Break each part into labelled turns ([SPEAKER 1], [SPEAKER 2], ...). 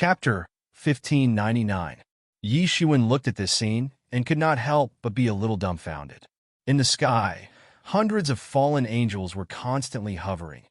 [SPEAKER 1] Chapter 1599. Yi Shiwen looked at this scene and could not help but be a little dumbfounded. In the sky, hundreds of fallen angels were constantly hovering,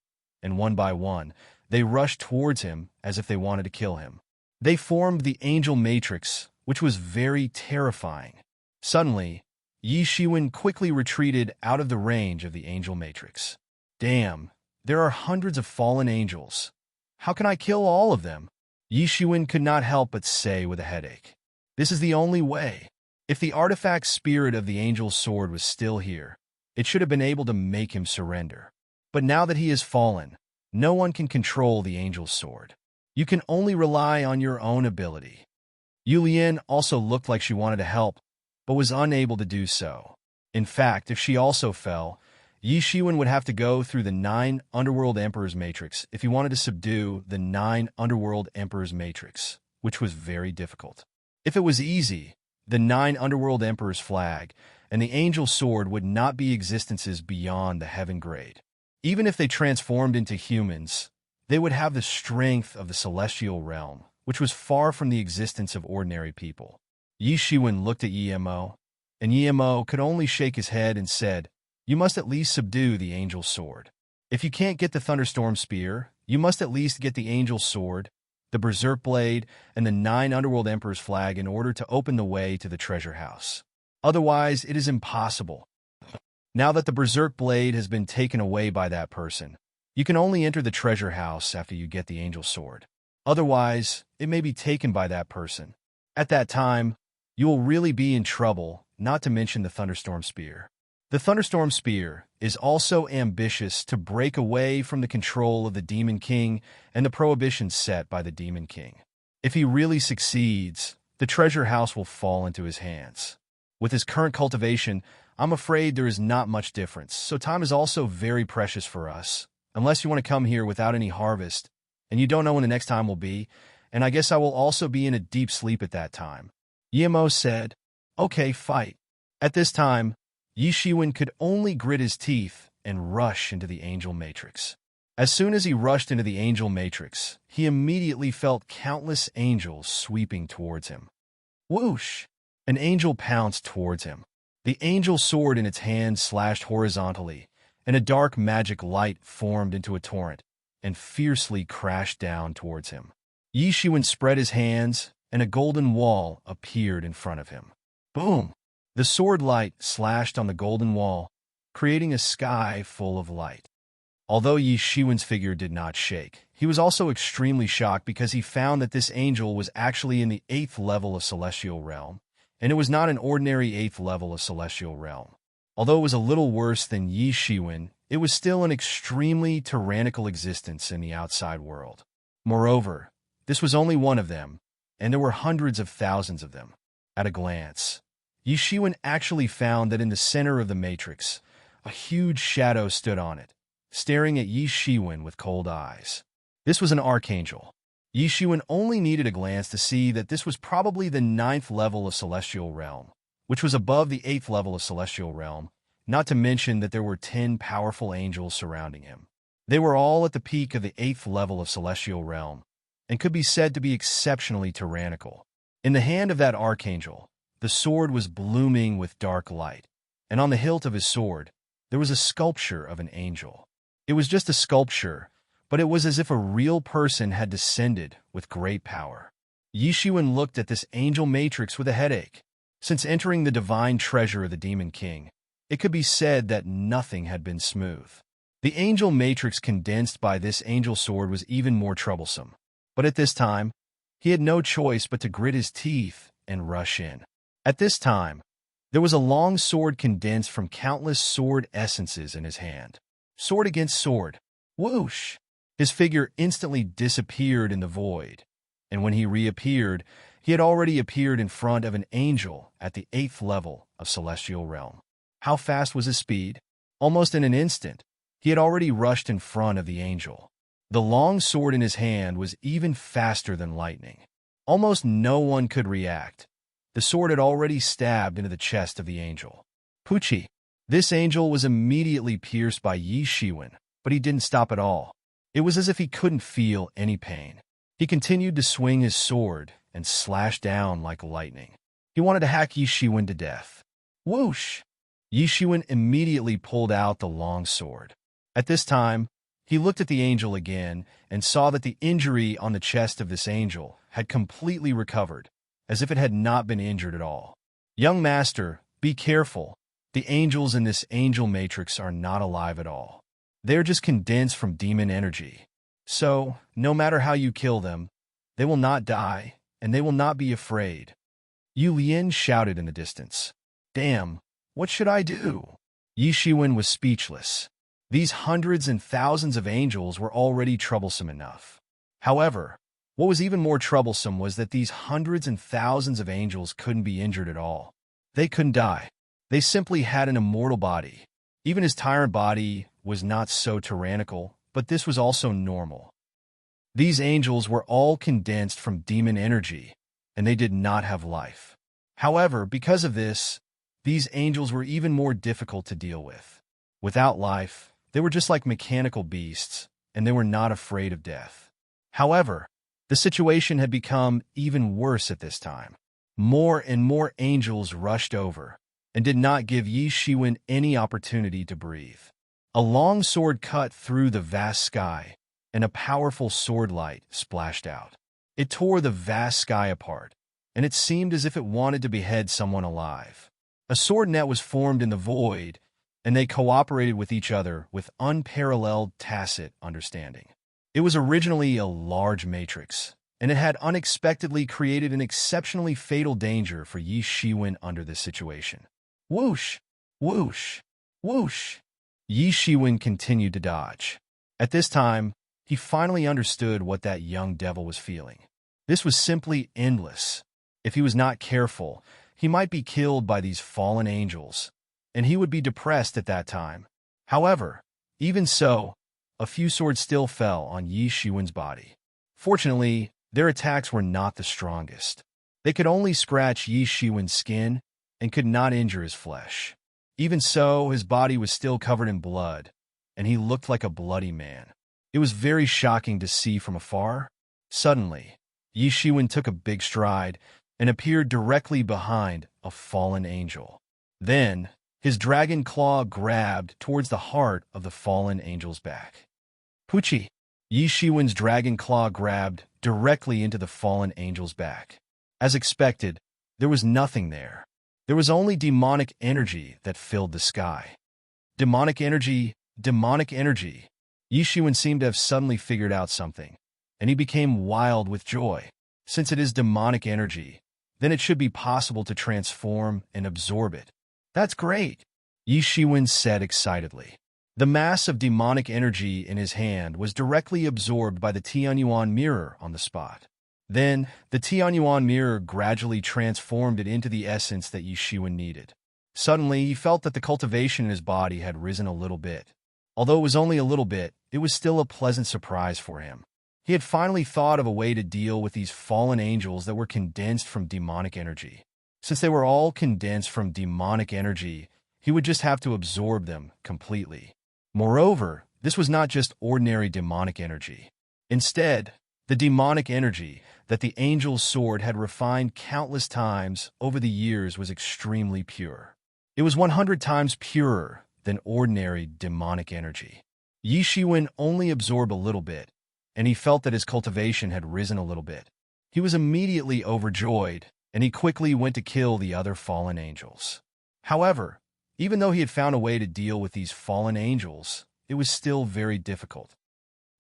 [SPEAKER 1] and one by one, they rushed towards him as if they wanted to kill him. They formed the angel matrix, which was very terrifying. Suddenly, Yi Shiwen quickly retreated out of the range of the angel matrix. Damn, there are hundreds of fallen angels. How can I kill all of them? Yi Shiwen could not help but say with a headache. This is the only way. If the artifact spirit of the angel's sword was still here, it should have been able to make him surrender. But now that he has fallen, no one can control the angel's sword. You can only rely on your own ability. Yulian also looked like she wanted to help, but was unable to do so. In fact, if she also fell, Yi Shiwen would have to go through the 9 Underworld Emperor's Matrix if he wanted to subdue the 9 Underworld Emperor's Matrix, which was very difficult. If it was easy, the 9 Underworld Emperor's flag and the Angel Sword would not be existences beyond the Heaven Grade. Even if they transformed into humans, they would have the strength of the Celestial Realm, which was far from the existence of ordinary people. Yi Shiwen looked at Yemo, and Yemo could only shake his head and said, "You must at least subdue the Angel Sword. If you can't get the Thunderstorm Spear, you must at least get the Angel Sword, the Berserk Blade, and the 9 Underworld Emperor's flag in order to open the way to the treasure house. Otherwise, it is impossible. Now that the Berserk Blade has been taken away by that person, you can only enter the treasure house after you get the Angel Sword. Otherwise, it may be taken by that person. At that time, you will really be in trouble, not to mention the Thunderstorm Spear. The Thunderstorm Spear is also ambitious to break away from the control of the Demon King and the prohibitions set by the Demon King. If he really succeeds, the treasure house will fall into his hands. With his current cultivation, I'm afraid there is not much difference, so time is also very precious for us, unless you want to come here without any harvest, and you don't know when the next time will be, and I guess I will also be in a deep sleep at that time." Yemo said, "Okay, fight." At this time, Yi Shiwen could only grit his teeth and rush into the Angel Matrix. As soon as he rushed into the Angel Matrix, he immediately felt countless angels sweeping towards him. Whoosh! An angel pounced towards him. The angel sword in its hand slashed horizontally, and a dark magic light formed into a torrent and fiercely crashed down towards him. Yi Shiwen spread his hands, and a golden wall appeared in front of him. Boom! The sword light slashed on the golden wall, creating a sky full of light. Although Yi Shiwen's figure did not shake, he was also extremely shocked because he found that this angel was actually in the 8th level of Celestial Realm, and it was not an ordinary 8th level of Celestial Realm. Although it was a little worse than Yi Shiwen, it was still an extremely tyrannical existence in the outside world. Moreover, this was only one of them, and there were hundreds of thousands of them. At a glance, Yi Shiwen actually found that in the center of the matrix, a huge shadow stood on it, staring at Yi Shiwen with cold eyes. This was an archangel. Yi Shiwen only needed a glance to see that this was probably the 9th level of Celestial Realm, which was above the 8th level of Celestial Realm, not to mention that there were 10 powerful angels surrounding him. They were all at the peak of the 8th level of Celestial Realm, and could be said to be exceptionally tyrannical. In the hand of that archangel, the sword was blooming with dark light, and on the hilt of his sword, there was a sculpture of an angel. It was just a sculpture, but it was as if a real person had descended with great power. Yi Shiwen looked at this angel matrix with a headache. Since entering the divine treasure of the Demon King, it could be said that nothing had been smooth. The angel matrix condensed by this angel sword was even more troublesome. But at this time, he had no choice but to grit his teeth and rush in. At this time, there was a long sword condensed from countless sword essences in his hand. Sword against sword. Whoosh! His figure instantly disappeared in the void, and when he reappeared, he had already appeared in front of an angel at the 8th level of Celestial Realm. How fast was his speed? Almost in an instant, he had already rushed in front of the angel. The long sword in his hand was even faster than lightning. Almost no one could react. The sword had already stabbed into the chest of the angel. Poochie! This angel was immediately pierced by Yi Shiwen, but he didn't stop at all. It was as if he couldn't feel any pain. He continued to swing his sword and slash down like lightning. He wanted to hack Yi Shiwen to death. Whoosh! Yi Shiwen immediately pulled out the long sword. At this time, he looked at the angel again and saw that the injury on the chest of this angel had completely recovered, as if it had not been injured at all. Young master, be careful. The angels in this angel matrix are not alive at all. They're just condensed from demon energy. So, no matter how you kill them, they will not die, and they will not be afraid. Yu Lian shouted in the distance. Damn, what should I do? Yi Shiwen was speechless. These hundreds and thousands of angels were already troublesome enough. However, what was even more troublesome was that these hundreds and thousands of angels couldn't be injured at all. They couldn't die. They simply had an immortal body. Even his tyrant body was not so tyrannical, but this was also normal. These angels were all condensed from demon energy, and they did not have life. However, because of this, these angels were even more difficult to deal with. Without life, they were just like mechanical beasts, and they were not afraid of death. However, the situation had become even worse at this time. More and more angels rushed over, and did not give Yi Shiwen any opportunity to breathe. A long sword cut through the vast sky, and a powerful sword light splashed out. It tore the vast sky apart, and it seemed as if it wanted to behead someone alive. A sword net was formed in the void, and they cooperated with each other with unparalleled tacit understanding. It was originally a large matrix, and it had unexpectedly created an exceptionally fatal danger for Yi Shiwen under this situation. Whoosh! Whoosh! Whoosh! Yi Shiwen continued to dodge. At this time, he finally understood what that young devil was feeling. This was simply endless. If he was not careful, he might be killed by these fallen angels, and he would be depressed at that time. However, even so, a few swords still fell on Yi Shiwen's body. Fortunately, their attacks were not the strongest. They could only scratch Yi Shiwen's skin and could not injure his flesh. Even so, his body was still covered in blood, and he looked like a bloody man. It was very shocking to see from afar. Suddenly, Yi Shiwen took a big stride and appeared directly behind a fallen angel. Then, his dragon claw grabbed towards the heart of the fallen angel's back. Puchi! Yi Shiwen's dragon claw grabbed directly into the fallen angel's back. As expected, there was nothing there. There was only demonic energy that filled the sky. Demonic energy, demonic energy. Yi Shiwen seemed to have suddenly figured out something, and he became wild with joy. Since it is demonic energy, then it should be possible to transform and absorb it. That's great, Yi Shiwen said excitedly. The mass of demonic energy in his hand was directly absorbed by the Tianyuan mirror on the spot. Then, the Tianyuan mirror gradually transformed it into the essence that Yi Shiwen needed. Suddenly, he felt that the cultivation in his body had risen a little bit. Although it was only a little bit, it was still a pleasant surprise for him. He had finally thought of a way to deal with these fallen angels that were condensed from demonic energy. Since they were all condensed from demonic energy, he would just have to absorb them completely. Moreover, this was not just ordinary demonic energy. Instead, the demonic energy that the angel's sword had refined countless times over the years was extremely pure. It was 100 times purer than ordinary demonic energy. Yi Shiwen only absorbed a little bit, and he felt that his cultivation had risen a little bit. He was immediately overjoyed, and he quickly went to kill the other fallen angels. However, even though he had found a way to deal with these fallen angels, it was still very difficult.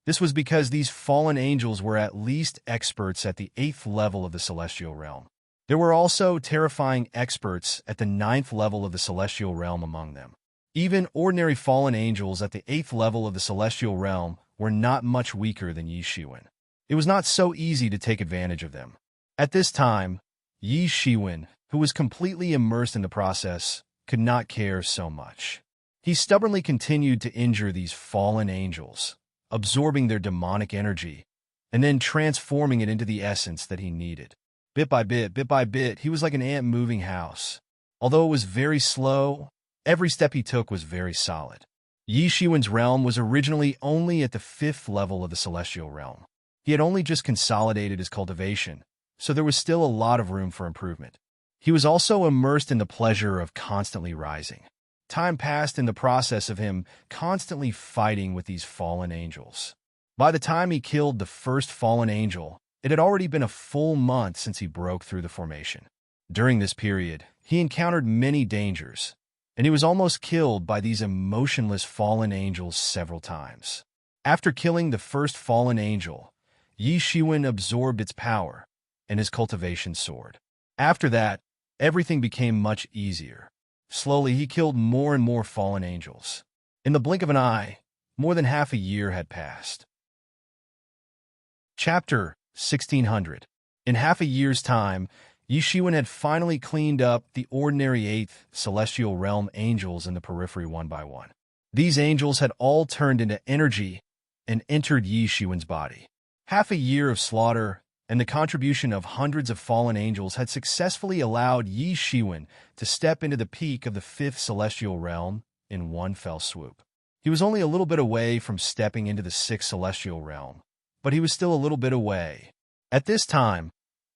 [SPEAKER 1] This was because these fallen angels were at least experts at the 8th level of the celestial realm. There were also terrifying experts at the 9th level of the celestial realm among them. Even ordinary fallen angels at the 8th level of the celestial realm were not much weaker than Yi Shiwen. It was not so easy to take advantage of them. At this time, Yi Shiwen, who was completely immersed in the process, could not care so much. He stubbornly continued to injure these fallen angels, absorbing their demonic energy, and then transforming it into the essence that he needed. Bit by bit, he was like an ant-moving house. Although it was very slow, every step he took was very solid. Yi Shiwen's realm was originally only at the 5th level of the celestial realm. He had only just consolidated his cultivation, so there was still a lot of room for improvement. He was also immersed in the pleasure of constantly rising. Time passed in the process of him constantly fighting with these fallen angels. By the time he killed the first fallen angel, it had already been a full month since he broke through the formation. During this period, he encountered many dangers, and he was almost killed by these emotionless fallen angels several times. After killing the first fallen angel, Yi Shiwen absorbed its power, and his cultivation soared. After that, everything became much easier. Slowly, he killed more and more fallen angels. In the blink of an eye, more than half a year had passed. Chapter 1600. In half a year's time, Yi Shiwen had finally cleaned up the ordinary 8th celestial realm angels in the periphery one by one. These angels had all turned into energy and entered Yi Shiwen's body. Half a year of slaughter and the contribution of hundreds of fallen angels had successfully allowed Yi Shiwen to step into the peak of the 5th celestial realm in one fell swoop. He was only a little bit away from stepping into the 6th celestial realm, but he was still a little bit away. At this time,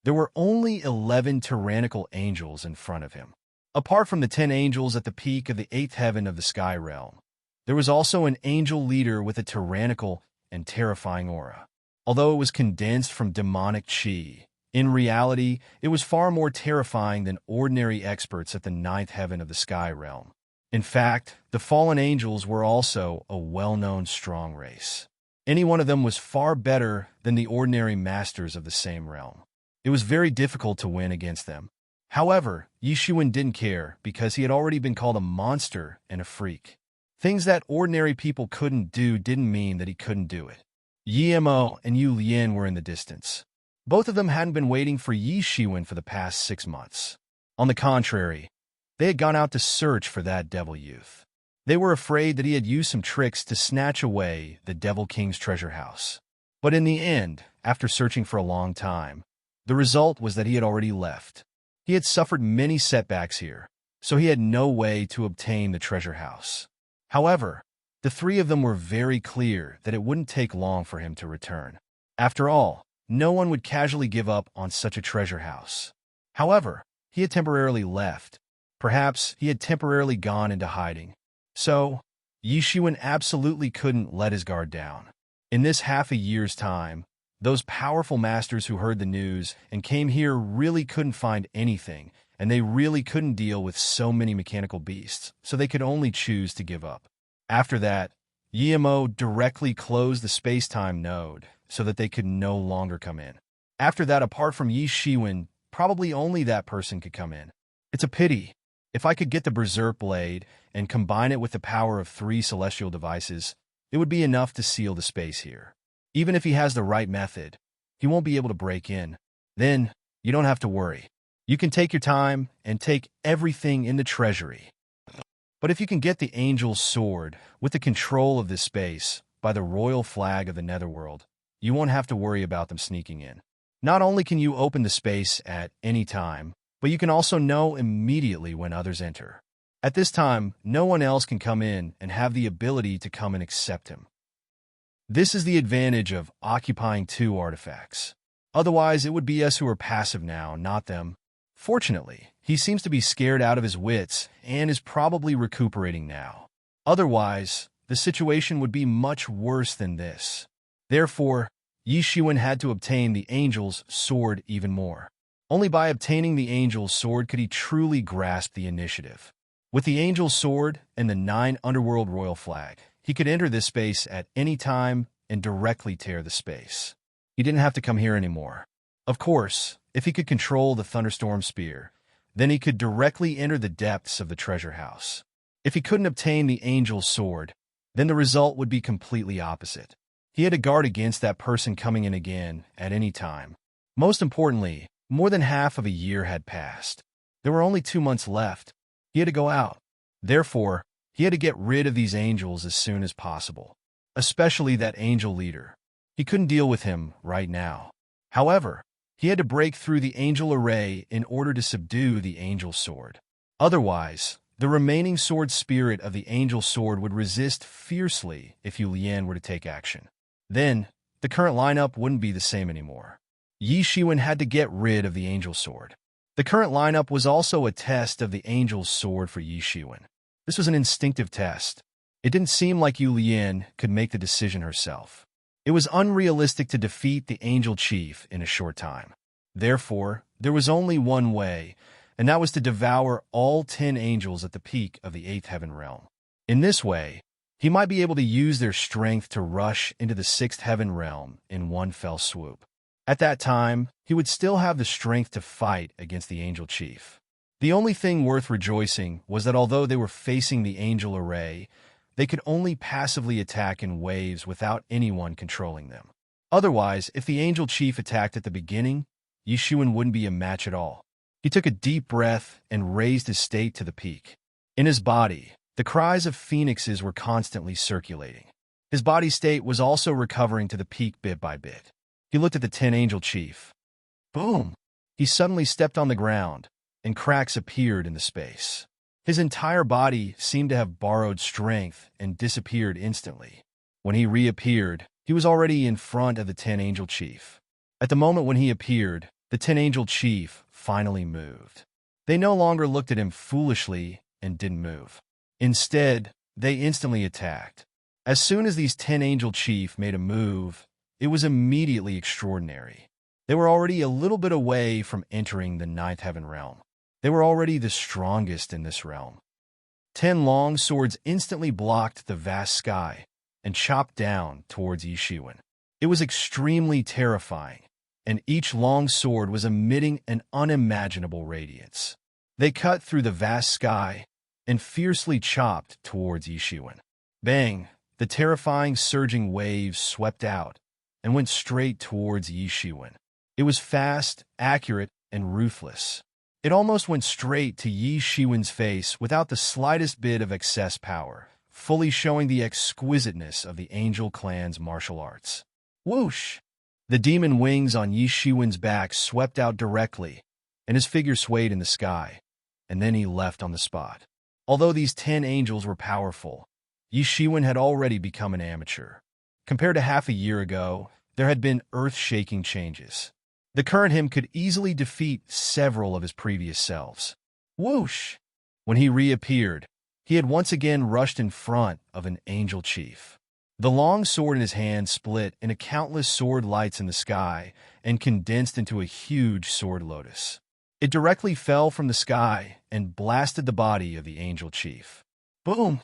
[SPEAKER 1] there were only 11 tyrannical angels in front of him. Apart from the 10 angels at the peak of the 8th heaven of the sky realm, there was also an angel leader with a tyrannical and terrifying aura. Although it was condensed from demonic chi, in reality, it was far more terrifying than ordinary experts at the 9th heaven of the sky realm. In fact, the fallen angels were also a well-known strong race. Any one of them was far better than the ordinary masters of the same realm. It was very difficult to win against them. However, Yi Shiwen didn't care because he had already been called a monster and a freak. Things that ordinary people couldn't do didn't mean that he couldn't do it. Yi Mo and Yu Lian were in the distance. Both of them hadn't been waiting for Yi Shiwen for the past 6 months. On the contrary, they had gone out to search for that devil youth. They were afraid that he had used some tricks to snatch away the Devil King's treasure house. But in the end, after searching for a long time, the result was that he had already left. He had suffered many setbacks here, so he had no way to obtain the treasure house. However, the 3 of them were very clear that it wouldn't take long for him to return. After all, no one would casually give up on such a treasure house. However, he had temporarily left. Perhaps he had temporarily gone into hiding. So, Yi Shiwen absolutely couldn't let his guard down. In this half a year's time, those powerful masters who heard the news and came here really couldn't find anything, and they really couldn't deal with so many mechanical beasts, so they could only choose to give up. After that, Yi Mo directly closed the space-time node so that they could no longer come in. After that, apart from Yi Shiwen, probably only that person could come in. It's a pity. If I could get the Berserk Blade and combine it with the power of 3 celestial devices, it would be enough to seal the space here. Even if he has the right method, he won't be able to break in. Then, you don't have to worry. You can take your time and take everything in the treasury. But if you can get the Angel's Sword with the control of this space by the royal flag of the Netherworld, you won't have to worry about them sneaking in. Not only can you open the space at any time, but you can also know immediately when others enter. At this time, no one else can come in and have the ability to come and accept him. This is the advantage of occupying 2 artifacts. Otherwise, it would be us who are passive now, not them. Fortunately, he seems to be scared out of his wits and is probably recuperating now. Otherwise, the situation would be much worse than this. Therefore, Yi Shiwen had to obtain the Angel's Sword even more. Only by obtaining the Angel's Sword could he truly grasp the initiative. With the Angel's Sword and the 9 Underworld Royal Flag, he could enter this space at any time and directly tear the space. He didn't have to come here anymore. Of course, if he could control the Thunderstorm Spear, then he could directly enter the depths of the treasure house. If he couldn't obtain the Angel's Sword, then the result would be completely opposite. He had to guard against that person coming in again at any time. Most importantly, more than half of a year had passed. There were only 2 months left. He had to go out. Therefore, he had to get rid of these angels as soon as possible, especially that angel leader. He couldn't deal with him right now. However, he had to break through the angel array in order to subdue the Angel's Sword. Otherwise, the remaining sword spirit of the Angel's Sword would resist fiercely if Yu Lian were to take action. Then, the current lineup wouldn't be the same anymore. Yi Shiwen had to get rid of the angel sword. The current lineup was also a test of the angel's sword for Yi Shiwen. This was an instinctive test. It didn't seem like Yu Lian could make the decision herself. It was unrealistic to defeat the angel chief in a short time. Therefore, there was only one way, and that was to devour all 10 angels at the peak of the 8th heaven realm. In this way, he might be able to use their strength to rush into the 6th heaven realm in one fell swoop. At that time, he would still have the strength to fight against the angel chief. The only thing worth rejoicing was that although they were facing the angel array, they could only passively attack in waves without anyone controlling them. Otherwise, if the angel chief attacked at the beginning, Yi Shiwen wouldn't be a match at all. He took a deep breath and raised his state to the peak. In his body, the cries of phoenixes were constantly circulating. His body state was also recovering to the peak bit by bit. He looked at the 10 angel chief. Boom! He suddenly stepped on the ground, and cracks appeared in the space. His entire body seemed to have borrowed strength and disappeared instantly. When he reappeared, he was already in front of the 10 angel chief. At the moment when he appeared, the 10 angel chief finally moved. They no longer looked at him foolishly and didn't move. Instead, they instantly attacked. As soon as these 10 angel chief made a move, it was immediately extraordinary. They were already a little bit away from entering the 9th heaven realm. They were already the strongest in this realm. 10 long swords instantly blocked the vast sky and chopped down towards Yi Shiwen. It was extremely terrifying, and each long sword was emitting an unimaginable radiance. They cut through the vast sky and fiercely chopped towards Yi Shiwen. Bang! The terrifying surging waves swept out and went straight towards Yi Shiwen. It was fast, accurate, and ruthless. It almost went straight to Yi Shiwen's face without the slightest bit of excess power, fully showing the exquisiteness of the Angel Clan's martial arts. Whoosh! The demon wings on Yi Shiwen's back swept out directly, and his figure swayed in the sky, and then he left on the spot. Although these 10 angels were powerful, Yi Shiwen had already become an amateur. Compared to half a year ago, there had been earth-shaking changes. The current him could easily defeat several of his previous selves. Whoosh! When he reappeared, he had once again rushed in front of an angel chief. The long sword in his hand split into countless sword lights in the sky and condensed into a huge sword lotus. It directly fell from the sky and blasted the body of the angel chief. Boom!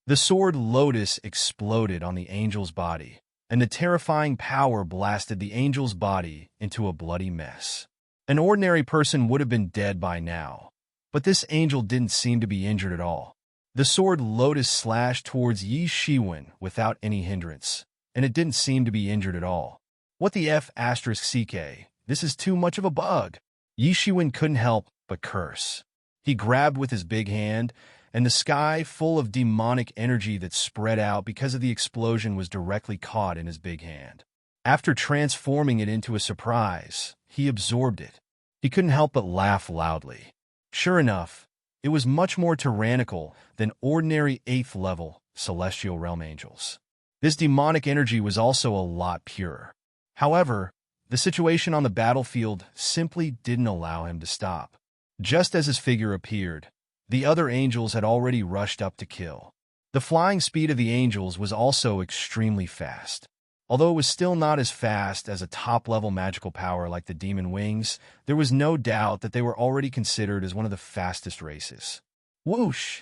[SPEAKER 1] The sword lotus exploded on the angel's body, and the terrifying power blasted the angel's body into a bloody mess. An ordinary person would have been dead by now, but this angel didn't seem to be injured at all. The sword lotus slashed towards Yi Shiwen without any hindrance, and it didn't seem to be injured at all. What the F***CK? This is too much of a bug. Yi Shiwen couldn't help but curse. He grabbed with his big hand, and the sky full of demonic energy that spread out because of the explosion was directly caught in his big hand. After transforming it into a surprise, he absorbed it. He couldn't help but laugh loudly. Sure enough, it was much more tyrannical than ordinary 8th level celestial realm angels. This demonic energy was also a lot purer. However, the situation on the battlefield simply didn't allow him to stop. Just as his figure appeared, the other angels had already rushed up to kill. The flying speed of the angels was also extremely fast. Although it was still not as fast as a top-level magical power like the demon wings, there was no doubt that they were already considered as one of the fastest races. Whoosh!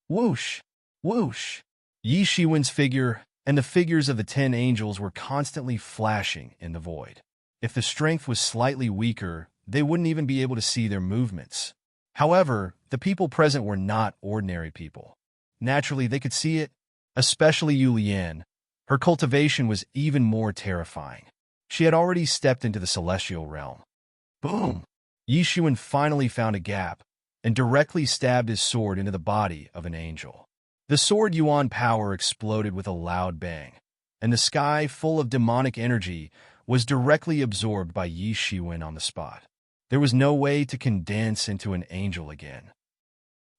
[SPEAKER 1] Whoosh! Whoosh! Yi Shiwen's figure and the figures of the 10 angels were constantly flashing in the void. If the strength was slightly weaker, they wouldn't even be able to see their movements. However, the people present were not ordinary people. Naturally, they could see it, especially Yu Lian. Her cultivation was even more terrifying. She had already stepped into the celestial realm. Boom! Yi Shiwen finally found a gap and directly stabbed his sword into the body of an angel. The sword Yuan power exploded with a loud bang, and the sky full of demonic energy was directly absorbed by Yi Shiwen on the spot. There was no way to condense into an angel again.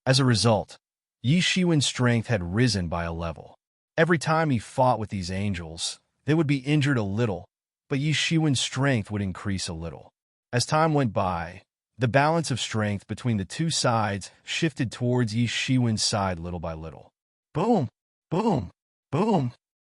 [SPEAKER 1] As a result, Yi Shiwen's strength had risen by a level. Every time he fought with these angels, they would be injured a little, but Yi Shiwen's strength would increase a little. As time went by, the balance of strength between the two sides shifted towards Yi Shiwen's side little by little. Boom! Boom! Boom!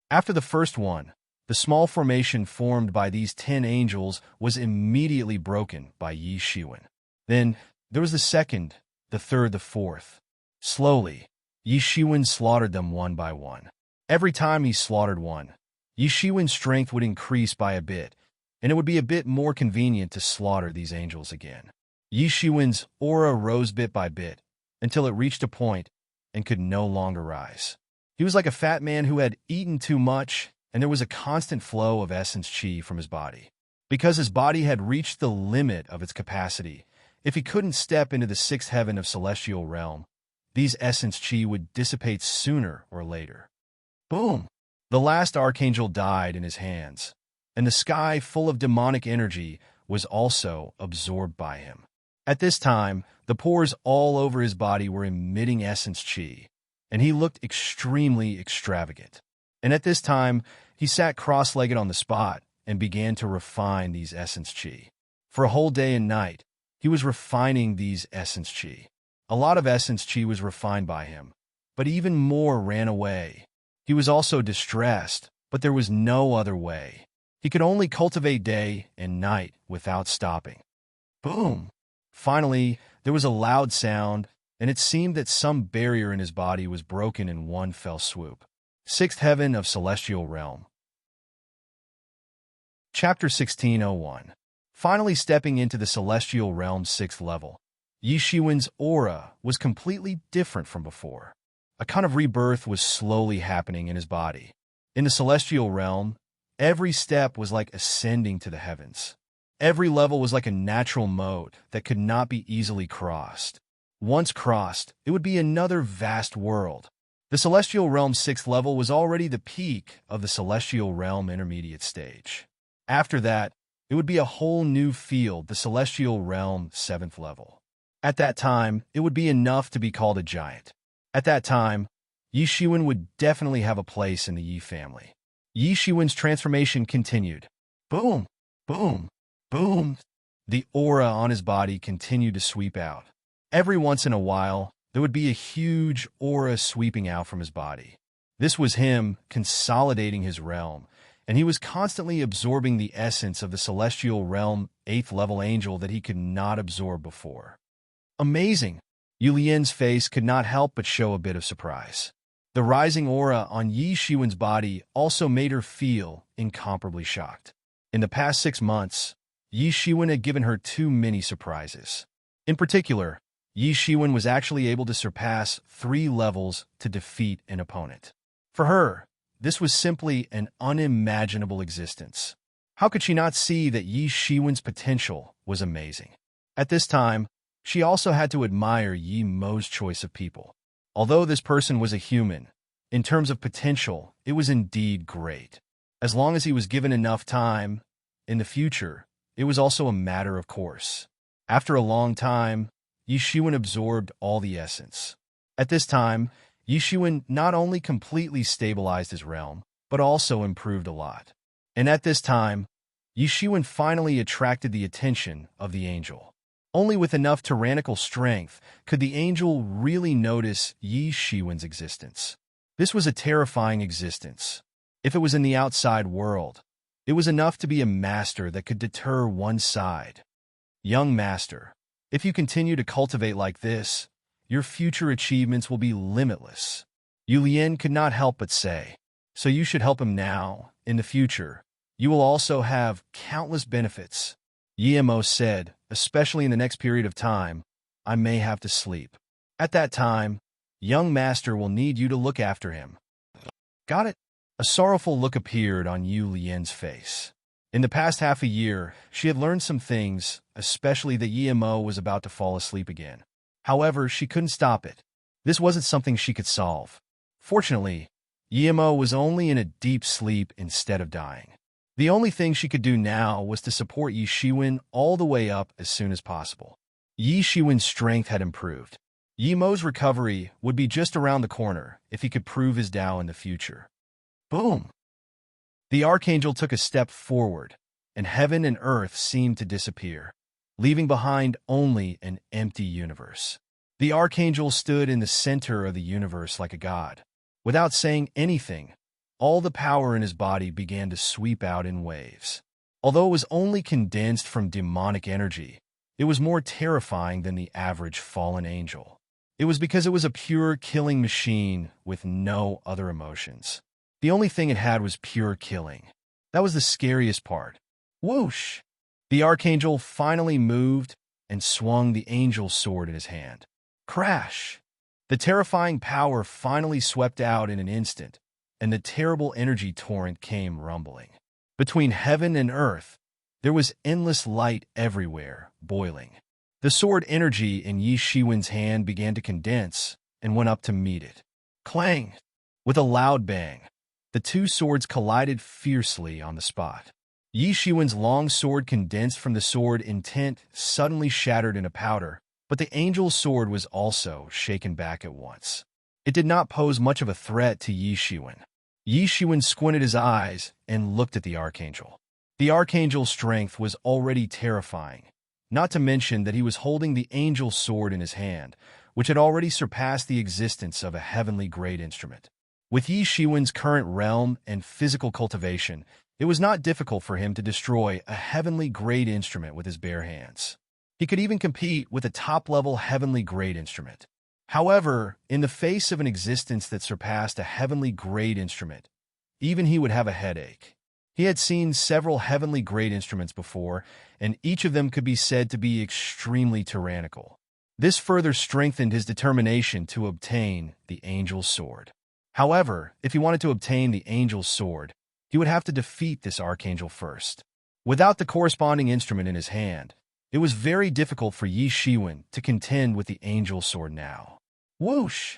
[SPEAKER 1] After the first one, the small formation formed by these 10 angels was immediately broken by Yi Shiwen. Then, there was the second, the third, the fourth. Slowly, Yi Shiwen slaughtered them one by one. Every time he slaughtered one, Yi Shiwen's strength would increase by a bit, and it would be a bit more convenient to slaughter these angels again. Yi Shiwen's aura rose bit by bit, until it reached a point and could no longer rise. He was like a fat man who had eaten too much, and there was a constant flow of essence chi from his body. Because his body had reached the limit of its capacity, if he couldn't step into the sixth heaven of celestial realm, these essence chi would dissipate sooner or later. Boom! The last archangel died in his hands, and the sky full of demonic energy was also absorbed by him. At this time, the pores all over his body were emitting essence chi, and he looked extremely extravagant. And at this time, he sat cross-legged on the spot and began to refine these essence chi. For a whole day and night, he was refining these essence chi. A lot of essence chi was refined by him, but even more ran away. He was also distressed, but there was no other way. He could only cultivate day and night without stopping. Boom! Finally, there was a loud sound, and it seemed that some barrier in his body was broken in one fell swoop. Sixth Heaven of Celestial Realm. Chapter 1601. Finally stepping into the Celestial Realm's sixth level, Yi Shiwen's aura was completely different from before. A kind of rebirth was slowly happening in his body. In the Celestial Realm, every step was like ascending to the heavens. Every level was like a natural moat that could not be easily crossed. Once crossed, it would be another vast world. The Celestial Realm's sixth level was already the peak of the Celestial Realm intermediate stage. After that, it would be a whole new field, the Celestial Realm seventh level. At that time, it would be enough to be called a giant. At that time, Yi Shiwen would definitely have a place in the Yi family. Yi Shiwen's transformation continued. Boom! Boom! Boom! The aura on his body continued to sweep out. Every once in a while, there would be a huge aura sweeping out from his body. This was him consolidating his realm, and he was constantly absorbing the essence of the Celestial Realm 8th level angel that he could not absorb before. Amazing! Yu Lian's face could not help but show a bit of surprise. The rising aura on Yi Shiwen's body also made her feel incomparably shocked. In the past 6 months, Yi Shiwen had given her too many surprises. In particular, Yi Shiwen was actually able to surpass 3 levels to defeat an opponent. For her, this was simply an unimaginable existence. How could she not see that Yi Shiwen's potential was amazing? At this time, she also had to admire Yi Mo's choice of people. Although this person was a human, in terms of potential, it was indeed great. As long as he was given enough time, in the future, it was also a matter of course. After a long time, Yi Shiwen absorbed all the essence. At this time, Yi Shiwen not only completely stabilized his realm, but also improved a lot. And at this time, Yi Shiwen finally attracted the attention of the angel. Only with enough tyrannical strength could the angel really notice Yi Shiwen's existence. This was a terrifying existence. If it was in the outside world, it was enough to be a master that could deter one side. Young master, if you continue to cultivate like this, your future achievements will be limitless. Yu Lian could not help but say, so you should help him now. In the future, you will also have countless benefits. Yi Mo said, especially in the next period of time, I may have to sleep. At that time, young master will need you to look after him. Got it? A sorrowful look appeared on Yu Lian's face. In the past half a year, she had learned some things, especially that Yi Mo was about to fall asleep again. However, she couldn't stop it. This wasn't something she could solve. Fortunately, Yi Mo was only in a deep sleep instead of dying. The only thing she could do now was to support Yi Shiwen all the way up as soon as possible. Yi Shiwen's strength had improved. Yi Mo's recovery would be just around the corner if he could prove his Tao in the future. Boom! The archangel took a step forward, and heaven and earth seemed to disappear, leaving behind only an empty universe. The archangel stood in the center of the universe like a god. Without saying anything, all the power in his body began to sweep out in waves. Although it was only condensed from demonic energy, it was more terrifying than the average fallen angel. It was because it was a pure killing machine with no other emotions. The only thing it had was pure killing. That was the scariest part. Whoosh! The archangel finally moved and swung the angel's sword in his hand. Crash! The terrifying power finally swept out in an instant, and the terrible energy torrent came rumbling. Between heaven and earth, there was endless light everywhere, boiling. The sword energy in Yi Shiwen's hand began to condense and went up to meet it. Clang! With a loud bang, the two swords collided fiercely on the spot. Yi Shiwen's long sword condensed from the sword intent suddenly shattered into powder, but the angel's sword was also shaken back at once. It did not pose much of a threat to Yi Shiwen. Yi Shiwen squinted his eyes and looked at the archangel. The archangel's strength was already terrifying, not to mention that he was holding the angel's sword in his hand, which had already surpassed the existence of a heavenly great instrument. With Yi Shiwen's current realm and physical cultivation, it was not difficult for him to destroy a heavenly great instrument with his bare hands. He could even compete with a top-level heavenly great instrument. However, in the face of an existence that surpassed a heavenly great instrument, even he would have a headache. He had seen several heavenly great instruments before, and each of them could be said to be extremely tyrannical. This further strengthened his determination to obtain the angel's sword. However, if he wanted to obtain the angel's sword, he would have to defeat this archangel first. Without the corresponding instrument in his hand, it was very difficult for Yi Shiwen to contend with the angel's sword now. Whoosh!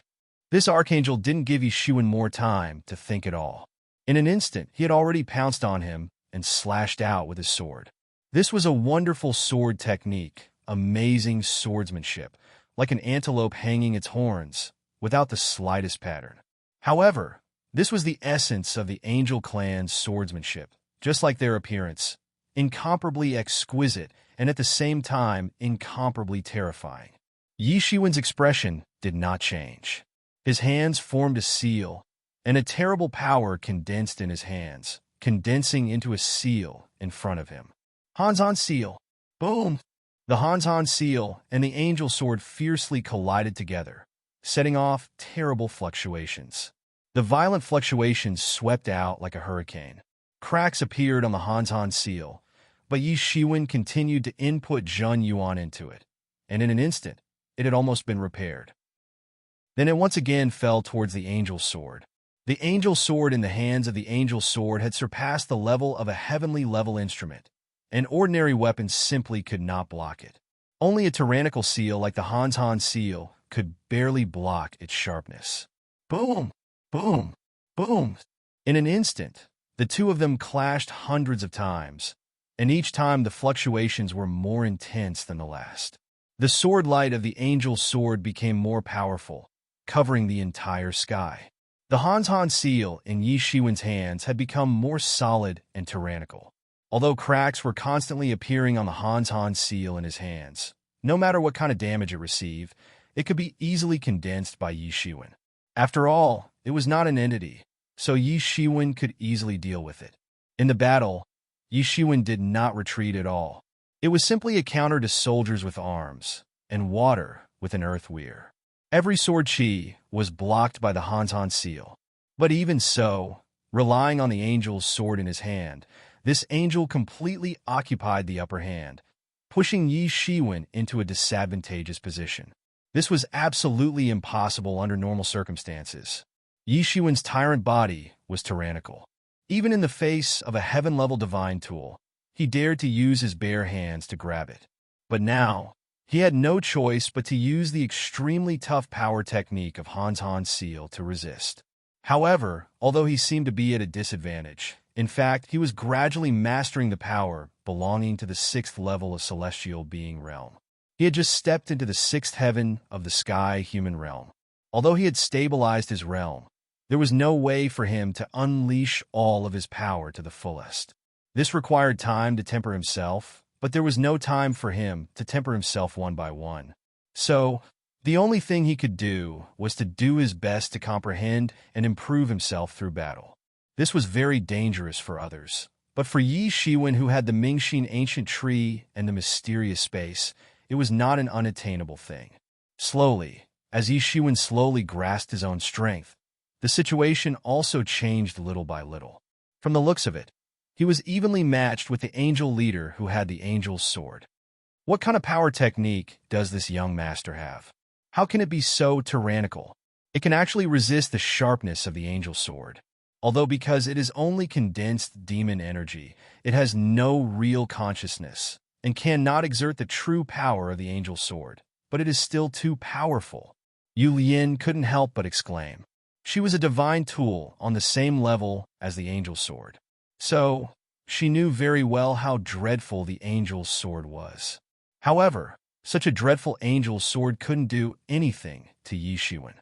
[SPEAKER 1] This archangel didn't give Yi Shiwen more time to think at all. In an instant, he had already pounced on him and slashed out with his sword. This was a wonderful sword technique, amazing swordsmanship, like an antelope hanging its horns, without the slightest pattern. However, this was the essence of the Angel clan's swordsmanship, just like their appearance, incomparably exquisite and at the same time incomparably terrifying. Yi Shiwen's expression did not change. His hands formed a seal, and a terrible power condensed in his hands, condensing into a seal in front of him. Hanzon seal! Boom! The Hanzon seal and the angel sword fiercely collided together, setting off terrible fluctuations. The violent fluctuations swept out like a hurricane. Cracks appeared on the Hanzon seal, but Yi Shiwen continued to input Zhun Yuan into it, and in an instant, it had almost been repaired. Then it once again fell towards the angel's sword. The angel's sword in the hands of the angel's sword had surpassed the level of a heavenly level instrument. An ordinary weapon simply could not block it. Only a tyrannical seal like the Hanzon seal could barely block its sharpness. Boom! Boom! Boom! In an instant, the two of them clashed hundreds of times, and each time the fluctuations were more intense than the last. The sword light of the angel's sword became more powerful, covering the entire sky. The Hanzon seal in Yi Shiwen's hands had become more solid and tyrannical. Although cracks were constantly appearing on the Hanzon seal in his hands, no matter what kind of damage it received, it could be easily condensed by Yi Shiwen. After all, it was not an entity, so Yi Shiwen could easily deal with it. In the battle, Yi Shiwen did not retreat at all. It was simply a counter to soldiers with arms, and water with an earth weir. Every sword chi was blocked by the Hanzon seal. But even so, relying on the angel's sword in his hand, this angel completely occupied the upper hand, pushing Yi Shiwen into a disadvantageous position. This was absolutely impossible under normal circumstances. Yi Shiwen's tyrant body was tyrannical. Even in the face of a heaven-level divine tool, he dared to use his bare hands to grab it. But now, he had no choice but to use the extremely tough power technique of Hanzon seal to resist. However, although he seemed to be at a disadvantage, in fact, he was gradually mastering the power belonging to the 6th level of celestial being realm. He had just stepped into the 6th heaven of the sky human realm. Although he had stabilized his realm, there was no way for him to unleash all of his power to the fullest. This required time to temper himself, but there was no time for him to temper himself one by one. So, the only thing he could do was to do his best to comprehend and improve himself through battle. This was very dangerous for others, but for Yi Shiwen, who had the Mingxin ancient tree and the mysterious space, it was not an unattainable thing. Slowly, as Yi Shiwen slowly grasped his own strength, the situation also changed little by little. From the looks of it, he was evenly matched with the angel leader who had the angel's sword. What kind of power technique does this young master have? How can it be so tyrannical? It can actually resist the sharpness of the angel's sword. Although because it is only condensed demon energy, it has no real consciousness and cannot exert the true power of the angel's sword, but it is still too powerful. Yu Lian couldn't help but exclaim. She was a divine tool on the same level as the angel's sword. So, she knew very well how dreadful the angel's sword was. However, such a dreadful angel's sword couldn't do anything to Yi Shiwen.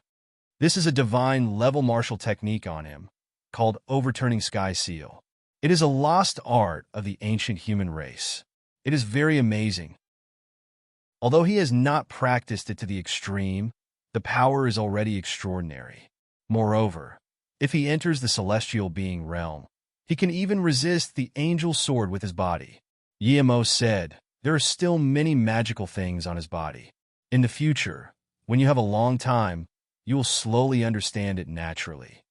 [SPEAKER 1] This is a divine level martial technique on him, called overturning sky seal. It is a lost art of the ancient human race. It is very amazing. Although he has not practiced it to the extreme, the power is already extraordinary. Moreover, if he enters the celestial being realm, he can even resist the angel's sword with his body. Yemo said, there are still many magical things on his body. In the future, when you have a long time, you will slowly understand it naturally.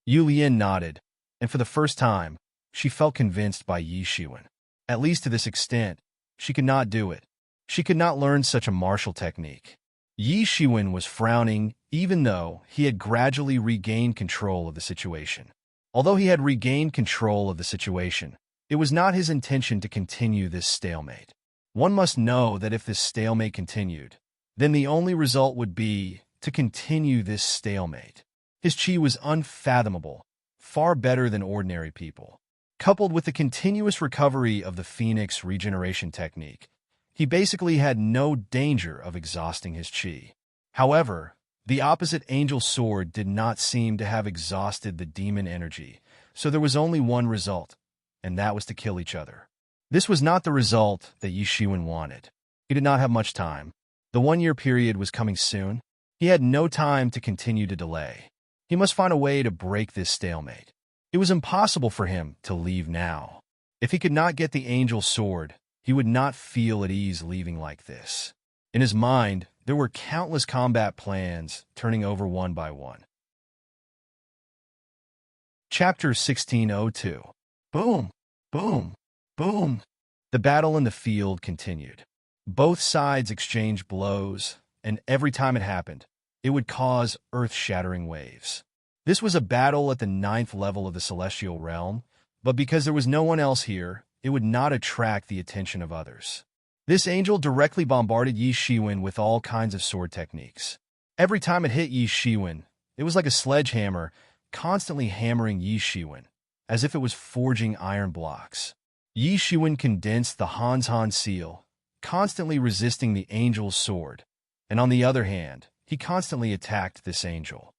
[SPEAKER 1] Yu Lian nodded, and for the first time, she felt convinced by Yi Shiwen. At least to this extent, she could not do it. She could not learn such a martial technique. Yi Shiwen was frowning even though he had gradually regained control of the situation. Although he had regained control of the situation, it was not his intention to continue this stalemate. One must know that if this stalemate continued, then the only result would be to continue this stalemate. His chi was unfathomable, far better than ordinary people. Coupled with the continuous recovery of the Phoenix regeneration technique, he basically had no danger of exhausting his chi. However, the opposite angel sword did not seem to have exhausted the demon energy, so there was only one result, and that was to kill each other. This was not the result that Yi Shiwen wanted. He did not have much time. The 1-year period was coming soon. He had no time to continue to delay. He must find a way to break this stalemate. It was impossible for him to leave now. If he could not get the angel sword, he would not feel at ease leaving like this. In his mind, there were countless combat plans turning over one by one. Chapter 1602. Boom, boom, boom. The battle in the field continued. Both sides exchanged blows, and every time it happened, it would cause earth-shattering waves. This was a battle at the 9th level of the celestial realm, but because there was no one else here, it would not attract the attention of others. This angel directly bombarded Yi Shiwen with all kinds of sword techniques. Every time it hit Yi Shiwen, it was like a sledgehammer constantly hammering Yi Shiwen, as if it was forging iron blocks. Yi Shiwen condensed the Han seal, constantly resisting the angel's sword, and on the other hand, he constantly attacked this angel.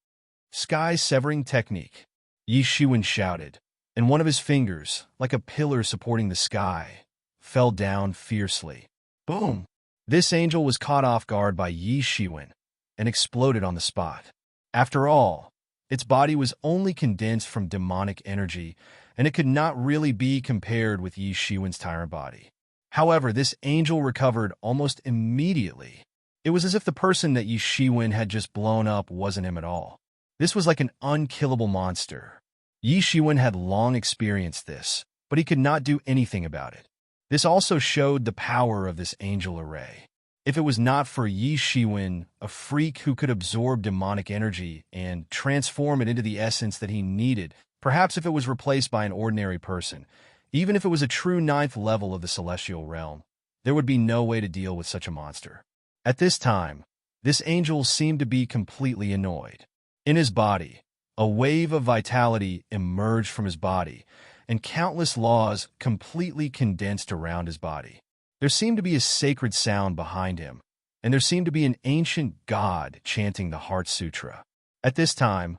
[SPEAKER 1] Sky-severing technique, Yi Shiwen shouted, and one of his fingers, like a pillar supporting the sky, fell down fiercely. Boom! This angel was caught off guard by Yi Shiwen and exploded on the spot. After all, its body was only condensed from demonic energy, and it could not really be compared with Yi Shiwen's tyrant body. However, this angel recovered almost immediately. It was as if the person that Yi Shiwen had just blown up wasn't him at all. This was like an unkillable monster. Yi Shiwen had long experienced this, but he could not do anything about it. This also showed the power of this angel array. If it was not for Yi Shiwen, a freak who could absorb demonic energy and transform it into the essence that he needed, perhaps if it was replaced by an ordinary person, even if it was a true 9th level of the celestial realm, there would be no way to deal with such a monster. At this time, this angel seemed to be completely annoyed. In his body, a wave of vitality emerged from his body, and countless laws completely condensed around his body. There seemed to be a sacred sound behind him, and there seemed to be an ancient god chanting the Heart Sutra. At this time,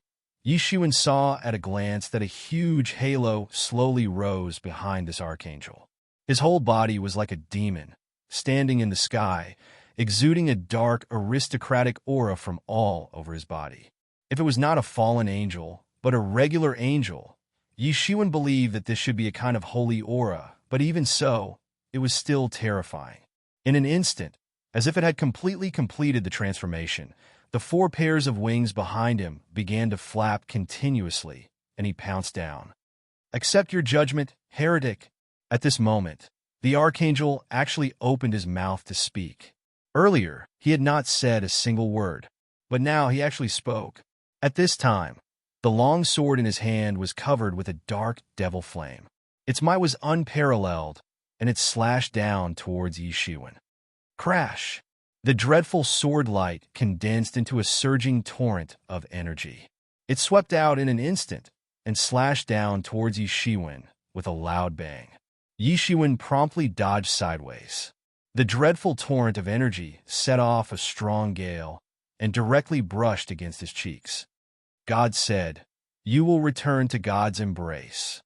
[SPEAKER 1] Yishuan saw at a glance that a huge halo slowly rose behind this archangel. His whole body was like a demon, standing in the sky, exuding a dark, aristocratic aura from all over his body. If it was not a fallen angel, but a regular angel, Yishuan believed that this should be a kind of holy aura, but even so, it was still terrifying. In an instant, as if it had completely completed the transformation, the 4 pairs of wings behind him began to flap continuously, and he pounced down. "Accept your judgment, heretic." At this moment, the archangel actually opened his mouth to speak. Earlier, he had not said a single word, but now he actually spoke. At this time, the long sword in his hand was covered with a dark devil flame. Its might was unparalleled, and it slashed down towards Yishuan. Crash! The dreadful sword light condensed into a surging torrent of energy. It swept out in an instant and slashed down towards Yishuan with a loud bang. Yishuan promptly dodged sideways. The dreadful torrent of energy set off a strong gale and directly brushed against his cheeks. God said, "You will return to God's embrace."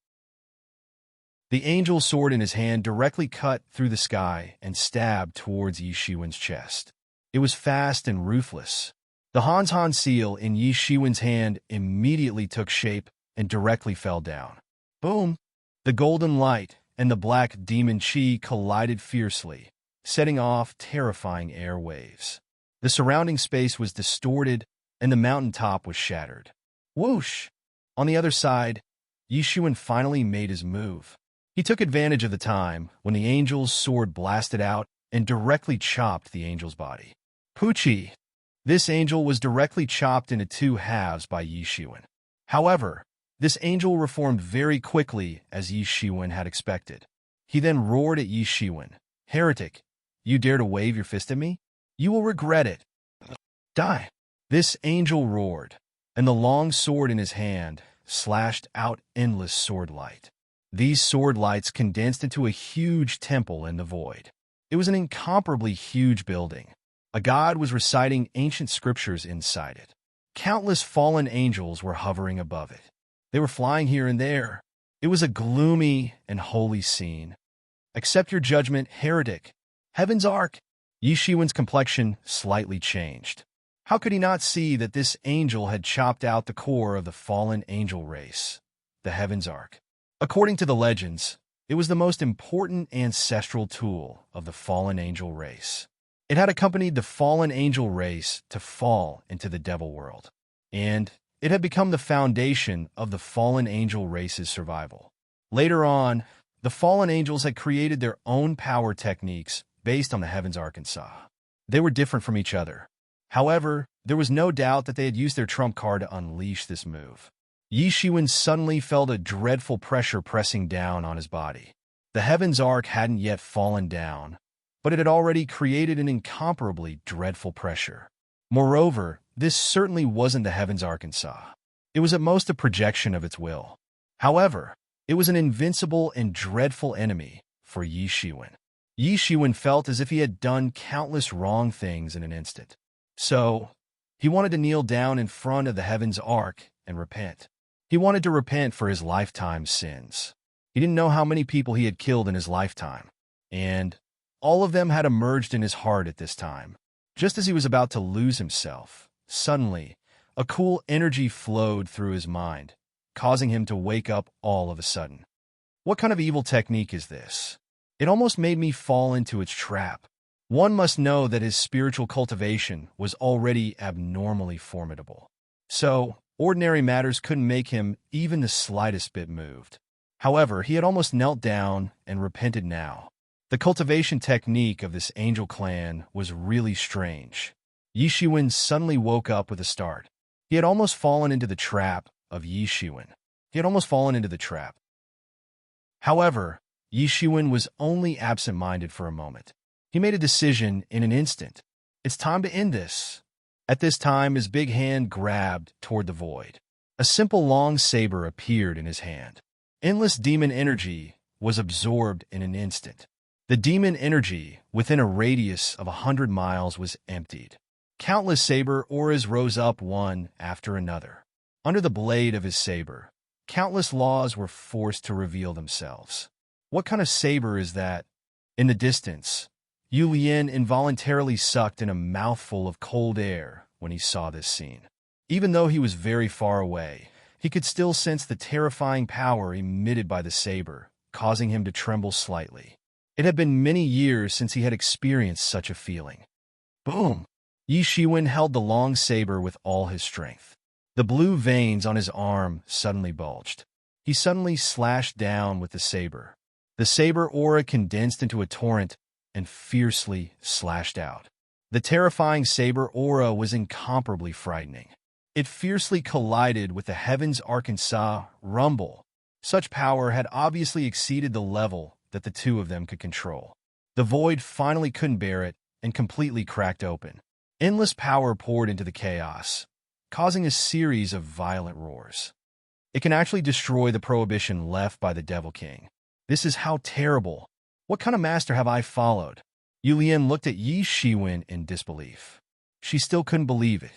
[SPEAKER 1] The angel's sword in his hand directly cut through the sky and stabbed towards Yishuan's chest. It was fast and ruthless. The Han seal in Yishuan's hand immediately took shape and directly fell down. Boom! The golden light and the black demon chi collided fiercely, setting off terrifying air waves. The surrounding space was distorted and the mountaintop was shattered. Whoosh! On the other side, Yishuan finally made his move. He took advantage of the time when the angel's sword blasted out and directly chopped the angel's body. Poochie! This angel was directly chopped into 2 halves by Yishuan. However, this angel reformed very quickly as Yishuan had expected. He then roared at Yishuan, "Heretic, you dare to wave your fist at me? You will regret it. Die!" This angel roared, and the long sword in his hand slashed out endless sword light. These sword lights condensed into a huge temple in the void. It was an incomparably huge building. A god was reciting ancient scriptures inside it. Countless fallen angels were hovering above it. They were flying here and there. It was a gloomy and holy scene. "Accept your judgment, heretic." Heaven's Ark! Yishuan's complexion slightly changed. How could he not see that this angel had chopped out the core of the fallen angel race, the Heaven's Ark? According to the legends, it was the most important ancestral tool of the fallen angel race. It had accompanied the fallen angel race to fall into the devil world, and it had become the foundation of the fallen angel race's survival. Later on, the fallen angels had created their own power techniques based on the Heaven's Arkansas. They were different from each other. However, there was no doubt that they had used their trump card to unleash this move. Yishuan suddenly felt a dreadful pressure pressing down on his body. The Heaven's Ark hadn't yet fallen down, but it had already created an incomparably dreadful pressure. Moreover, this certainly wasn't the Heaven's Arkansas. It was at most a projection of its will. However, it was an invincible and dreadful enemy for Yishuan. Yishuan felt as if he had done countless wrong things in an instant. So, he wanted to kneel down in front of the Heaven's Ark and repent. He wanted to repent for his lifetime's sins. He didn't know how many people he had killed in his lifetime, and all of them had emerged in his heart at this time. Just as he was about to lose himself, suddenly, a cool energy flowed through his mind, causing him to wake up all of a sudden. What kind of evil technique is this? It almost made me fall into its trap. One must know that his spiritual cultivation was already abnormally formidable. So, ordinary matters couldn't make him even the slightest bit moved. However, he had almost knelt down and repented now. The cultivation technique of this angel clan was really strange. Yishuan suddenly woke up with a start. He had almost fallen into the trap of Yishuan. However, Yishuan was only absent-minded for a moment. He made a decision in an instant. It's time to end this. At this time, his big hand grabbed toward the void. A simple long saber appeared in his hand. Endless demon energy was absorbed in an instant. The demon energy within a radius of 100 miles was emptied. Countless saber auras rose up one after another. Under the blade of his saber, countless laws were forced to reveal themselves. What kind of saber is that? In the distance, Yu Lian involuntarily sucked in a mouthful of cold air when he saw this scene. Even though he was very far away, he could still sense the terrifying power emitted by the saber, causing him to tremble slightly. It had been many years since he had experienced such a feeling. Boom! Yi Shiwen held the long saber with all his strength. The blue veins on his arm suddenly bulged. He suddenly slashed down with the saber. The saber aura condensed into a torrent and fiercely slashed out. The terrifying saber aura was incomparably frightening. It fiercely collided with the heavens' Arkansas rumble. Such power had obviously exceeded the level that the two of them could control. The void finally couldn't bear it and completely cracked open. Endless power poured into the chaos, causing a series of violent roars. It can actually destroy the prohibition left by the Devil King. This is how terrible. What kind of master have I followed? Yu Lian looked at Yi Shiwen in disbelief. She still couldn't believe it.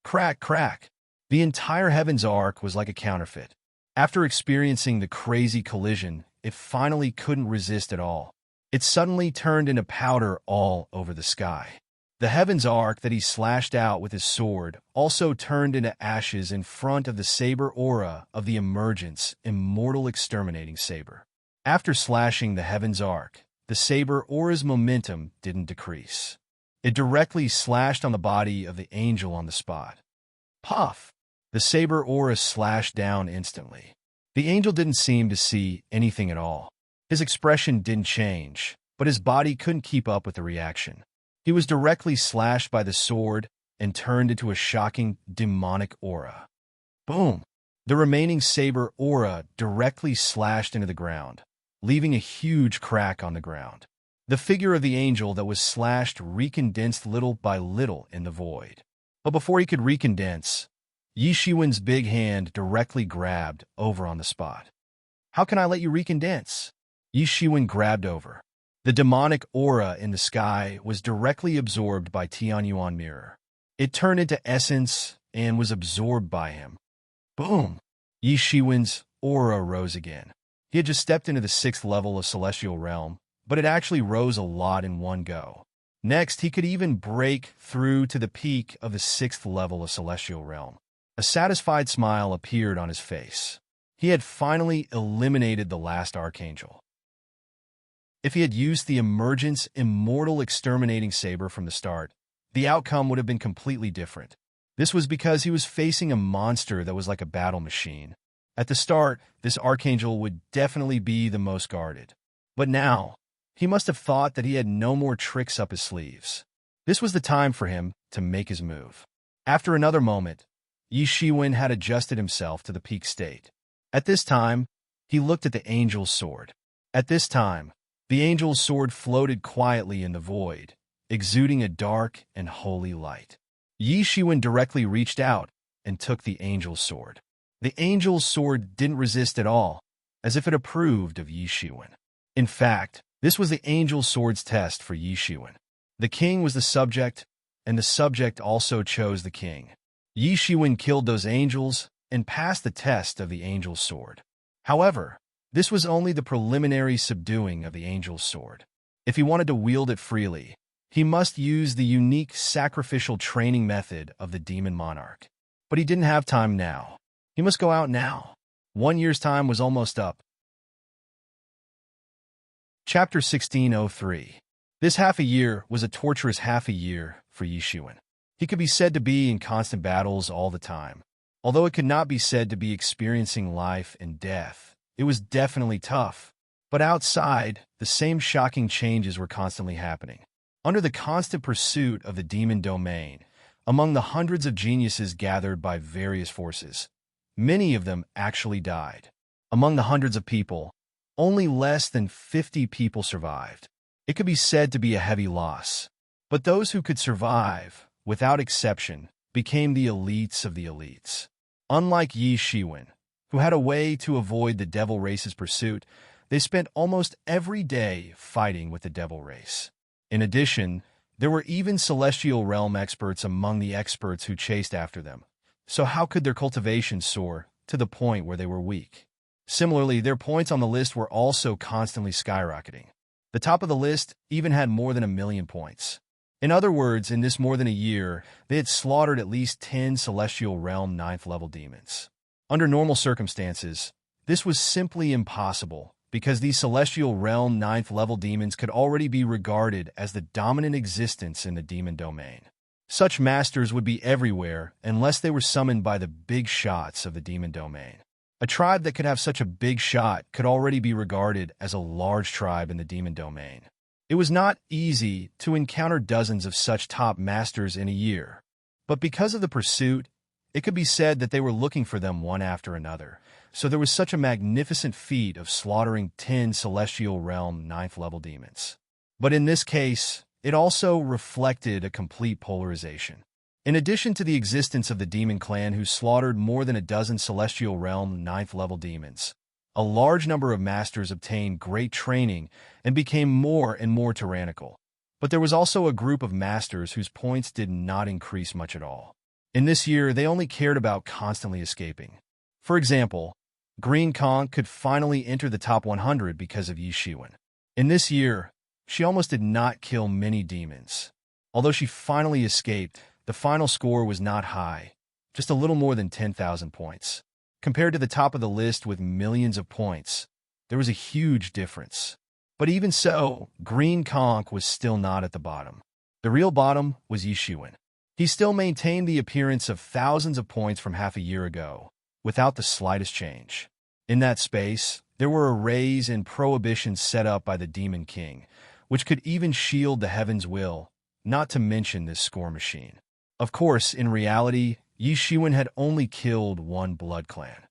[SPEAKER 1] Crack, crack. The entire Heaven's Arc was like a counterfeit. After experiencing the crazy collision, it finally couldn't resist at all. It suddenly turned into powder all over the sky. The Heaven's Arc that he slashed out with his sword also turned into ashes in front of the saber aura of the Emergence immortal exterminating saber. After slashing the Heaven's Arc, the saber aura's momentum didn't decrease. It directly slashed on the body of the angel on the spot. Puff! The saber aura slashed down instantly. The angel didn't seem to see anything at all. His expression didn't change, but his body couldn't keep up with the reaction. He was directly slashed by the sword and turned into a shocking, demonic aura. Boom! The remaining saber aura directly slashed into the ground, leaving a huge crack on the ground. The figure of the angel that was slashed recondensed little by little in the void. But before he could recondense, Yi Shiwen's big hand directly grabbed over on the spot. How can I let you recondense? Yi Shiwen grabbed over. The demonic aura in the sky was directly absorbed by Tianyuan Mirror. It turned into essence and was absorbed by him. Boom! Yi Shiwen's aura rose again. He had just stepped into the 6th level of Celestial Realm, but it actually rose a lot in one go. Next, he could even break through to the peak of the 6th level of Celestial Realm. A satisfied smile appeared on his face. He had finally eliminated the last Archangel. If he had used the Emergence immortal exterminating saber from the start, the outcome would have been completely different. This was because he was facing a monster that was like a battle machine. At the start, this Archangel would definitely be the most guarded. But now, he must have thought that he had no more tricks up his sleeves. This was the time for him to make his move. After another moment, Yi Shiwen had adjusted himself to the peak state. At this time, he looked at the angel's sword. At this time, the angel's sword floated quietly in the void, exuding a dark and holy light. Yi Shiwen directly reached out and took the angel's sword. The angel's sword didn't resist at all, as if it approved of Yi Shiwen. In fact, this was the angel's sword's test for Yi Shiwen. The king was the subject, and the subject also chose the king. Yi Shiwen killed those angels and passed the test of the angel's sword. However, this was only the preliminary subduing of the angel's sword. If he wanted to wield it freely, he must use the unique sacrificial training method of the demon monarch. But he didn't have time now. He must go out now. 1 year's time was almost up. Chapter 1603. This half a year was a torturous half a year for Yi Shiwen. He could be said to be in constant battles all the time. Although it could not be said to be experiencing life and death, it was definitely tough. But outside, the same shocking changes were constantly happening. Under the constant pursuit of the demon domain, among the hundreds of geniuses gathered by various forces, many of them actually died. Among the hundreds of people, only less than 50 people survived. It could be said to be a heavy loss. But those who could survive, without exception, became the elites of the elites. Unlike Yi Shiwen, who had a way to avoid the devil race's pursuit, they spent almost every day fighting with the devil race. In addition, there were even celestial realm experts among the experts who chased after them. So how could their cultivation soar to the point where they were weak? Similarly, their points on the list were also constantly skyrocketing. The top of the list even had more than 1,000,000 points. In other words, in this more than a year, they had slaughtered at least 10 Celestial Realm 9th level demons. Under normal circumstances, this was simply impossible because these Celestial Realm 9th level demons could already be regarded as the dominant existence in the demon domain. Such masters would be everywhere unless they were summoned by the big shots of the demon domain. A tribe that could have such a big shot could already be regarded as a large tribe in the demon domain. It was not easy to encounter dozens of such top masters in a year, but because of the pursuit, it could be said that they were looking for them one after another. So there was such a magnificent feat of slaughtering 10 Celestial Realm 9th level demons. But in this case, it also reflected a complete polarization. In addition to the existence of the demon clan who slaughtered more than a dozen Celestial Realm 9th level demons, a large number of masters obtained great training and became more and more tyrannical. But there was also a group of masters whose points did not increase much at all. In this year, they only cared about constantly escaping. For example, Green Kong could finally enter the top 100 because of Yi Shiwen. In this year, she almost did not kill many demons. Although she finally escaped, the final score was not high, just a little more than 10,000 points. Compared to the top of the list with millions of points, there was a huge difference. But even so, Green Conch was still not at the bottom. The real bottom was Yi Shiwen. He still maintained the appearance of thousands of points from half a year ago, without the slightest change. In that space, there were arrays and prohibitions set up by the Demon King, which could even shield the Heaven's Will, not to mention this score machine. Of course, in reality, Yi Shiwen had only killed one blood clan.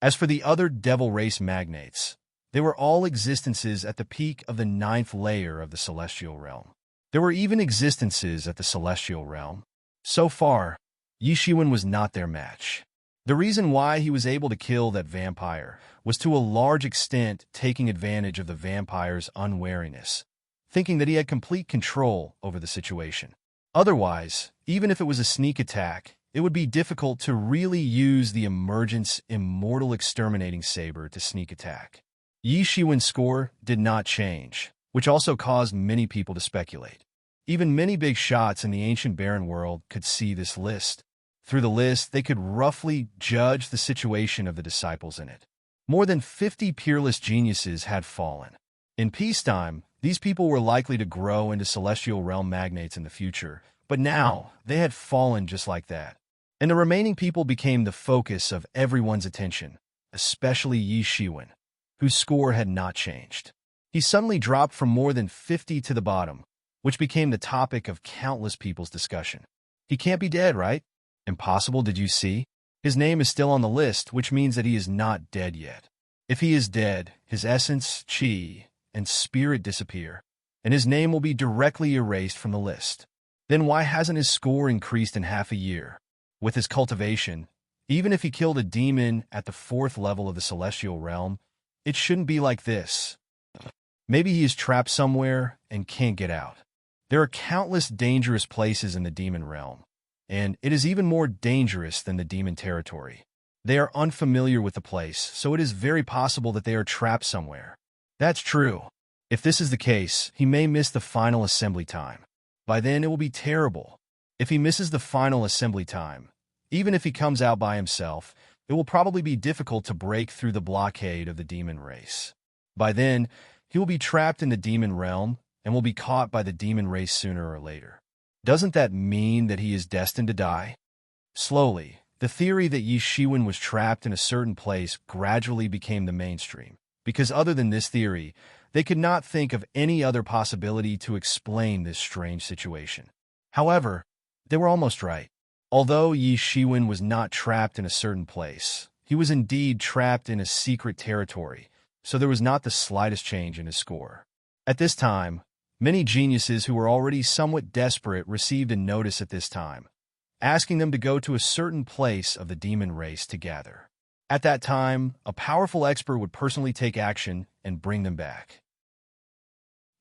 [SPEAKER 1] As for the other devil race magnates, they were all existences at the peak of the 9th layer of the Celestial Realm. There were even existences at the Celestial Realm. So far, Yi Shiwen was not their match. The reason why he was able to kill that vampire was to a large extent taking advantage of the vampire's unwariness, thinking that he had complete control over the situation. Otherwise, even if it was a sneak attack, it would be difficult to really use the Emergence Immortal Exterminating Saber to sneak attack. Yi Shiwen's score did not change, which also caused many people to speculate. Even many big shots in the ancient Barren world could see this list. Through the list, they could roughly judge the situation of the disciples in it. More than 50 peerless geniuses had fallen. In peacetime, these people were likely to grow into Celestial Realm magnates in the future, but now they had fallen just like that. And the remaining people became the focus of everyone's attention, especially Yi Shiwen, whose score had not changed. He suddenly dropped from more than 50 to the bottom, which became the topic of countless people's discussion. He can't be dead, right? Impossible, did you see? His name is still on the list, which means that he is not dead yet. If he is dead, his essence, chi, and spirit disappear, and his name will be directly erased from the list. Then why hasn't his score increased in half a year? With his cultivation, even if he killed a demon at the 4th level of the Celestial Realm, it shouldn't be like this. Maybe he is trapped somewhere and can't get out. There are countless dangerous places in the demon realm, and it is even more dangerous than the demon territory. They are unfamiliar with the place, so it is very possible that they are trapped somewhere. That's true. If this is the case, he may miss the final assembly time. By then, it will be terrible. If he misses the final assembly time, even if he comes out by himself, it will probably be difficult to break through the blockade of the demon race. By then, he will be trapped in the demon realm and will be caught by the demon race sooner or later. Doesn't that mean that he is destined to die? Slowly, the theory that Yi Shiwen was trapped in a certain place gradually became the mainstream, because other than this theory, they could not think of any other possibility to explain this strange situation. However, they were almost right. Although Yi Shiwen was not trapped in a certain place, he was indeed trapped in a secret territory, so there was not the slightest change in his score. At this time, many geniuses who were already somewhat desperate received a notice at this time, asking them to go to a certain place of the demon race to gather. At that time, a powerful expert would personally take action and bring them back.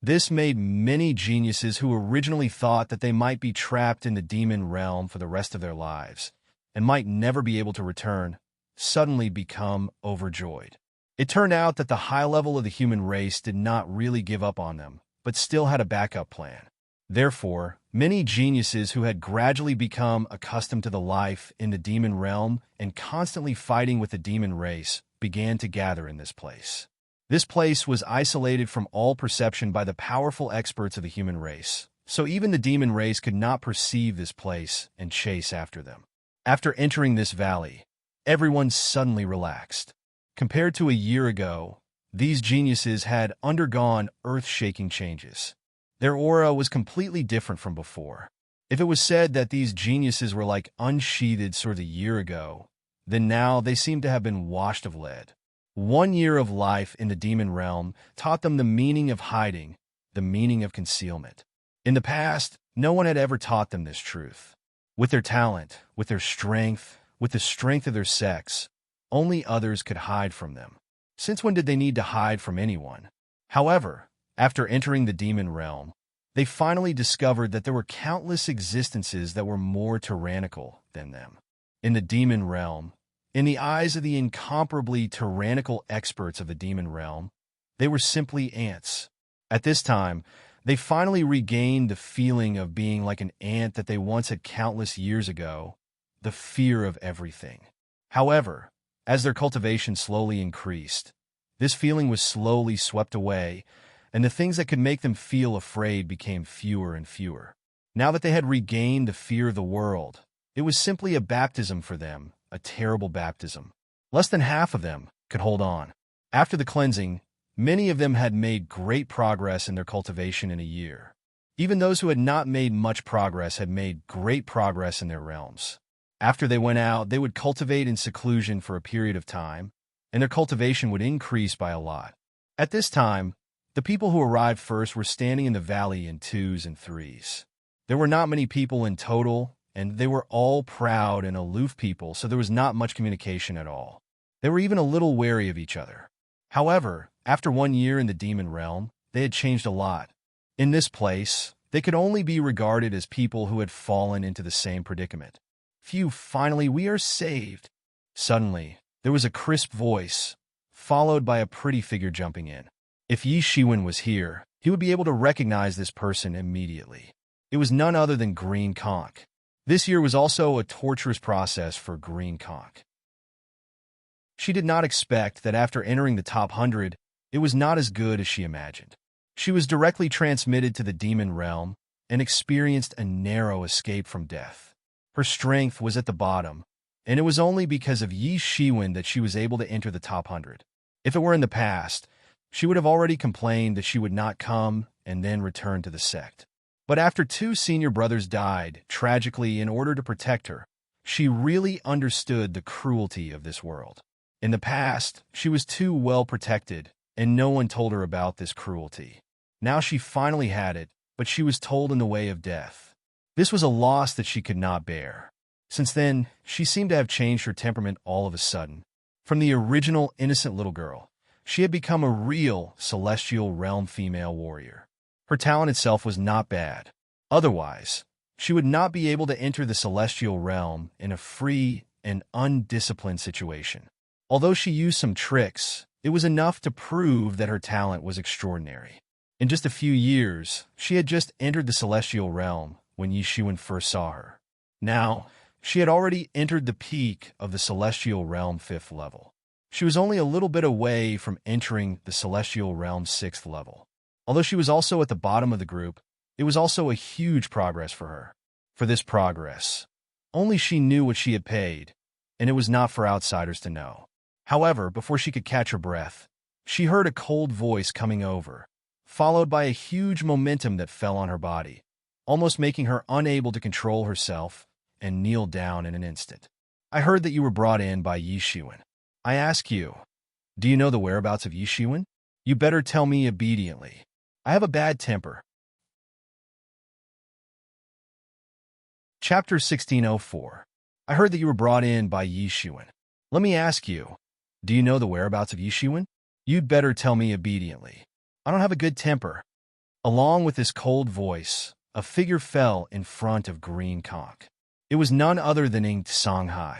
[SPEAKER 1] This made many geniuses who originally thought that they might be trapped in the demon realm for the rest of their lives and might never be able to return, suddenly become overjoyed. It turned out that the high level of the human race did not really give up on them, but still had a backup plan. Therefore, many geniuses who had gradually become accustomed to the life in the demon realm and constantly fighting with the demon race began to gather in this place. This place was isolated from all perception by the powerful experts of the human race, so even the demon race could not perceive this place and chase after them. After entering this valley, everyone suddenly relaxed. Compared to a year ago, these geniuses had undergone earth-shaking changes. Their aura was completely different from before. If it was said that these geniuses were like unsheathed swords a year ago, then now they seemed to have been washed of lead. 1 year of life in the demon realm taught them the meaning of hiding, the meaning of concealment. In the past, no one had ever taught them this truth. With their talent, with their strength, with the strength of their sex, only others could hide from them. Since when did they need to hide from anyone? However, after entering the demon realm, they finally discovered that there were countless existences that were more tyrannical than them. In the demon realm, in the eyes of the incomparably tyrannical experts of the demon realm, they were simply ants. At this time, they finally regained the feeling of being like an ant that they once had countless years ago, the fear of everything. However, as their cultivation slowly increased, this feeling was slowly swept away, and the things that could make them feel afraid became fewer and fewer. Now that they had regained the fear of the world, it was simply a baptism for them, a terrible baptism. Less than half of them could hold on. After the cleansing, many of them had made great progress in their cultivation in a year. Even those who had not made much progress had made great progress in their realms. After they went out, they would cultivate in seclusion for a period of time, and their cultivation would increase by a lot. At this time, the people who arrived first were standing in the valley in 2s and 3s. There were not many people in total, and they were all proud and aloof people, so there was not much communication at all. They were even a little wary of each other. However, after 1 year in the demon realm, they had changed a lot. In this place, they could only be regarded as people who had fallen into the same predicament. Phew, finally, we are saved. Suddenly, there was a crisp voice, followed by a pretty figure jumping in. If Yi Shiwen was here, he would be able to recognize this person immediately. It was none other than Green Conch. This year was also a torturous process for Green Conch. She did not expect that after entering the top 100, it was not as good as she imagined. She was directly transmitted to the demon realm and experienced a narrow escape from death. Her strength was at the bottom, and it was only because of Yi Shiwen that she was able to enter the top 100. If it were in the past, she would have already complained that she would not come and then return to the sect. But after 2 senior brothers died, tragically in order to protect her, she really understood the cruelty of this world. In the past, she was too well protected, and no one told her about this cruelty. Now she finally had it, but she was told in the way of death. This was a loss that she could not bear. Since then, she seemed to have changed her temperament all of a sudden. From the original innocent little girl, she had become a real celestial realm female warrior. Her talent itself was not bad. Otherwise, she would not be able to enter the celestial realm in a free and undisciplined situation. Although she used some tricks, it was enough to prove that her talent was extraordinary. In just a few years, she had just entered the celestial realm when Yi Shiwen first saw her. Now, she had already entered the peak of the celestial realm 5th level. She was only a little bit away from entering the celestial realm 6th level. Although she was also at the bottom of the group, it was also a huge progress for her. For this progress, only she knew what she had paid, and it was not for outsiders to know. However, before she could catch her breath, she heard a cold voice coming over, followed by a huge momentum that fell on her body, almost making her unable to control herself and kneel down in an instant. I heard that you were brought in by Yi Shiwen. I ask you, do you know the whereabouts of Yi Shiwen? You better tell me obediently. I have a bad temper. Chapter 1604. I heard that you were brought in by Yi Shiwen. Let me ask you, do you know the whereabouts of Yi Shiwen? You'd better tell me obediently. I don't have a good temper. Along with his cold voice, a figure fell in front of Green Conch. It was none other than Inked Songhai.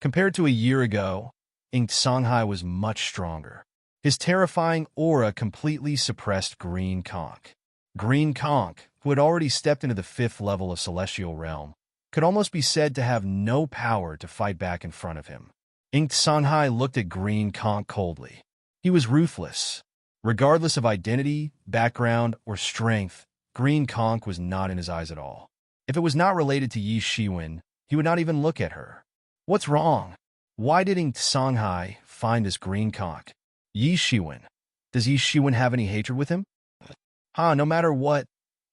[SPEAKER 1] Compared to a year ago, Inked Songhai was much stronger. His terrifying aura completely suppressed Green Conch. Green Conch, who had already stepped into the 5th level of Celestial Realm, could almost be said to have no power to fight back in front of him. Inked Songhai looked at Green Conch coldly. He was ruthless. Regardless of identity, background, or strength, Green Conch was not in his eyes at all. If it was not related to Yi Shiwen, he would not even look at her. What's wrong? Why did Inked Songhai find this Green Conch? Yi Shiwen. Does Yi Shiwen have any hatred with him? No matter what,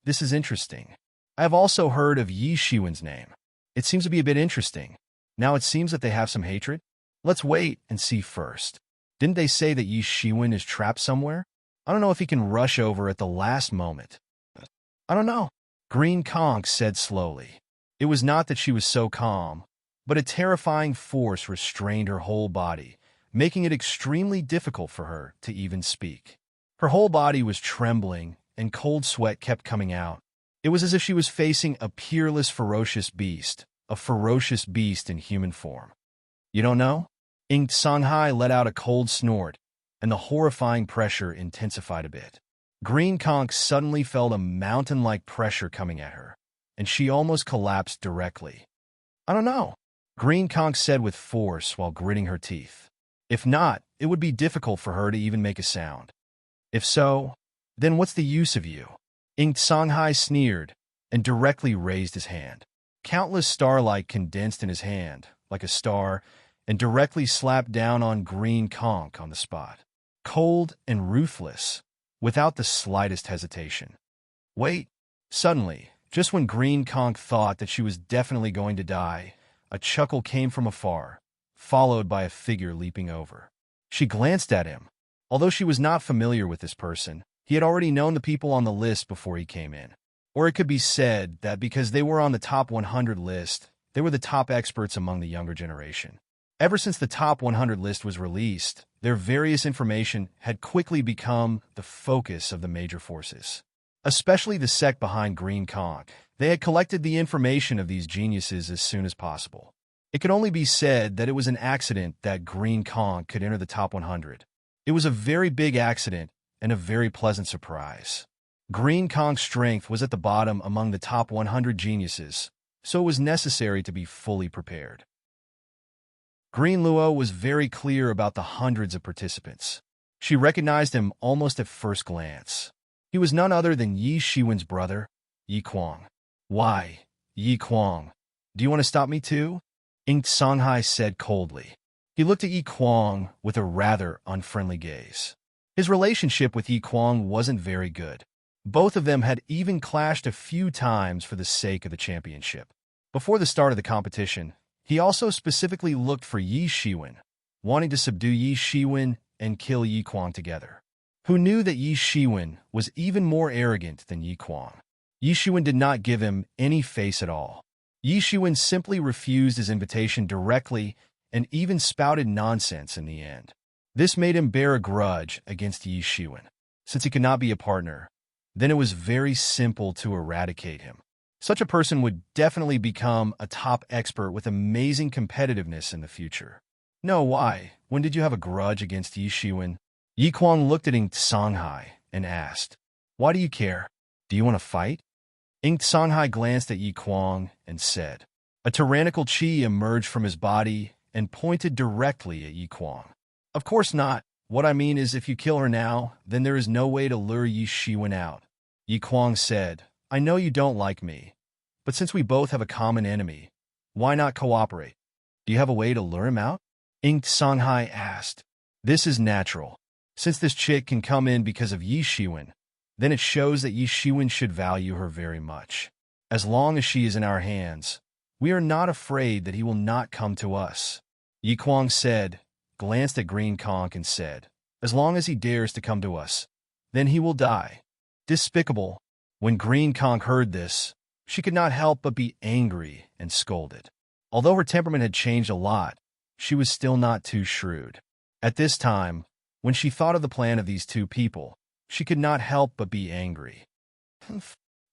[SPEAKER 1] this is interesting. I have also heard of Yi Shiwen's name. It seems to be a bit interesting. Now it seems that they have some hatred? Let's wait and see first. Didn't they say that Yi Shiwen is trapped somewhere? I don't know if he can rush over at the last moment. I don't know. Green Conch said slowly. It was not that she was so calm, but a terrifying force restrained her whole body, making it extremely difficult for her to even speak. Her whole body was trembling, and cold sweat kept coming out. It was as if she was facing a peerless, ferocious beast in human form. You don't know? Inked Songhai let out a cold snort, and the horrifying pressure intensified a bit. Green Conch suddenly felt a mountain-like pressure coming at her, and she almost collapsed directly. I don't know, Green Conch said with force while gritting her teeth. If not, it would be difficult for her to even make a sound. If so, then what's the use of you? Inked Songhai sneered and directly raised his hand. Countless starlight condensed in his hand, like a star, and directly slapped down on Green Conch on the spot. Cold and ruthless, without the slightest hesitation. Wait! Suddenly, just when Green Conch thought that she was definitely going to die, a chuckle came from afar, followed by a figure leaping over. She glanced at him. Although she was not familiar with this person, he had already known the people on the list before he came in. Or it could be said that because they were on the top 100 list, they were the top experts among the younger generation. Ever since the top 100 list was released, their various information had quickly become the focus of the major forces. Especially the sect behind Green Conch, they had collected the information of these geniuses as soon as possible. It could only be said that it was an accident that Green Conch could enter the top 100. It was a very big accident and a very pleasant surprise. Green Conch's strength was at the bottom among the top 100 geniuses, so it was necessary to be fully prepared. Green Luo was very clear about the hundreds of participants. She recognized him almost at first glance. He was none other than Yi Shiwen's brother, Yi Kuang. Why, Yi Kuang, do you want to stop me too? Inked Songhai said coldly. He looked at Yi Kuang with a rather unfriendly gaze. His relationship with Yi Kuang wasn't very good. Both of them had even clashed a few times for the sake of the championship. Before the start of the competition, he also specifically looked for Yi Shiwen, wanting to subdue Yi Shiwen and kill Yi Kuang together. Who knew that Yi Shiwen was even more arrogant than Yi Kuang? Yi Shiwen did not give him any face at all. Yi Shiwen simply refused his invitation directly and even spouted nonsense in the end. This made him bear a grudge against Yi Shiwen. Since he could not be a partner, then it was very simple to eradicate him. Such a person would definitely become a top expert with amazing competitiveness in the future. No, why? When did you have a grudge against Yi Shiwen? Yi Kuang looked at Inked Songhai and asked, Why do you care? Do you want to fight? Inked Songhai glanced at Yi Kuang and said. A tyrannical chi emerged from his body and pointed directly at Yi Kuang. Of course not. What I mean is if you kill her now, then there is no way to lure Yi Shiwen out. Yi Kuang said, I know you don't like me, but since we both have a common enemy, why not cooperate? Do you have a way to lure him out? Inked Songhai asked. This is natural. Since this chick can come in because of Yi Shiwen, then it shows that Yi Shiwen should value her very much. As long as she is in our hands, we are not afraid that he will not come to us. Yi Kuang said, glanced at Green Conch and said, As long as he dares to come to us, then he will die. Despicable. When Green Conch heard this, she could not help but be angry and scolded. Although her temperament had changed a lot, she was still not too shrewd. At this time, when she thought of the plan of these two people, she could not help but be angry.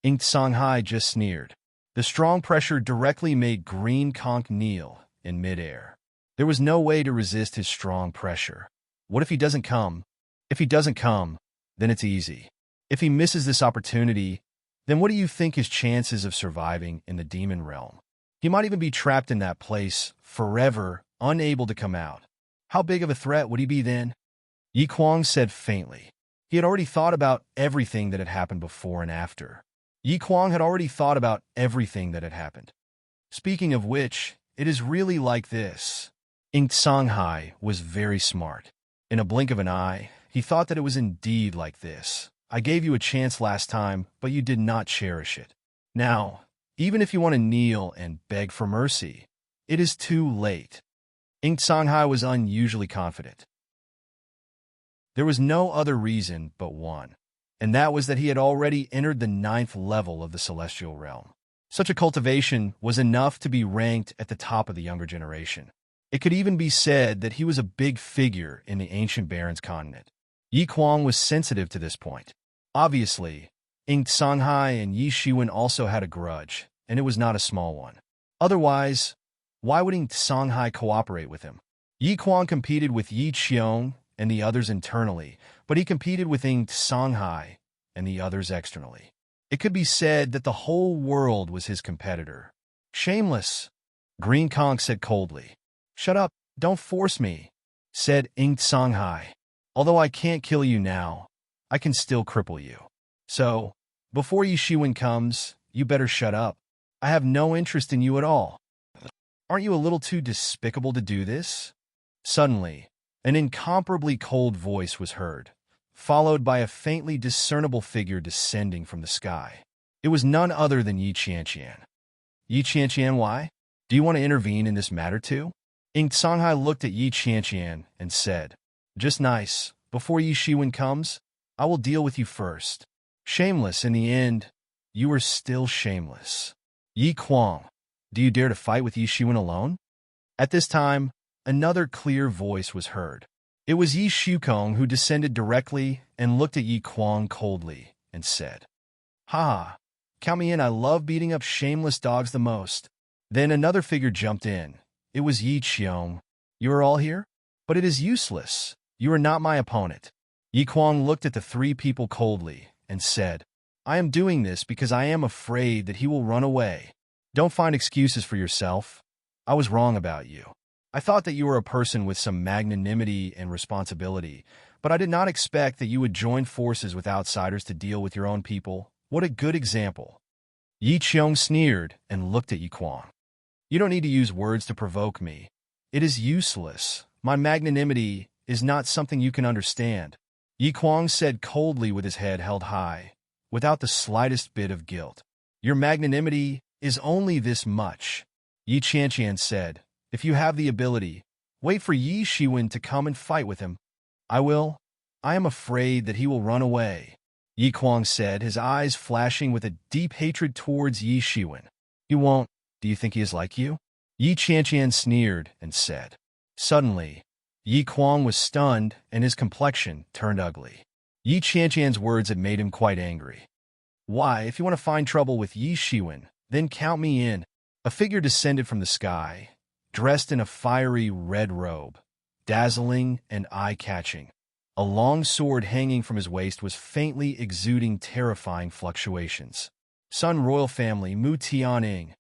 [SPEAKER 1] Inked Songhai just sneered. The strong pressure directly made Green Conch kneel in midair. There was no way to resist his strong pressure. What if he doesn't come? If he doesn't come, then it's easy. If he misses this opportunity, then what do you think his chances of surviving in the demon realm? He might even be trapped in that place forever, unable to come out. How big of a threat would he be then? Yi Kuang said faintly. He had already thought about everything that had happened before and after. Yi Kuang had already thought about everything that had happened. Speaking of which, it is really like this. Inked Songhai was very smart. In a blink of an eye, he thought that it was indeed like this. I gave you a chance last time, but you did not cherish it. Now, even if you want to kneel and beg for mercy, it is too late. Inked Songhai was unusually confident. There was no other reason but one, and that was that he had already entered the 9th level of the celestial realm. Such a cultivation was enough to be ranked at the top of the younger generation. It could even be said that he was a big figure in the ancient Baron's continent. Yi Kuang was sensitive to this point. Obviously, Inked Songhai and Yi Shiwen also had a grudge, and it was not a small one. Otherwise, why would Inked Songhai cooperate with him? Yi Kuang competed with Yi Qiong and the others internally, but he competed with Inked Songhai and the others externally. It could be said that the whole world was his competitor. Shameless, Green Conch said coldly. Shut up, don't force me, said Inked Songhai. Although I can't kill you now, I can still cripple you. So, before Yi Shiwen comes, you better shut up. I have no interest in you at all. Aren't you a little too despicable to do this? Suddenly, an incomparably cold voice was heard, followed by a faintly discernible figure descending from the sky. It was none other than Yi Qianqian. Yi Qianqian, why? Do you want to intervene in this matter too? Inked Songhai looked at Yi Qianqian and said, just nice. Before Yi Shiwen comes, I will deal with you first. Shameless, in the end, you are still shameless. Yi Kuang, do you dare to fight with Yi Shiwen alone? At this time, another clear voice was heard. It was Yi Shukong who descended directly and looked at Yi Kuang coldly and said, ha, count me in, I love beating up shameless dogs the most. Then another figure jumped in. It was Yi Qiong. You are all here? But it is useless. You are not my opponent. Yi Kuang looked at the three people coldly and said, I am doing this because I am afraid that he will run away. Don't find excuses for yourself. I was wrong about you. I thought that you were a person with some magnanimity and responsibility, but I did not expect that you would join forces with outsiders to deal with your own people. What a good example. Yi Qiong sneered and looked at Yi Kuang. You don't need to use words to provoke me. It is useless. My magnanimity is not something you can understand. Yi Kuang said coldly with his head held high, without the slightest bit of guilt. Your magnanimity is only this much. Yi Qianqian said, if you have the ability, wait for Yi Shiwen to come and fight with him. I will. I am afraid that he will run away. Yi Kuang said, his eyes flashing with a deep hatred towards Yi Shiwen. He won't. Do you think he is like you? Yi Qianqian sneered and said. Suddenly, Yi Kuang was stunned and his complexion turned ugly. Yi Qianqian's words had made him quite angry. Why, if you want to find trouble with Yi Shiwen, then count me in. A figure descended from the sky, dressed in a fiery red robe, dazzling and eye-catching. A long sword hanging from his waist was faintly exuding terrifying fluctuations. Sun Royal Family, Mu Tianying.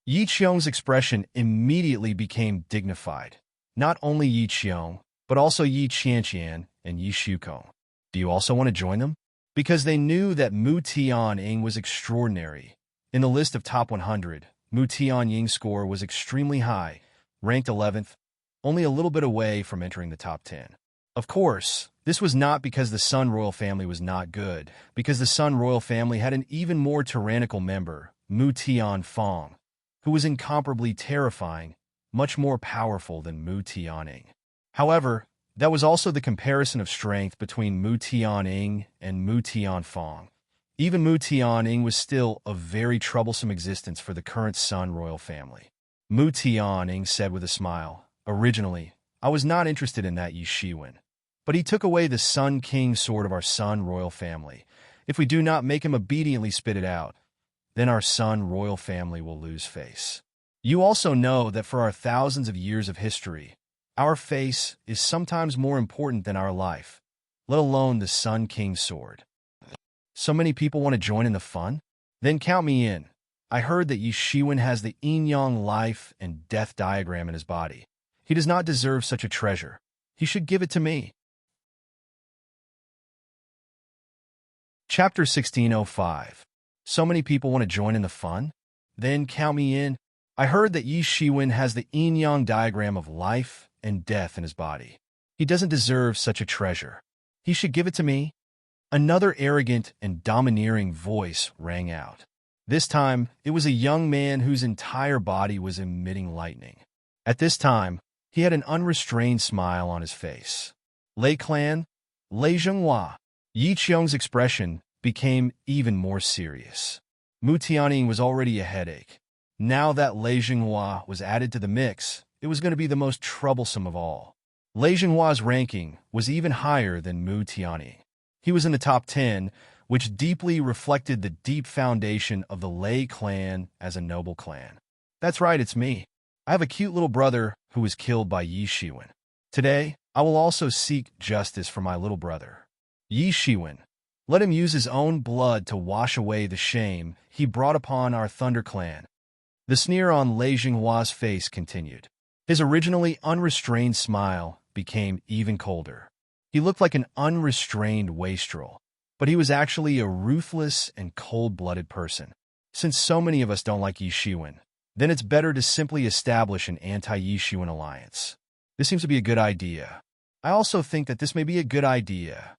[SPEAKER 1] Yi Qiong's expression immediately became dignified. Not only Yi Qiong, but also Yi Qianqian and Yi Shukong. Do you also want to join them? Because they knew that Mu Tianying was extraordinary. In the list of top 100, Mu Tianying's score was extremely high, ranked 11th, only a little bit away from entering the top 10. Of course, this was not because the Sun Royal Family was not good, because the Sun Royal Family had an even more tyrannical member, Mu Tianfang, who was incomparably terrifying, much more powerful than Mu Tianying. However, that was also the comparison of strength between Mu Tianying and Mu Tianfang. Even Mu Tianying was still a very troublesome existence for the current Sun Royal Family. Mu Tianying said with a smile, originally, I was not interested in that Yi Shiwen, but he took away the Sun King sword of our Sun Royal Family, If we do not make him obediently spit it out, then our son royal family will lose face. You also know that for our thousands of years of history, our face is sometimes more important than our life, let alone the Sun King's sword. So many people want to join in the fun? Then count me in. I heard that Yi Shiwen has the yin-yang life and death diagram in his body. He does not deserve such a treasure. He should give it to me. Chapter 1605. So many people want to join in the fun? Then count me in. I heard that Yi Shiwen has the yin-yang diagram of life and death in his body. He doesn't deserve such a treasure. He should give it to me. Another arrogant and domineering voice rang out. This time, it was a young man whose entire body was emitting lightning. At this time, he had an unrestrained smile on his face. Lei Clan, Lei Zhenghua. Yi Qiong's expression became even more serious. Mu Tianning was already a headache. Now that Lei Zhenghua was added to the mix, it was going to be the most troublesome of all. Lei Zhenghua's ranking was even higher than Mu Tianning. He was in the top 10, which deeply reflected the deep foundation of the Lei clan as a noble clan. That's right, it's me. I have a cute little brother who was killed by Yi Shiwen. Today, I will also seek justice for my little brother. Yi Shiwen, let him use his own blood to wash away the shame he brought upon our Thunder clan. The sneer on Lei Zhenghua's face continued. His originally unrestrained smile became even colder. He looked like an unrestrained wastrel, but he was actually a ruthless and cold-blooded person. Since so many of us don't like Yi Shiwen, then it's better to simply establish an anti-Yi Shiwen alliance. This seems to be a good idea. I also think that this may be a good idea.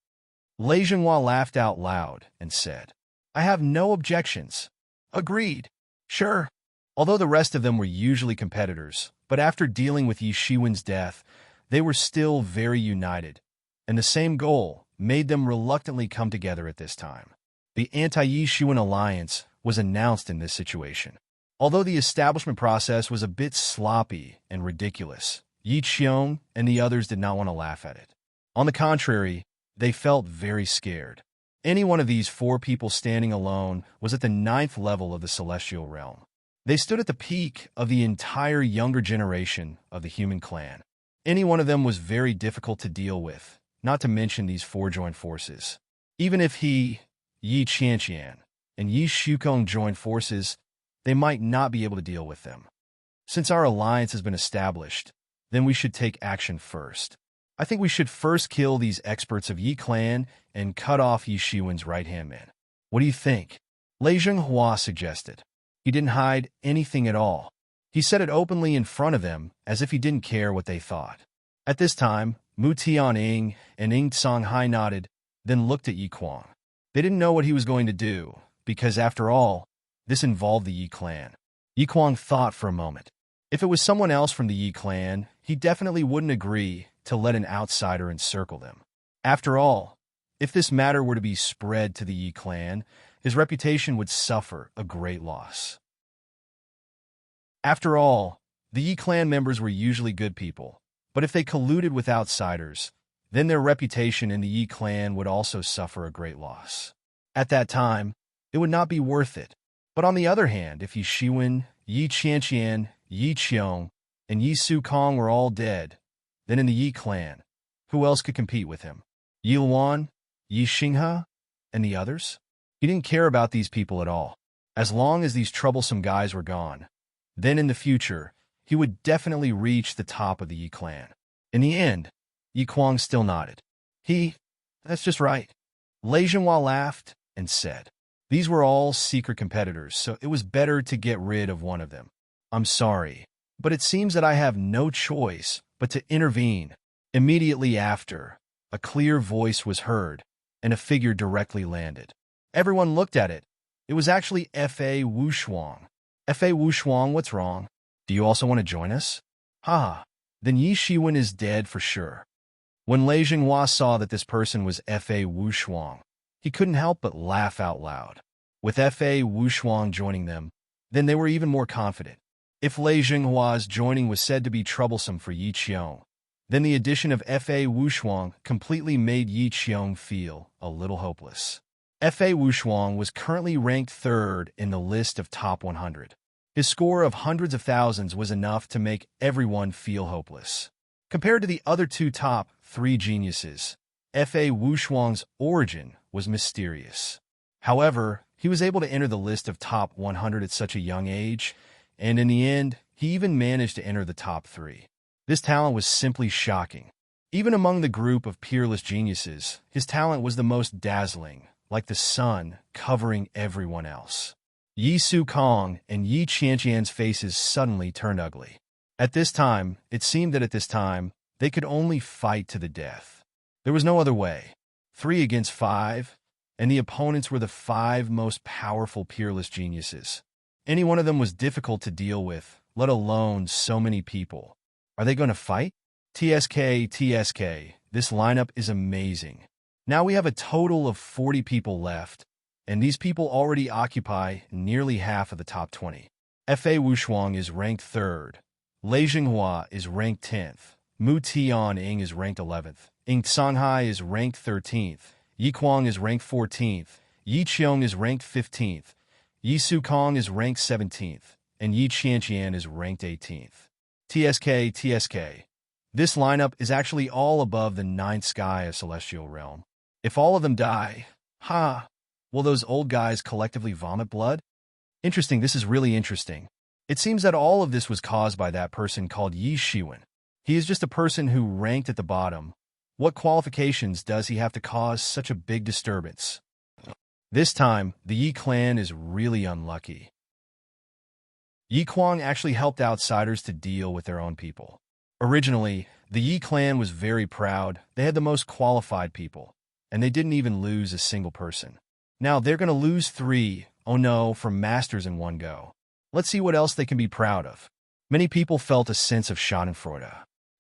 [SPEAKER 1] Lei Zhenghua laughed out loud and said, I have no objections. Agreed. Sure. Although the rest of them were usually competitors, but after dealing with Yi Shiwen's death, they were still very united, and the same goal made them reluctantly come together at this time. The anti-Yi Shiwen alliance was announced in this situation. Although the establishment process was a bit sloppy and ridiculous, Yi Qiong and the others did not want to laugh at it. On the contrary, they felt very scared. Any one of these 4 people standing alone was at the 9th level of the celestial realm. They stood at the peak of the entire younger generation of the human clan. Any one of them was very difficult to deal with, not to mention these 4 joined forces. Even if Yi Qianqian, and Yi Shukong joined forces, they might not be able to deal with them. Since our alliance has been established, then we should take action first. I think we should first kill these experts of Yi Clan and cut off Yi Shiwen's right-hand man. What do you think? Lei Zhenghua suggested. He didn't hide anything at all. He said it openly in front of them, as if he didn't care what they thought. At this time, Mu Tianning and Ying Songhai nodded, then looked at Yi Kuang. They didn't know what he was going to do, because after all, this involved the Yi clan. Yi Kuang thought for a moment. If it was someone else from the Yi clan, he definitely wouldn't agree to let an outsider encircle them. After all, if this matter were to be spread to the Yi clan, his reputation would suffer a great loss. After all, the Yi clan members were usually good people, but if they colluded with outsiders, then their reputation in the Yi clan would also suffer a great loss. At that time, it would not be worth it. But on the other hand, if Yi Shiwen, Yi Qianqian, Yi Qiong, and Yi Su Kong were all dead, then in the Yi clan, who else could compete with him? Yi Luan, Yi Xinghe, and the others? He didn't care about these people at all. As long as these troublesome guys were gone, then in the future, he would definitely reach the top of the Yi clan. In the end, Yi Kuang still nodded. That's just right. Lei Zhenghua laughed and said, these were all secret competitors, so it was better to get rid of one of them. I'm sorry, but it seems that I have no choice but to intervene. Immediately after, a clear voice was heard, and a figure directly landed. Everyone looked at it. It was actually F.A. Wushuang. F.A. Wushuang, what's wrong? Do you also want to join us? Then Yi Shiwen is dead for sure. When Lei Zhenghua saw that this person was F.A. Wushuang, he couldn't help but laugh out loud. With F.A. Wushuang joining them, then they were even more confident. If Lei Zhenghua's joining was said to be troublesome for Yi Qiong, then the addition of F.A. Wushuang completely made Yi Qiong feel a little hopeless. Fa Wushuang was currently ranked third in the list of top 100. His score of hundreds of thousands was enough to make everyone feel hopeless. Compared to the other two top 3 geniuses, Fa Wushuang's origin was mysterious. However, he was able to enter the list of top 100 at such a young age, and in the end, he even managed to enter the top 3. This talent was simply shocking. Even among the group of peerless geniuses, his talent was the most dazzling, like the sun covering everyone else. Yi Su Kong and Yi Qianqian's faces suddenly turned ugly. It seemed that at this time, they could only fight to the death. There was no other way. 3 against 5, and the opponents were the 5 most powerful peerless geniuses. Any one of them was difficult to deal with, let alone so many people. Are they going to fight? TSK, this lineup is amazing. Now we have a total of 40 people left, and these people already occupy nearly half of the top 20. Fa Wushuang is ranked 3rd. Lei Jinghua is ranked 10th. Mu Tianying is ranked 11th. Ying Songhai is ranked 13th. Yi Kuang is ranked 14th. Yi Qiong is ranked 15th. Yi Su Kong is ranked 17th. And Yi Qianqian is ranked 18th. TSK. This lineup is actually all above the 9th sky of Celestial Realm. If all of them die, will those old guys collectively vomit blood? Interesting, this is really interesting. It seems that all of this was caused by that person called Yi Shiwen. He is just a person who ranked at the bottom. What qualifications does he have to cause such a big disturbance? This time, the Yi clan is really unlucky. Yi Kuang actually helped outsiders to deal with their own people. Originally, the Yi clan was very proud. They had the most qualified people, and they didn't even lose a single person. Now they're going to lose 3, oh no, from masters in one go. Let's see what else they can be proud of. Many people felt a sense of schadenfreude.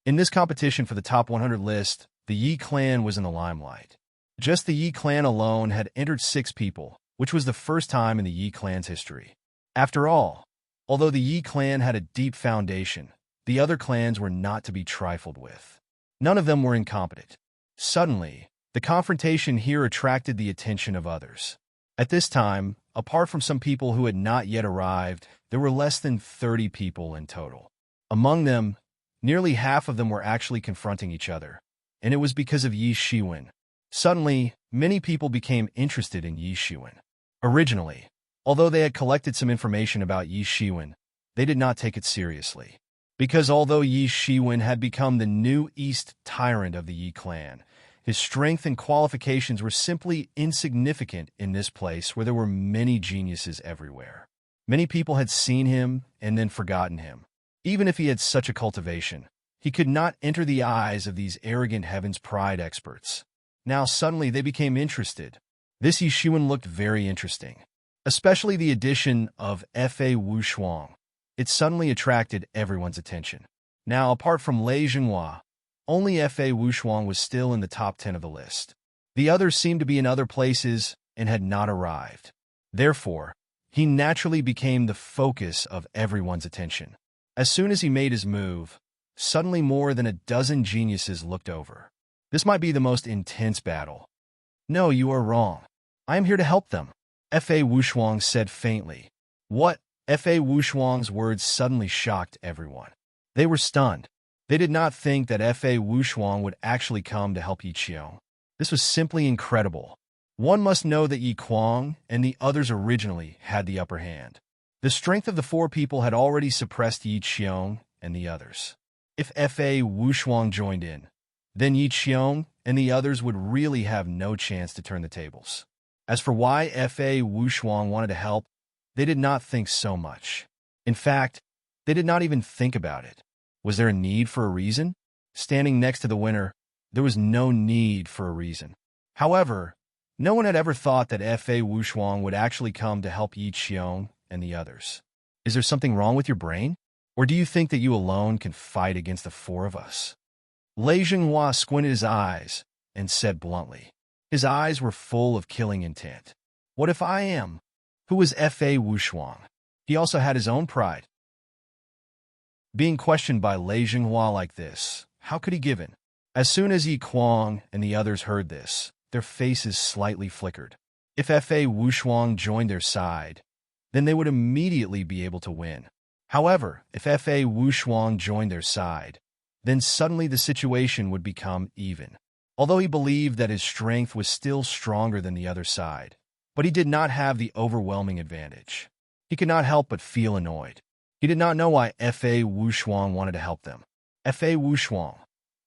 [SPEAKER 1] In this competition for the top 100 list, the Yi clan was in the limelight. Just the Yi clan alone had entered 6 people, which was the first time in the Yi clan's history. After all, although the Yi clan had a deep foundation, the other clans were not to be trifled with. None of them were incompetent. Suddenly, the confrontation here attracted the attention of others. At this time, apart from some people who had not yet arrived, there were less than 30 people in total. Among them, nearly half of them were actually confronting each other, and it was because of Yi Shiwen. Suddenly, many people became interested in Yi Shiwen. Originally, although they had collected some information about Yi Shiwen, they did not take it seriously. Because although Yi Shiwen had become the new East tyrant of the Yi clan, his strength and qualifications were simply insignificant in this place where there were many geniuses everywhere. Many people had seen him and then forgotten him. Even if he had such a cultivation, he could not enter the eyes of these arrogant Heaven's Pride experts. Now suddenly they became interested. This Yi Shiwen looked very interesting, especially the addition of Fa Wushuang. It suddenly attracted everyone's attention. Now, apart from Lei Jinghua, only Fa Wushuang was still in the top 10 of the list. The others seemed to be in other places and had not arrived. Therefore, he naturally became the focus of everyone's attention. As soon as he made his move, suddenly more than a dozen geniuses looked over. This might be the most intense battle. No, you are wrong. I am here to help them, Fa Wushuang said faintly. What? Fa Wushuang's words suddenly shocked everyone. They were stunned. They did not think that Fa Wushuang would actually come to help Yi Qiong. This was simply incredible. One must know that Yi Kuang and the others originally had the upper hand. The strength of the 4 people had already suppressed Yi Qiong and the others. If Fa Wushuang joined in, then Yi Qiong and the others would really have no chance to turn the tables. As for why Fa Wushuang wanted to help, they did not think so much. In fact, they did not even think about it. Was there a need for a reason? Standing next to the winner, there was no need for a reason. However, no one had ever thought that Fa Wushuang would actually come to help Yi Qiong and the others. Is there something wrong with your brain? Or do you think that you alone can fight against the 4 of us? Lei Jinghua squinted his eyes and said bluntly. His eyes were full of killing intent. What if I am? Who was Fa Wushuang? He also had his own pride. Being questioned by Lei Jinghua like this, how could he give in? As soon as Yi Kuang and the others heard this, their faces slightly flickered. If Fa Wushuang joined their side, then they would immediately be able to win. However, if Fa Wushuang joined their side, then suddenly the situation would become even. Although he believed that his strength was still stronger than the other side, but he did not have the overwhelming advantage. He could not help but feel annoyed. He did not know why Fa Wushuang wanted to help them. Fa Wushuang,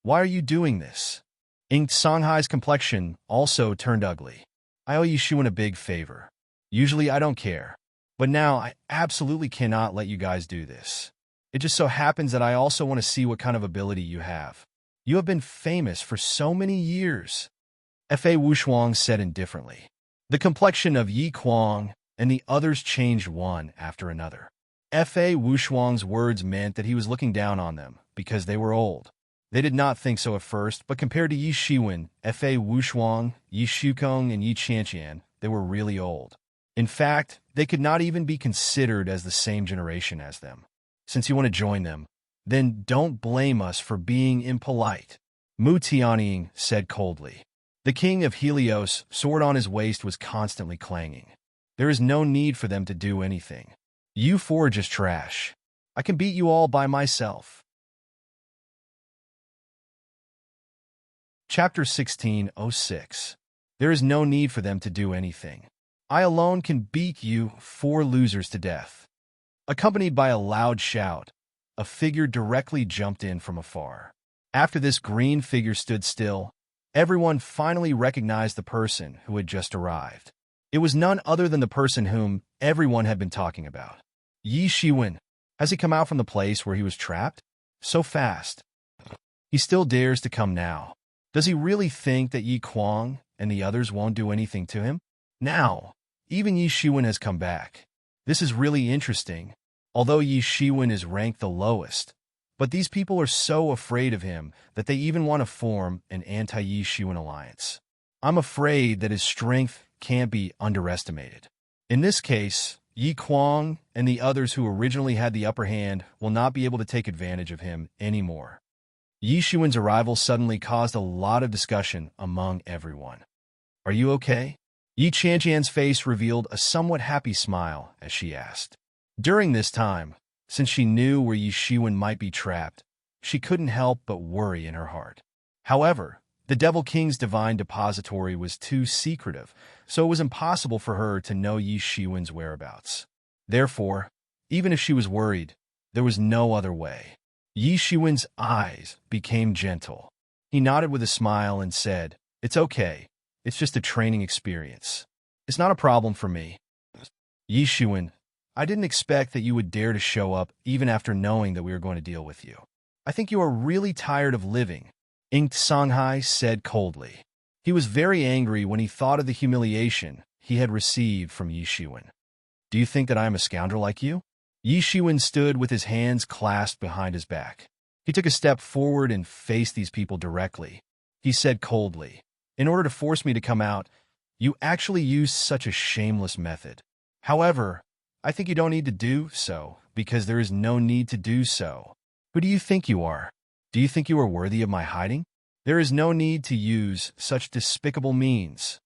[SPEAKER 1] why are you doing this? Inked Songhai's complexion also turned ugly. I owe Yi Shuwen a big favor. Usually I don't care, but now I absolutely cannot let you guys do this. It just so happens that I also want to see what kind of ability you have. You have been famous for so many years. Fa Wushuang said indifferently. The complexion of Yi Kuang and the others changed one after another. Fa Wushuang's words meant that he was looking down on them because they were old. They did not think so at first, but compared to Yi Shiwen, Fa Wushuang, Yi Shukong, and Yi Qianqian, they were really old. In fact, they could not even be considered as the same generation as them. Since you want to join them, then don't blame us for being impolite, Mu Tianying said coldly. The king of Helios' sword on his waist was constantly clanging. There is no need for them to do anything. You four are just trash. I can beat you all by myself. Chapter 16:06. There is no need for them to do anything. I alone can beat you four losers to death. Accompanied by a loud shout, a figure directly jumped in from afar. After this green figure stood still, everyone finally recognized the person who had just arrived. It was none other than the person whom everyone had been talking about. Yi Shiwen. Has he come out from the place where he was trapped? So fast. He still dares to come now. Does he really think that Yi Kuang and the others won't do anything to him? Now, even Yi Shiwen has come back. This is really interesting, although Yi Shiwen is ranked the lowest. But these people are so afraid of him that they even want to form an anti-Yi Shiwen alliance. I'm afraid that his strength can't be underestimated. In this case, Yi Kuang and the others who originally had the upper hand will not be able to take advantage of him anymore. Yi Shiwen's arrival suddenly caused a lot of discussion among everyone. Are you okay? Yi Qianqian's face revealed a somewhat happy smile as she asked. During this time, since she knew where Yi Shiwen might be trapped, she couldn't help but worry in her heart. However, the Devil King's divine depository was too secretive, so it was impossible for her to know Yi Shiwen's whereabouts. Therefore, even if she was worried, there was no other way. Yi Shiwen's eyes became gentle. He nodded with a smile and said, "It's okay. It's just a training experience. It's not a problem for me." Yi Shiwen, I didn't expect that you would dare to show up even after knowing that we were going to deal with you. I think you are really tired of living, Inked Songhai said coldly. He was very angry when he thought of the humiliation he had received from Yi Shiwen. Do you think that I am a scoundrel like you? Yi Shiwen stood with his hands clasped behind his back. He took a step forward and faced these people directly. He said coldly, "In order to force me to come out, you actually used such a shameless method. However, I think you don't need to do so, because there is no need to do so. Who do you think you are? Do you think you are worthy of my hiding? There is no need to use such despicable means.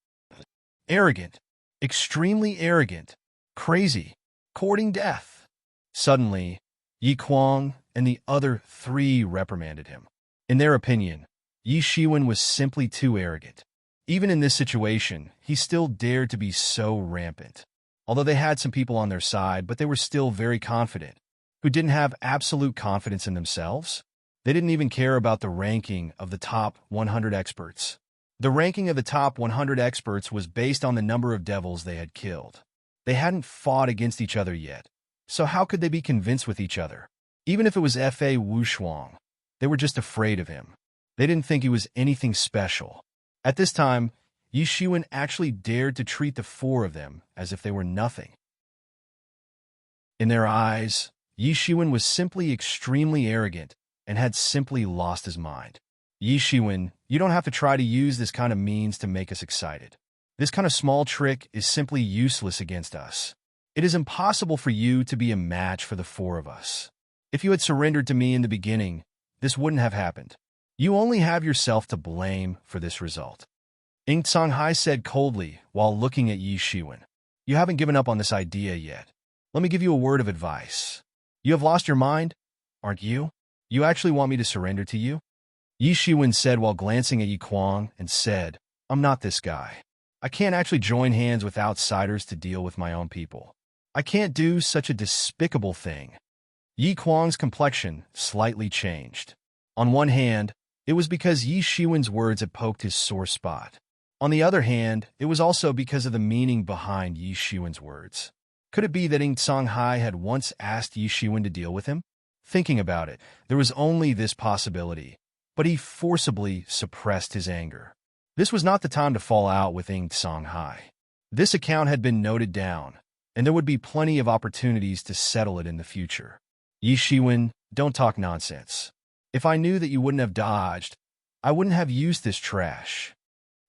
[SPEAKER 1] Arrogant, extremely arrogant, crazy, courting death." Suddenly, Yi Kuang and the other three reprimanded him. In their opinion, Yi Shiwen was simply too arrogant. Even in this situation, he still dared to be so rampant. Although they had some people on their side, but they were still very confident, who didn't have absolute confidence in themselves. They didn't even care about the ranking of the top 100 experts. The ranking of the top 100 experts was based on the number of devils they had killed. They hadn't fought against each other yet, so how could they be convinced with each other? Even if it was Fa Wushuang, they were just afraid of him. They didn't think he was anything special. At this time, Yi Shiwen actually dared to treat the four of them as if they were nothing. In their eyes, Yi Shiwen was simply extremely arrogant and had simply lost his mind. Yi Shiwen, you don't have to try to use this kind of means to make us excited. This kind of small trick is simply useless against us. It is impossible for you to be a match for the four of us. If you had surrendered to me in the beginning, this wouldn't have happened. You only have yourself to blame for this result. Ing Songhai said coldly while looking at Yi Shiwen. You haven't given up on this idea yet. Let me give you a word of advice. You have lost your mind, aren't you? You actually want me to surrender to you? Yi Shiwen said while glancing at Yi Kuang and said, I'm not this guy. I can't actually join hands with outsiders to deal with my own people. I can't do such a despicable thing. Yi Kuang's complexion slightly changed. On one hand, it was because Yi Shiwen's words had poked his sore spot. On the other hand, it was also because of the meaning behind Yi Shiwen's words. Could it be that Ing Songhai had once asked Yi Shiwen to deal with him? Thinking about it, there was only this possibility, but he forcibly suppressed his anger. This was not the time to fall out with Ing Songhai. This account had been noted down, and there would be plenty of opportunities to settle it in the future. Yi Shiwen, don't talk nonsense. If I knew that you wouldn't have dodged, I wouldn't have used this trash.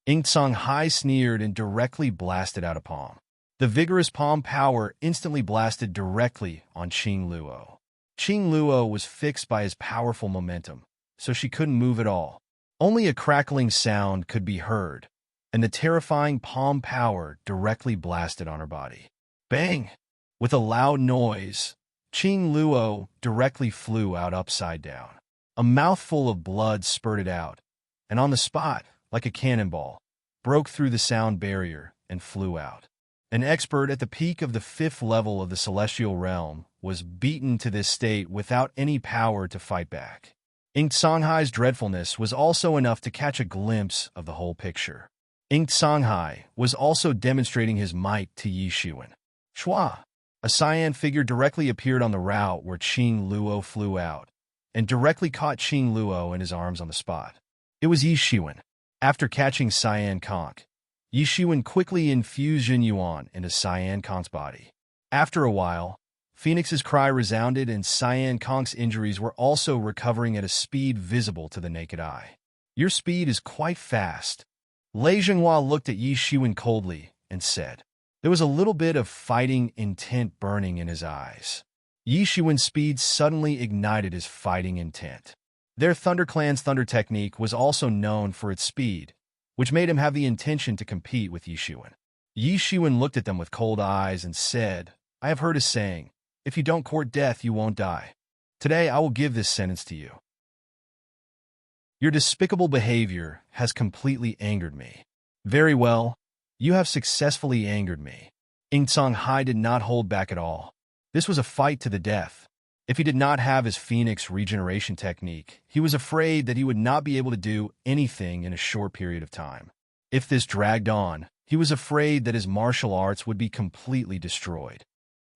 [SPEAKER 1] Ing Songhai sneered and directly blasted out a palm. The vigorous palm power instantly blasted directly on Qing Luo. Qing Luo was fixed by his powerful momentum, so she couldn't move at all. Only a crackling sound could be heard, and the terrifying palm power directly blasted on her body. Bang! With a loud noise, Qing Luo directly flew out upside down. A mouthful of blood spurted out, and on the spot, like a cannonball, broke through the sound barrier and flew out. An expert at the peak of the 5th level of the celestial realm was beaten to this state without any power to fight back. Ing Songhai's dreadfulness was also enough to catch a glimpse of the whole picture. Ing Songhai was also demonstrating his might to Yi Shiwen. Shua! A cyan figure directly appeared on the route where Qing Luo flew out, and directly caught Qing Luo in his arms on the spot. It was Yi Shiwen. After catching Cyan Conk, Yi Shiwen quickly infused Jin Yuan into Cyan Konk's body. After a while, Phoenix's cry resounded and Cyan Konk's injuries were also recovering at a speed visible to the naked eye. Your speed is quite fast. Lei Zhenghua looked at Yi Shiwen coldly and said. There was a little bit of fighting intent burning in his eyes. Yi Shiwen's speed suddenly ignited his fighting intent. Their ThunderClan's thunder technique was also known for its speed, which made him have the intention to compete with Yi Shiwen. Yi Shiwen looked at them with cold eyes and said, I have heard a saying, if you don't court death, you won't die. Today I will give this sentence to you. Your despicable behavior has completely angered me. Very well, you have successfully angered me. Ing Songhai did not hold back at all. This was a fight to the death. If he did not have his Phoenix regeneration technique, he was afraid that he would not be able to do anything in a short period of time. If this dragged on, he was afraid that his martial arts would be completely destroyed.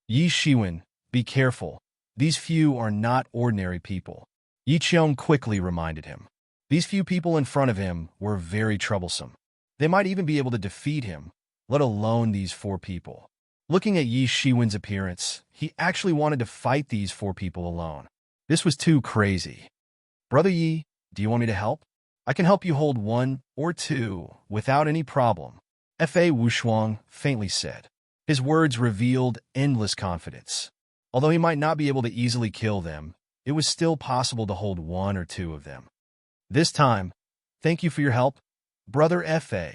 [SPEAKER 1] Yi Shiwen, be careful. These few are not ordinary people. Yi Qiong quickly reminded him. These few people in front of him were very troublesome. They might even be able to defeat him, let alone these 4 people. Looking at Yi Shiwen's appearance, he actually wanted to fight these 4 people alone. This was too crazy. Brother Yi, do you want me to help? I can help you hold 1 or 2 without any problem, Fa Wushuang faintly said. His words revealed endless confidence. Although he might not be able to easily kill them, it was still possible to hold 1 or 2 of them. This time, thank you for your help, Brother Fa,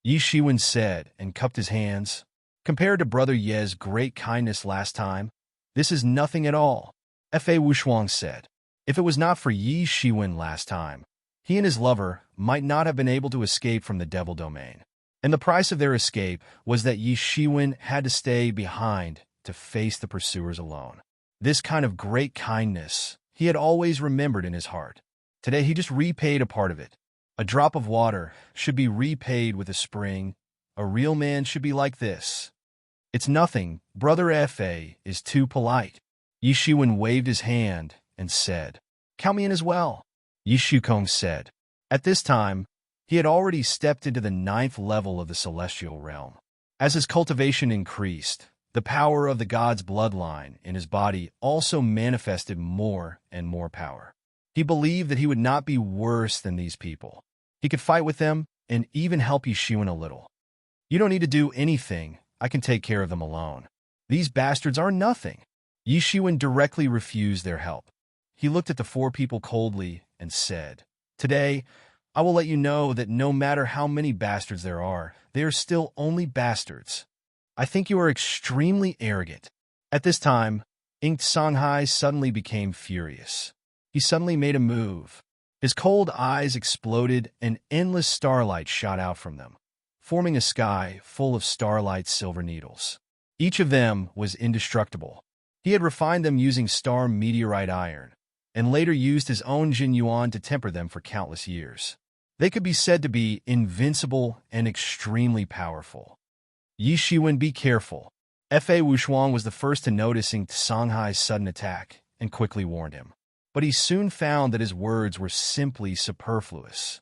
[SPEAKER 1] Yi Shiwen said and cupped his hands. Compared to Brother Ye's great kindness last time, this is nothing at all, Fa Wushuang said. If it was not for Yi Shiwen last time, he and his lover might not have been able to escape from the devil domain. And the price of their escape was that Yi Shiwen had to stay behind to face the pursuers alone. This kind of great kindness he had always remembered in his heart. Today he just repaid a part of it. A drop of water should be repaid with a spring. A real man should be like this. It's nothing, Brother Fa is too polite. Yi Shiwen waved his hand and said, Count me in as well, Yi Shukong said. At this time, he had already stepped into the 9th level of the celestial realm. As his cultivation increased, the power of the god's bloodline in his body also manifested more and more power. He believed that he would not be worse than these people. He could fight with them and even help Yi Shiwen a little. You don't need to do anything. I can take care of them alone. These bastards are nothing. Yi Shiwen directly refused their help. He looked at the 4 people coldly and said, Today, I will let you know that no matter how many bastards there are, they are still only bastards. I think you are extremely arrogant." At this time, Inked Songhai suddenly became furious. He suddenly made a move. His cold eyes exploded and endless starlight shot out from them, forming a sky full of starlight silver needles. Each of them was indestructible. He had refined them using star meteorite iron, and later used his own Jin Yuan to temper them for countless years. They could be said to be invincible and extremely powerful. Yi Shiwen, be careful. Fa Wushuang was the first to notice Inked Songhai's sudden attack and quickly warned him. But he soon found that his words were simply superfluous.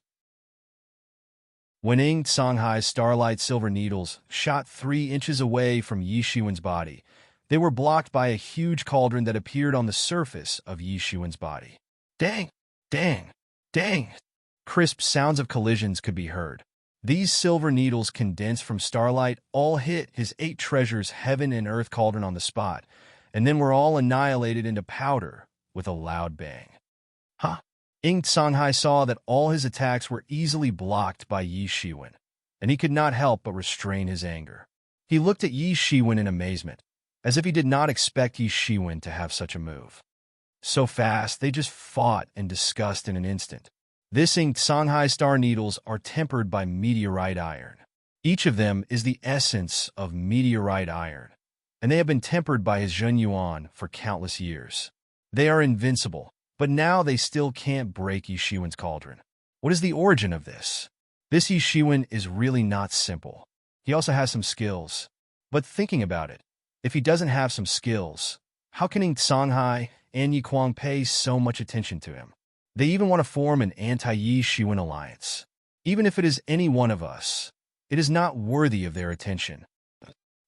[SPEAKER 1] When Inked Songhai's starlight silver needles shot 3 inches away from Yi Shiwen's body, they were blocked by a huge cauldron that appeared on the surface of Yi Shiwen's body. Dang! Dang! Dang! Crisp sounds of collisions could be heard. These silver needles condensed from starlight all hit his 8 treasures heaven and earth cauldron on the spot, and then were all annihilated into powder with a loud bang. Huh! Inked Songhai saw that all his attacks were easily blocked by Yi Shiwen, and he could not help but restrain his anger. He looked at Yi Shiwen in amazement, as if he did not expect Yi Shiwen to have such a move. So fast, they just fought and discussed in an instant. This Inked Songhai star needles are tempered by meteorite iron. Each of them is the essence of meteorite iron, and they have been tempered by his Jin Yuan for countless years. They are invincible, but now they still can't break Yi Shiwen's cauldron. What is the origin of this? This Yi Shiwen is really not simple. He also has some skills. But thinking about it, if he doesn't have some skills, how can Inked Songhai and Yi Kuang pay so much attention to him? They even want to form an anti-Yi Shiwen alliance. Even if it is any one of us, it is not worthy of their attention.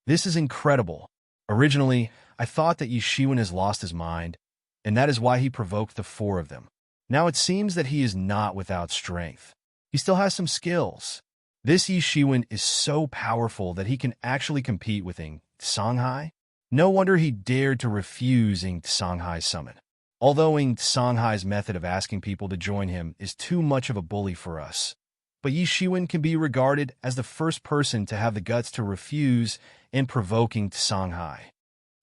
[SPEAKER 1] This is incredible. Originally, I thought that Yi Shiwen has lost his mind, and that is why he provoked the 4 of them. Now it seems that he is not without strength. He still has some skills. This Yi Shiwen is so powerful that he can actually compete with Inked Songhai. No wonder he dared to refuse Inked Songhai's summon. Although Inked Songhai's method of asking people to join him is too much of a bully for us, but Yi Shiwen can be regarded as the first person to have the guts to refuse and provoke Inked Songhai.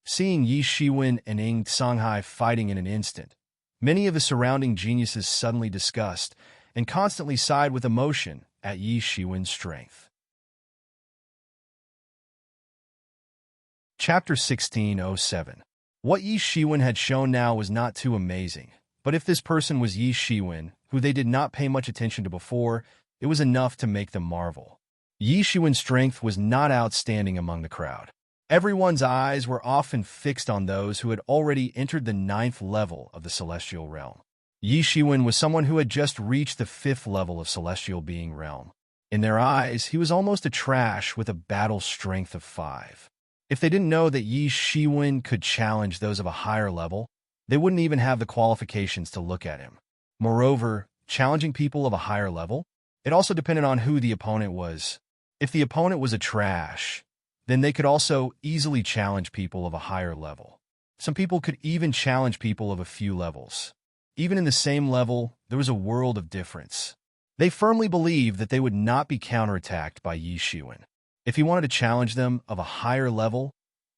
[SPEAKER 1] Seeing Yi Shiwen and Inked Songhai fighting in an instant, many of the surrounding geniuses suddenly disgust and constantly side with emotion at Yi Shiwen's strength. Chapter 1607. What Yi Shiwen had shown now was not too amazing, but if this person was Yi Shiwen, who they did not pay much attention to before, it was enough to make them marvel. Yi Shiwen's strength was not outstanding among the crowd. Everyone's eyes were often fixed on those who had already entered the 9th level of the celestial realm. Yi Shiwen was someone who had just reached the 5th level of celestial being realm. In their eyes, he was almost a trash with a battle strength of 5. If they didn't know that Yi Shiwen could challenge those of a higher level, they wouldn't even have the qualifications to look at him. Moreover, challenging people of a higher level, it also depended on who the opponent was. If the opponent was a trash, then they could also easily challenge people of a higher level. Some people could even challenge people of a few levels. Even in the same level, there was a world of difference. They firmly believed that they would not be counterattacked by Yi Shiwen. If he wanted to challenge them of a higher level,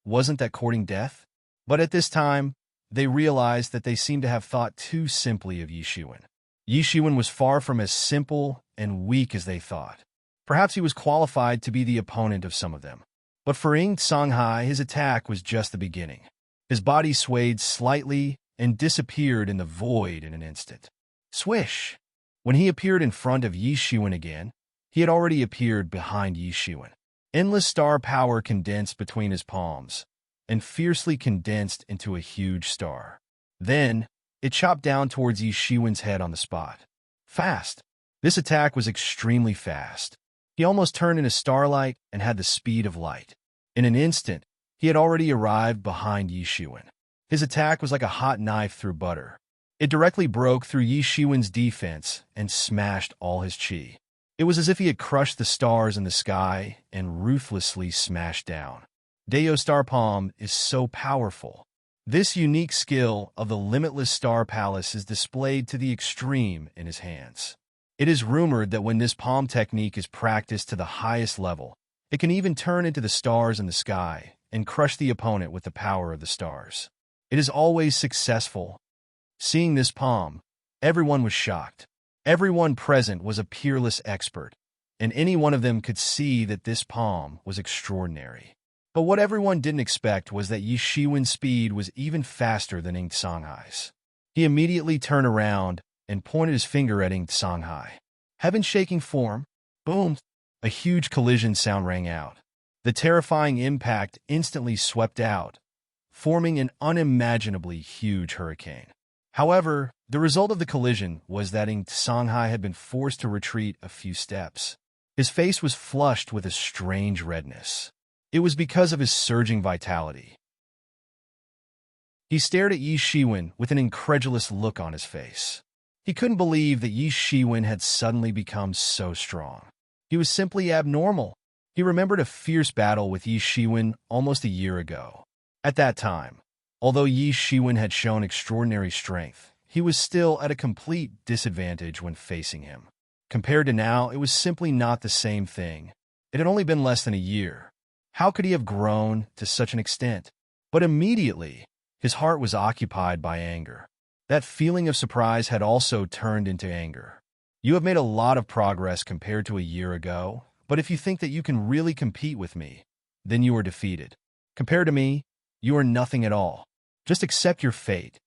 [SPEAKER 1] wasn't that courting death? But at this time, they realized that they seemed to have thought too simply of Yi Shiwen. Yi Shiwen was far from as simple and weak as they thought. Perhaps he was qualified to be the opponent of some of them. But for Inked Songhai, his attack was just the beginning. His body swayed slightly and disappeared in the void in an instant. Swish! When he appeared in front of Yi Shiwen again, he had already appeared behind Yi Shiwen. Endless star power condensed between his palms, and fiercely condensed into a huge star. Then, it chopped down towards Yi Shiwen's head on the spot. Fast! This attack was extremely fast. He almost turned into starlight and had the speed of light. In an instant, he had already arrived behind Yi Shiwen. His attack was like a hot knife through butter. It directly broke through Yi Shiwen's defense and smashed all his chi. It was as if he had crushed the stars in the sky and ruthlessly smashed down. Deo Star Palm is so powerful. This unique skill of the limitless star palace is displayed to the extreme in his hands. It is rumored that when this palm technique is practiced to the highest level, it can even turn into the stars in the sky and crush the opponent with the power of the stars. It is always successful. Seeing this palm, everyone was shocked. Everyone present was a peerless expert, and any one of them could see that this palm was extraordinary. But what everyone didn't expect was that Yi Shiwen's speed was even faster than Ing Songhai's. He immediately turned around and pointed his finger at Ing Songhai. Heaven-shaking form, boom! A huge collision sound rang out. The terrifying impact instantly swept out, forming an unimaginably huge hurricane. However, the result of the collision was that Ing Songhai had been forced to retreat a few steps. His face was flushed with a strange redness. It was because of his surging vitality. He stared at Yi Shiwen with an incredulous look on his face. He couldn't believe that Yi Shiwen had suddenly become so strong. He was simply abnormal. He remembered a fierce battle with Yi Shiwen almost a year ago. At that time, although Yi Shiwen had shown extraordinary strength, he was still at a complete disadvantage when facing him. Compared to now, it was simply not the same thing. It had only been less than a year. How could he have grown to such an extent? But immediately, his heart was occupied by anger. That feeling of surprise had also turned into anger. You have made a lot of progress compared to a year ago, but if you think that you can really compete with me, then you are defeated. Compared to me, you are nothing at all. Just accept your fate.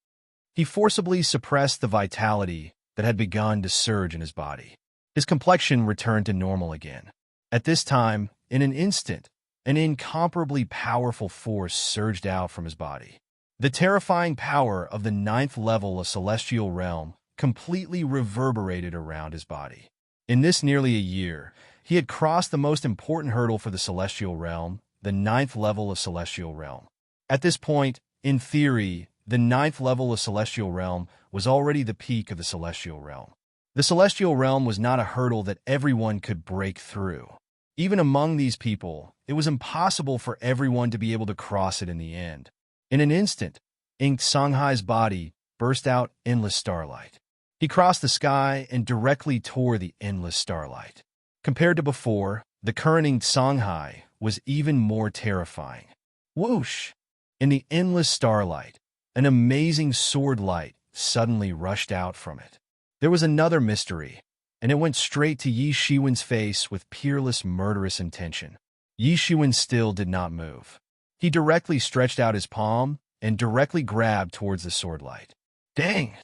[SPEAKER 1] He forcibly suppressed the vitality that had begun to surge in his body. His complexion returned to normal again. At this time, in an instant, an incomparably powerful force surged out from his body. The terrifying power of the 9th level of Celestial Realm completely reverberated around his body. In this nearly a year, he had crossed the most important hurdle for the Celestial Realm, the 9th level of Celestial Realm. At this point, in theory, the 9th level of Celestial Realm was already the peak of the Celestial Realm. The Celestial Realm was not a hurdle that everyone could break through. Even among these people, it was impossible for everyone to be able to cross it in the end. In an instant, Ing Songhai's body burst out endless starlight. He crossed the sky and directly toward the endless starlight. Compared to before, the current Ing Songhai was even more terrifying. Whoosh! In the endless starlight, an amazing sword light suddenly rushed out from it. There was another mystery, and it went straight to Yi Shiwen's face with peerless murderous intention. Yi Shiwen still did not move. He directly stretched out his palm and directly grabbed towards the sword light. Dang!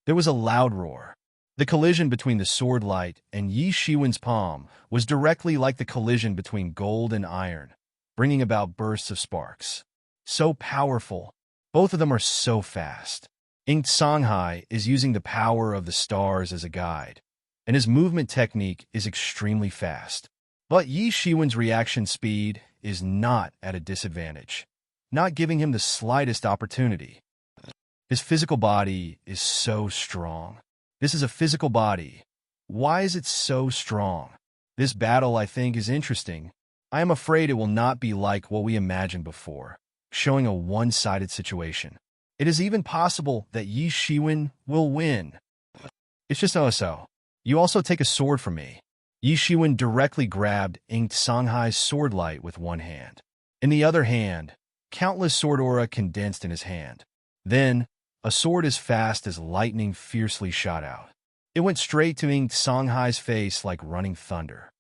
[SPEAKER 1] There was a loud roar. The collision between the sword light and Yi Shiwen's palm was directly like the collision between gold and iron, bringing about bursts of sparks. So powerful. Both of them are so fast. Ing Songhai is using the power of the stars as a guide, and his movement technique is extremely fast. But Yi Shiwen's reaction speed is not at a disadvantage, not giving him the slightest opportunity. His physical body is so strong. This is a physical body. Why is it so strong? This battle, I think, is interesting. I am afraid it will not be like what we imagined before, showing a one-sided situation. It is even possible that Yi Shiwen will win. It's just so. You also take a sword from me. Yi Shiwen directly grabbed Ing Songhai's sword light with one hand. In the other hand, countless sword aura condensed in his hand. Then, a sword as fast as lightning fiercely shot out. It went straight to Ing Songhai's face like running thunder.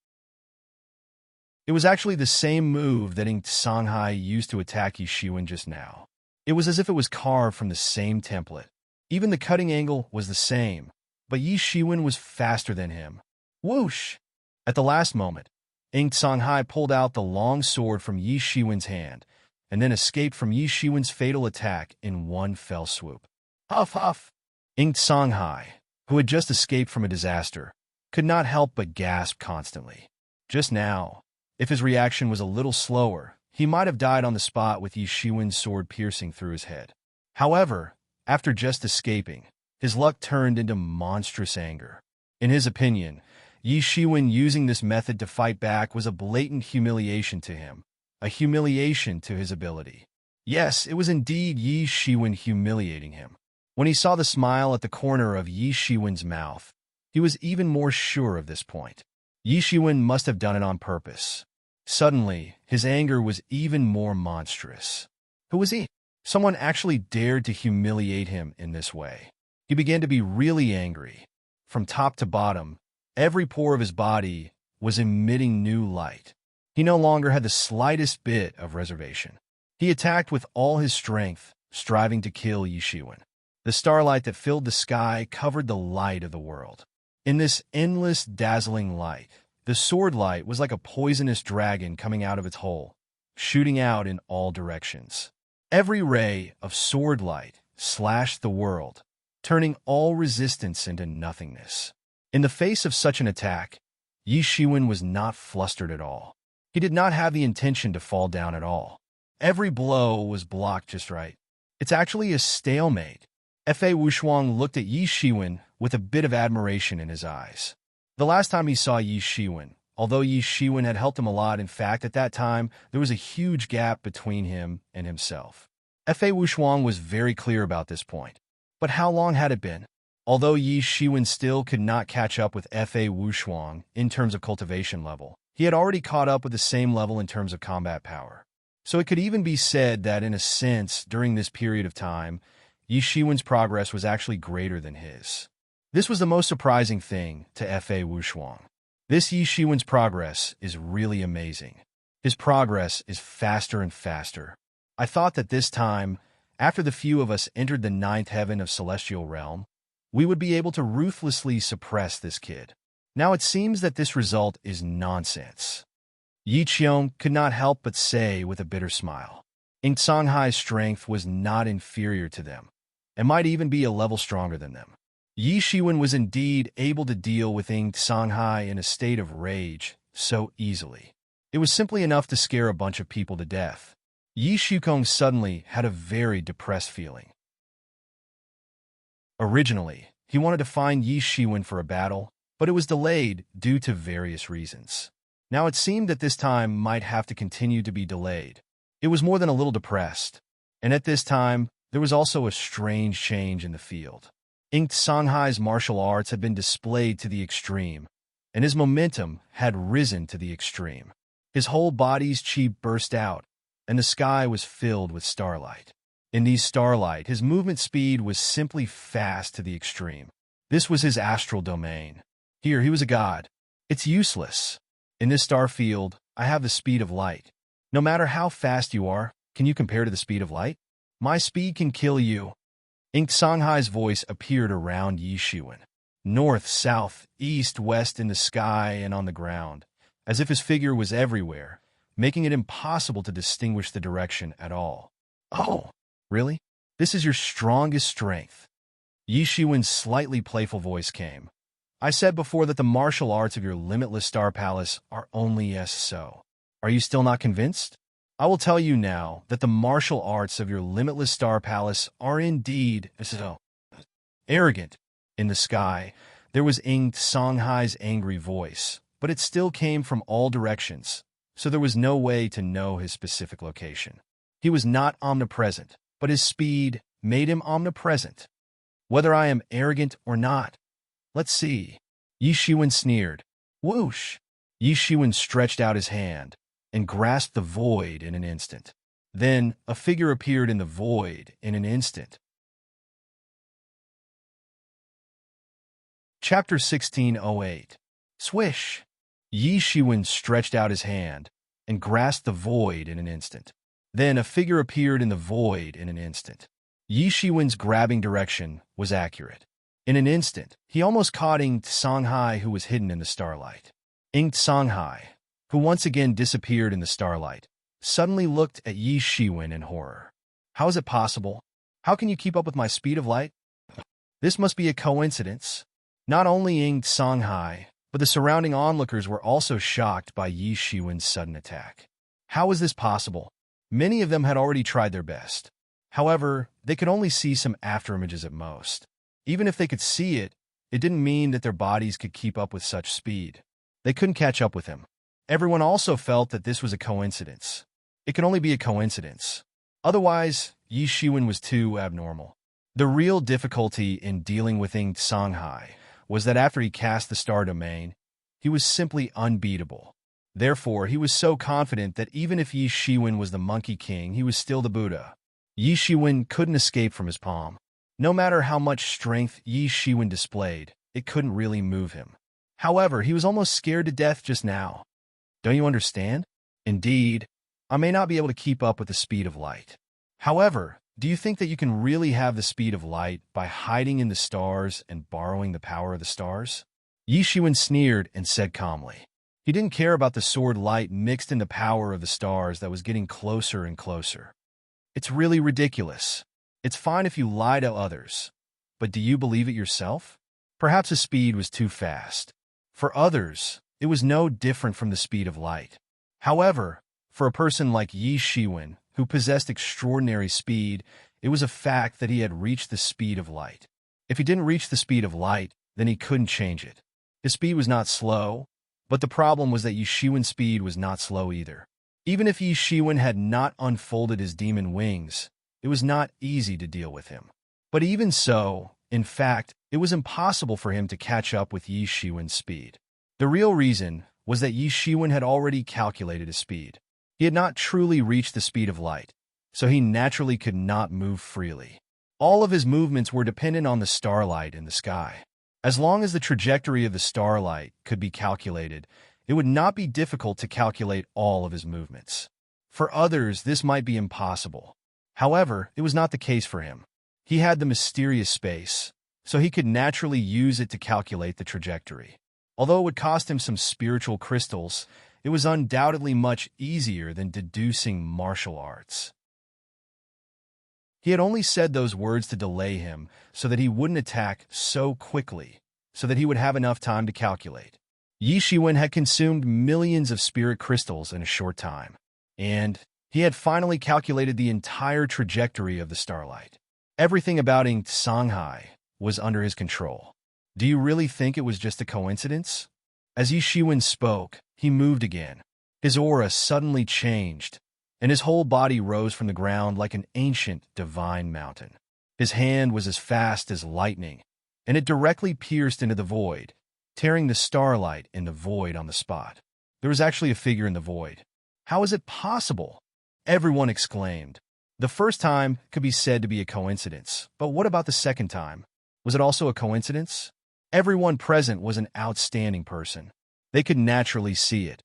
[SPEAKER 1] It was actually the same move that Ing Songhai used to attack Yi Shiwen just now. It was as if it was carved from the same template. Even the cutting angle was the same, but Yi Shiwen was faster than him. Whoosh! At the last moment, Ing Songhai pulled out the long sword from Yi Shiwen's hand, and then escaped from Yi Shiwen's fatal attack in one fell swoop. Huff, huff! Ing Songhai, who had just escaped from a disaster, could not help but gasp constantly. Just now, if his reaction was a little slower, he might have died on the spot with Yi Shiwen's sword piercing through his head. However, after just escaping, his luck turned into monstrous anger. In his opinion, Yi Shiwen using this method to fight back was a blatant humiliation to him, a humiliation to his ability. Yes, it was indeed Yi Shiwen humiliating him. When he saw the smile at the corner of Yi Shiwen's mouth, He was even more sure of this point. Yi Shiwen must have done it on purpose. Suddenly, his anger was even more monstrous. Who was he? Someone actually dared to humiliate him in this way. He began to be really angry. From top to bottom, every pore of his body was emitting new light. He no longer had the slightest bit of reservation. He attacked with all his strength, striving to kill Yi Shiwen. The starlight that filled the sky covered the light of the world. In this endless, dazzling light, the sword light was like a poisonous dragon coming out of its hole, shooting out in all directions. Every ray of sword light slashed the world, turning all resistance into nothingness. In the face of such an attack, Yi Shiwen was not flustered at all. He did not have the intention to fall down at all. Every blow was blocked just right. It's actually a stalemate. Fa Wushuang looked at Yi Shiwen with a bit of admiration in his eyes. The last time he saw Yi Shiwen, although Yi Shiwen had helped him a lot, in fact, at that time, there was a huge gap between him and himself. Fa Wushuang was very clear about this point. But how long had it been? Although Yi Shiwen still could not catch up with Fa Wushuang in terms of cultivation level, he had already caught up with the same level in terms of combat power. So it could even be said that, in a sense, during this period of time, Yi Shiwen's progress was actually greater than his. This was the most surprising thing to Fa Wushuang. This Yi Shiwen's progress is really amazing. His progress is faster and faster. I thought that this time, after the few of us entered the ninth heaven of celestial realm, we would be able to ruthlessly suppress this kid. Now it seems that this result is nonsense. Yi Qiong could not help but say with a bitter smile. Ing Songhai's strength was not inferior to them, and might even be a level stronger than them. Yi Shiwen was indeed able to deal with Ing Songhai in a state of rage so easily. It was simply enough to scare a bunch of people to death. Yi Shukong suddenly had a very depressed feeling. Originally, he wanted to find Yi Shiwen for a battle, but it was delayed due to various reasons. Now it seemed that this time might have to continue to be delayed. It was more than a little depressed, and at this time, there was also a strange change in the field. Ing Songhai's martial arts had been displayed to the extreme, and his momentum had risen to the extreme. His whole body's chi burst out, and the sky was filled with starlight. In these starlight, his movement speed was simply fast to the extreme. This was his astral domain. Here, he was a god. It's useless. In this star field, I have the speed of light. No matter how fast you are, can you compare to the speed of light? My speed can kill you. Ing Songhai's voice appeared around Yi Shiwen. North, south, east, west, in the sky and on the ground, as if his figure was everywhere, making it impossible to distinguish the direction at all. Oh, really? This is your strongest strength? Yi Shiwen's slightly playful voice came. I said before that the martial arts of your limitless star palace are only so. Are you still not convinced? I will tell you now that the martial arts of your limitless star palace are indeed so arrogant. In the sky, there was Ing Songhai's angry voice, but it still came from all directions, so there was no way to know his specific location. He was not omnipresent, but his speed made him omnipresent. Whether I am arrogant or not, let's see. Yi Shiwen sneered. Whoosh! Yi Shiwen stretched out his hand and grasped the void in an instant. Then a figure appeared in the void in an instant. Chapter 1608. Swish! Yi Shiwen stretched out his hand and grasped the void in an instant. Then a figure appeared in the void in an instant. Yi Shiwen's grabbing direction was accurate. In an instant, he almost caught Ing Songhai, who was hidden in the starlight. Ing Songhai, who once again disappeared in the starlight, suddenly looked at Yi Shiwen in horror. How is it possible? How can you keep up with my speed of light? This must be a coincidence. Not only Ing Songhai, but the surrounding onlookers were also shocked by Yi Shiwen's sudden attack. How was this possible? Many of them had already tried their best. However, they could only see some afterimages at most. Even if they could see it, it didn't mean that their bodies could keep up with such speed. They couldn't catch up with him. Everyone also felt that this was a coincidence. It could only be a coincidence. Otherwise, Yi Shiwen was too abnormal. The real difficulty in dealing with Ing Songhai was that after he cast the star domain, he was simply unbeatable. Therefore, he was so confident that even if Yi Shiwen was the Monkey King, he was still the Buddha. Yi Shiwen couldn't escape from his palm. No matter how much strength Yi Shiwen displayed, it couldn't really move him. However, he was almost scared to death just now. Don't you understand? Indeed, I may not be able to keep up with the speed of light. However, do you think that you can really have the speed of light by hiding in the stars and borrowing the power of the stars? Yi Shiwen sneered and said calmly. He didn't care about the sword light mixed in the power of the stars that was getting closer and closer. It's really ridiculous. It's fine if you lie to others, but do you believe it yourself? Perhaps the speed was too fast. For others, it was no different from the speed of light. However, for a person like Yi Shiwen, who possessed extraordinary speed, it was a fact that he had reached the speed of light. If he didn't reach the speed of light, then he couldn't change it. His speed was not slow, but the problem was that Yi Shiwen's speed was not slow either. Even if Yi Shiwen had not unfolded his demon wings, it was not easy to deal with him. But even so, in fact, it was impossible for him to catch up with Yi Shiwen's speed. The real reason was that Yi Shiwen had already calculated his speed. He had not truly reached the speed of light, so he naturally could not move freely. All of his movements were dependent on the starlight in the sky. As long as the trajectory of the starlight could be calculated, it would not be difficult to calculate all of his movements. For others, this might be impossible. However, it was not the case for him. He had the mysterious space, so he could naturally use it to calculate the trajectory. Although it would cost him some spiritual crystals, it was undoubtedly much easier than deducing martial arts. He had only said those words to delay him so that he wouldn't attack so quickly, so that he would have enough time to calculate. Yi Shiwen had consumed millions of spirit crystals in a short time, and he had finally calculated the entire trajectory of the starlight. Everything about Shanghai was under his control. Do you really think it was just a coincidence? As Yi Shiwen spoke, he moved again. His aura suddenly changed, and his whole body rose from the ground like an ancient divine mountain. His hand was as fast as lightning, and it directly pierced into the void, tearing the starlight in the void on the spot. There was actually a figure in the void. How is it possible? Everyone exclaimed. The first time could be said to be a coincidence, but what about the second time? Was it also a coincidence? Everyone present was an outstanding person. They could naturally see it,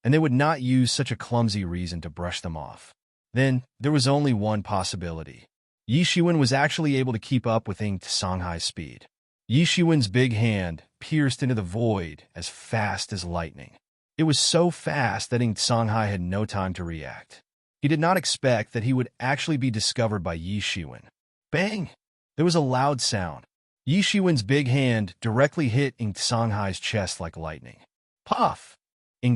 [SPEAKER 1] and they would not use such a clumsy reason to brush them off. Then, there was only one possibility. Yi Shiwen was actually able to keep up with Shanghai's speed. Yi Shiwen's big hand pierced into the void as fast as lightning. It was so fast that Shanghai had no time to react. He did not expect that he would actually be discovered by Yi Shiwen. Bang! There was a loud sound. Yi Shiwen's big hand directly hit Shanghai's chest like lightning. Puff!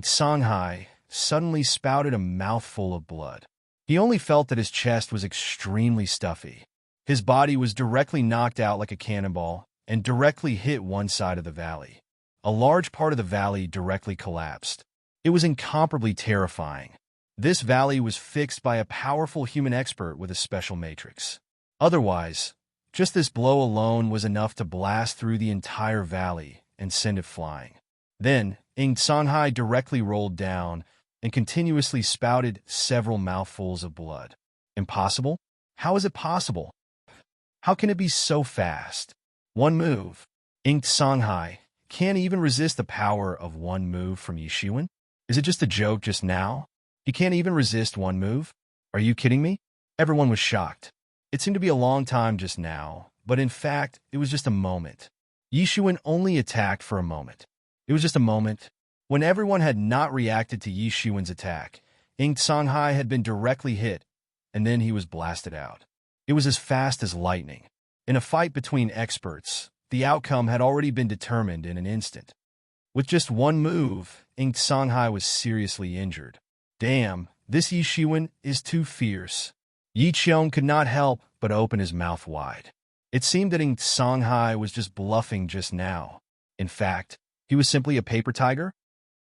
[SPEAKER 1] Shanghai suddenly spouted a mouthful of blood. He only felt that his chest was extremely stuffy. His body was directly knocked out like a cannonball and directly hit one side of the valley. A large part of the valley directly collapsed. It was incomparably terrifying. This valley was fixed by a powerful human expert with a special matrix. Otherwise, just this blow alone was enough to blast through the entire valley and send it flying. Then, Shanghai directly rolled down and continuously spouted several mouthfuls of blood. Impossible? How is it possible? How can it be so fast? One move. Shanghai can't even resist the power of one move from Yi Shiwen? Is it just a joke just now? He can't even resist one move? Are you kidding me? Everyone was shocked. It seemed to be a long time just now, but in fact, it was just a moment. Yi Shiwen only attacked for a moment. It was just a moment. When everyone had not reacted to Yi Shiwen's attack, Shanghai had been directly hit, and then he was blasted out. It was as fast as lightning. In a fight between experts, the outcome had already been determined in an instant. With just one move, Shanghai was seriously injured. Damn, this Yi Shiwen is too fierce. Yi Qiong could not help but open his mouth wide. It seemed that Shanghai was just bluffing just now. In fact, he was simply a paper tiger.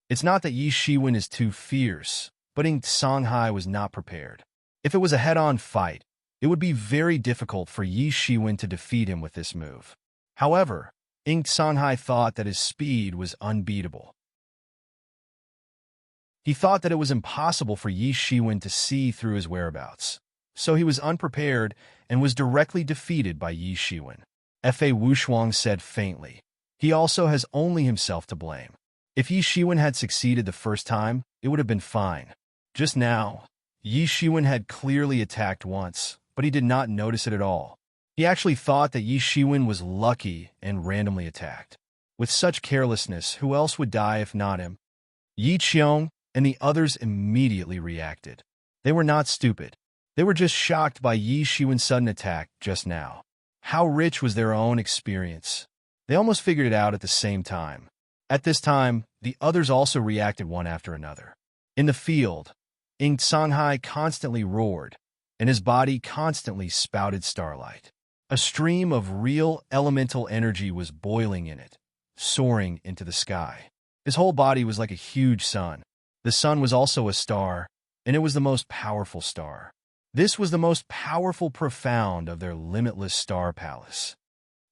[SPEAKER 1] It's not that Yi Shiwen is too fierce, but Shanghai was not prepared. If it was a head-on fight, it would be very difficult for Yi Shiwen to defeat him with this move. However, Inked Songhai thought that his speed was unbeatable. He thought that it was impossible for Yi Shiwen to see through his whereabouts, so he was unprepared and was directly defeated by Yi Shiwen. Fa Wushuang said faintly. He also has only himself to blame. If Yi Shiwen had succeeded the first time, it would have been fine. Just now, Yi Shiwen had clearly attacked once, but he did not notice it at all. He actually thought that Yi Shiwen was lucky and randomly attacked. With such carelessness, who else would die if not him? Yi Qiong and the others immediately reacted. They were not stupid. They were just shocked by Yi Shiwen's sudden attack just now. How rich was their own experience? They almost figured it out at the same time. At this time, the others also reacted one after another. In the field, Inked Songhai constantly roared, and his body constantly spouted starlight. A stream of real elemental energy was boiling in it, soaring into the sky. His whole body was like a huge sun. The sun was also a star, and it was the most powerful star. This was the most powerful profound of their limitless star palace.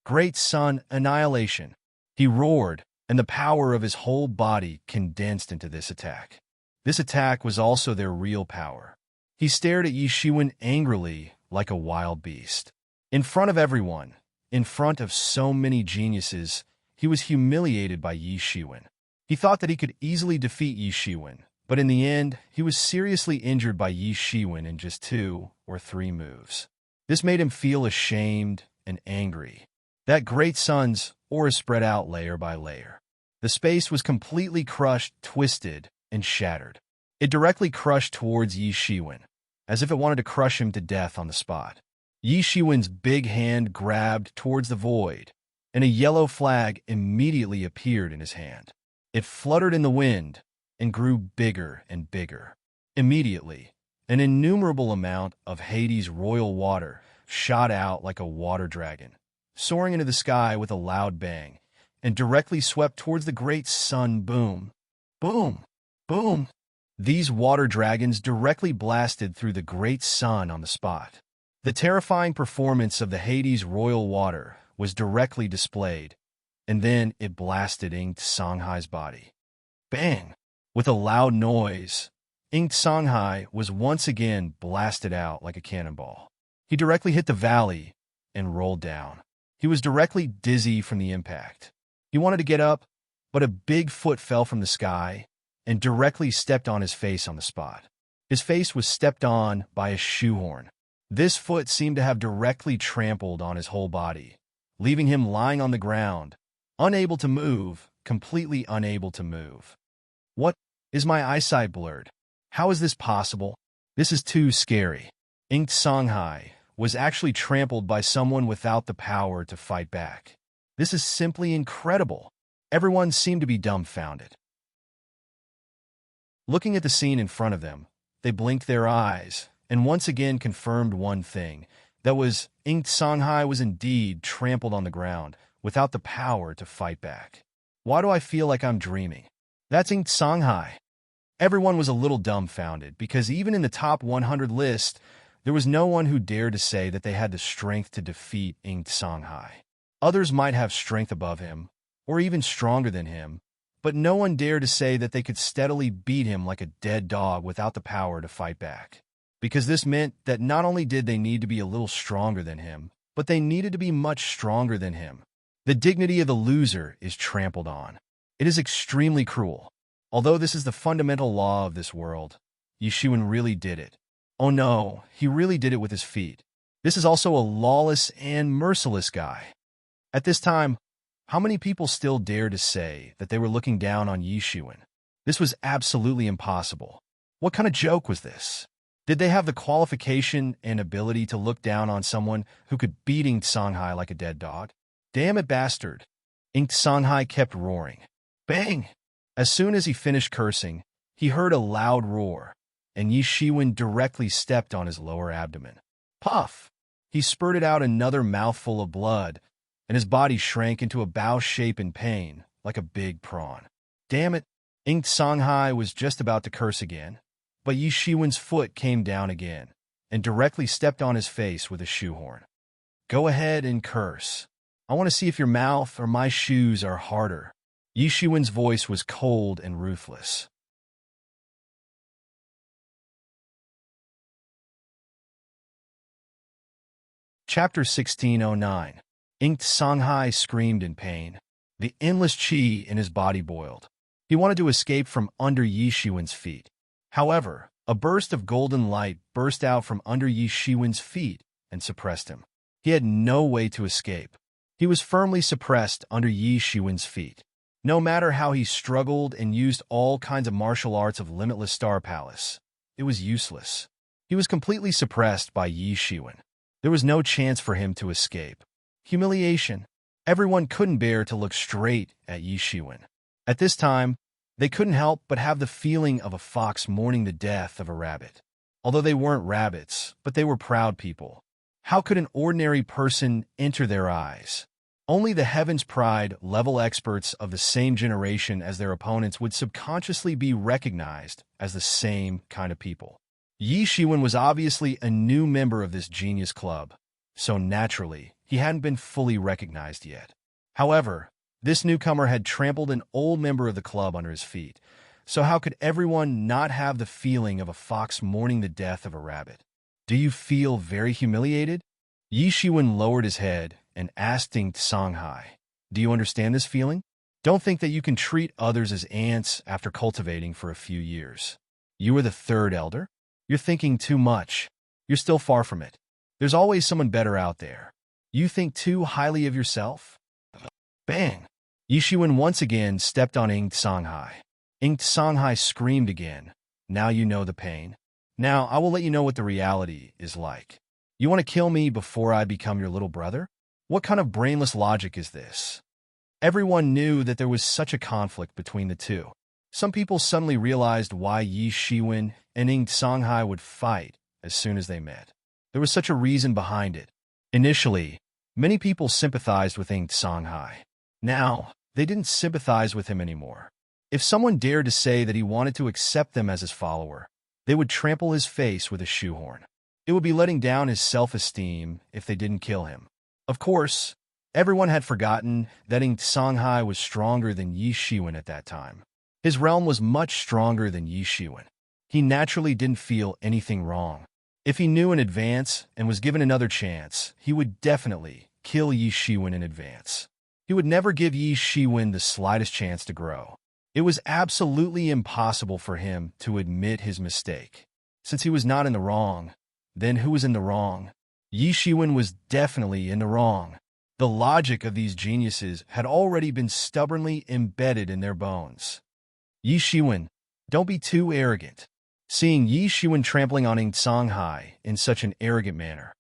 [SPEAKER 1] Great sun annihilation. He roared, and the power of his whole body condensed into this attack. This attack was also their real power. He stared at Yi Shiwen angrily like a wild beast. In front of everyone, in front of so many geniuses, he was humiliated by Yi Shiwen. He thought that he could easily defeat Yi Shiwen, but in the end, he was seriously injured by Yi Shiwen in just 2 or 3 moves. This made him feel ashamed and angry. That great sun's aura spread out layer by layer. The space was completely crushed, twisted, and shattered. It directly crushed towards Yi Shiwen, as if it wanted to crush him to death on the spot. Yi Shiwen's big hand grabbed towards the void, and a yellow flag immediately appeared in his hand. It fluttered in the wind and grew bigger and bigger. Immediately, an innumerable amount of Hades' royal water shot out like a water dragon, soaring into the sky with a loud bang, and directly swept towards the great sun. Boom, boom, boom. These water dragons directly blasted through the great sun on the spot. The terrifying performance of the Hades' royal water was directly displayed, and then it blasted Inked Songhai's body. Bang! With a loud noise, Inked Songhai was once again blasted out like a cannonball. He directly hit the valley and rolled down. He was directly dizzy from the impact. He wanted to get up, but a big foot fell from the sky and directly stepped on his face on the spot. His face was stepped on by a shoehorn. This foot seemed to have directly trampled on his whole body, leaving him lying on the ground, unable to move, completely unable to move. What? Is my eyesight blurred? How is this possible? This is too scary. Inked Songhai was actually trampled by someone without the power to fight back. This is simply incredible. Everyone seemed to be dumbfounded. Looking at the scene in front of them, they blinked their eyes and once again confirmed one thing. That was, Inked Songhai was indeed trampled on the ground without the power to fight back. Why do I feel like I'm dreaming? That's Inked Songhai. Everyone was a little dumbfounded because even in the top 100 list, there was no one who dared to say that they had the strength to defeat Inked Songhai. Others might have strength above him, or even stronger than him, but no one dared to say that they could steadily beat him like a dead dog without the power to fight back. Because this meant that not only did they need to be a little stronger than him, but they needed to be much stronger than him. The dignity of the loser is trampled on. It is extremely cruel. Although this is the fundamental law of this world, Yi Shiwen really did it. Oh no, he really did it with his feet. This is also a lawless and merciless guy. At this time, how many people still dare to say that they were looking down on Yi Shiwen? This was absolutely impossible. What kind of joke was this? Did they have the qualification and ability to look down on someone who could beat Inked Songhai like a dead dog? Damn it, bastard. Inked Songhai kept roaring. Bang! As soon as he finished cursing, he heard a loud roar, and Yi Shiwen directly stepped on his lower abdomen. Puff! He spurted out another mouthful of blood, and his body shrank into a bow shape in pain, like a big prawn. Damn it! Inked Songhai was just about to curse again, but Yi Shiwen's foot came down again, and directly stepped on his face with a shoehorn. Go ahead and curse. I want to see if your mouth or my shoes are harder. Yi Shiwen's voice was cold and ruthless. Chapter 1609. Inked Songhai screamed in pain. The endless qi in his body boiled. He wanted to escape from under Yi Shiwen's feet. However, a burst of golden light burst out from under Yi Shiwen's feet and suppressed him. He had no way to escape. He was firmly suppressed under Yi Shiwen's feet. No matter how he struggled and used all kinds of martial arts of Limitless Star Palace, it was useless. He was completely suppressed by Yi Shiwen. There was no chance for him to escape. Humiliation. Everyone couldn't bear to look straight at Yi Shiwen. At this time, they couldn't help but have the feeling of a fox mourning the death of a rabbit. Although they weren't rabbits, but they were proud people. How could an ordinary person enter their eyes? Only the Heaven's Pride level experts of the same generation as their opponents would subconsciously be recognized as the same kind of people. Yi Shiwen was obviously a new member of this genius club, so naturally, he hadn't been fully recognized yet. However, this newcomer had trampled an old member of the club under his feet, so how could everyone not have the feeling of a fox mourning the death of a rabbit? Do you feel very humiliated? Yi Shiwen lowered his head and asked Inked Songhai, "Do you understand this feeling? Don't think that you can treat others as ants after cultivating for a few years. You are the third elder? You're thinking too much. You're still far from it. There's always someone better out there. You think too highly of yourself?" Bang! Yi Shiwen once again stepped on Inked Songhai. Inked Songhai screamed again. "Now you know the pain. Now I will let you know what the reality is like. You want to kill me before I become your little brother? What kind of brainless logic is this?" Everyone knew that there was such a conflict between the two. Some people suddenly realized why Yi Shiwen and Inked Songhai would fight as soon as they met. There was such a reason behind it. Initially, many people sympathized with Inked Songhai. Now, they didn't sympathize with him anymore. If someone dared to say that he wanted to accept them as his follower, they would trample his face with a shoehorn. It would be letting down his self-esteem if they didn't kill him. Of course, everyone had forgotten that Inked Songhai was stronger than Yi Shiwen at that time. His realm was much stronger than Yi Shiwen. He naturally didn't feel anything wrong. If he knew in advance and was given another chance, he would definitely kill Yi Shiwen in advance. He would never give Yi Shiwen the slightest chance to grow. It was absolutely impossible for him to admit his mistake. Since he was not in the wrong, then who was in the wrong? Yi Shiwen was definitely in the wrong. The logic of these geniuses had already been stubbornly embedded in their bones. "Yi Shiwen, don't be too arrogant." Seeing Yi Shiwen trampling on Inked Songhai in such an arrogant manner,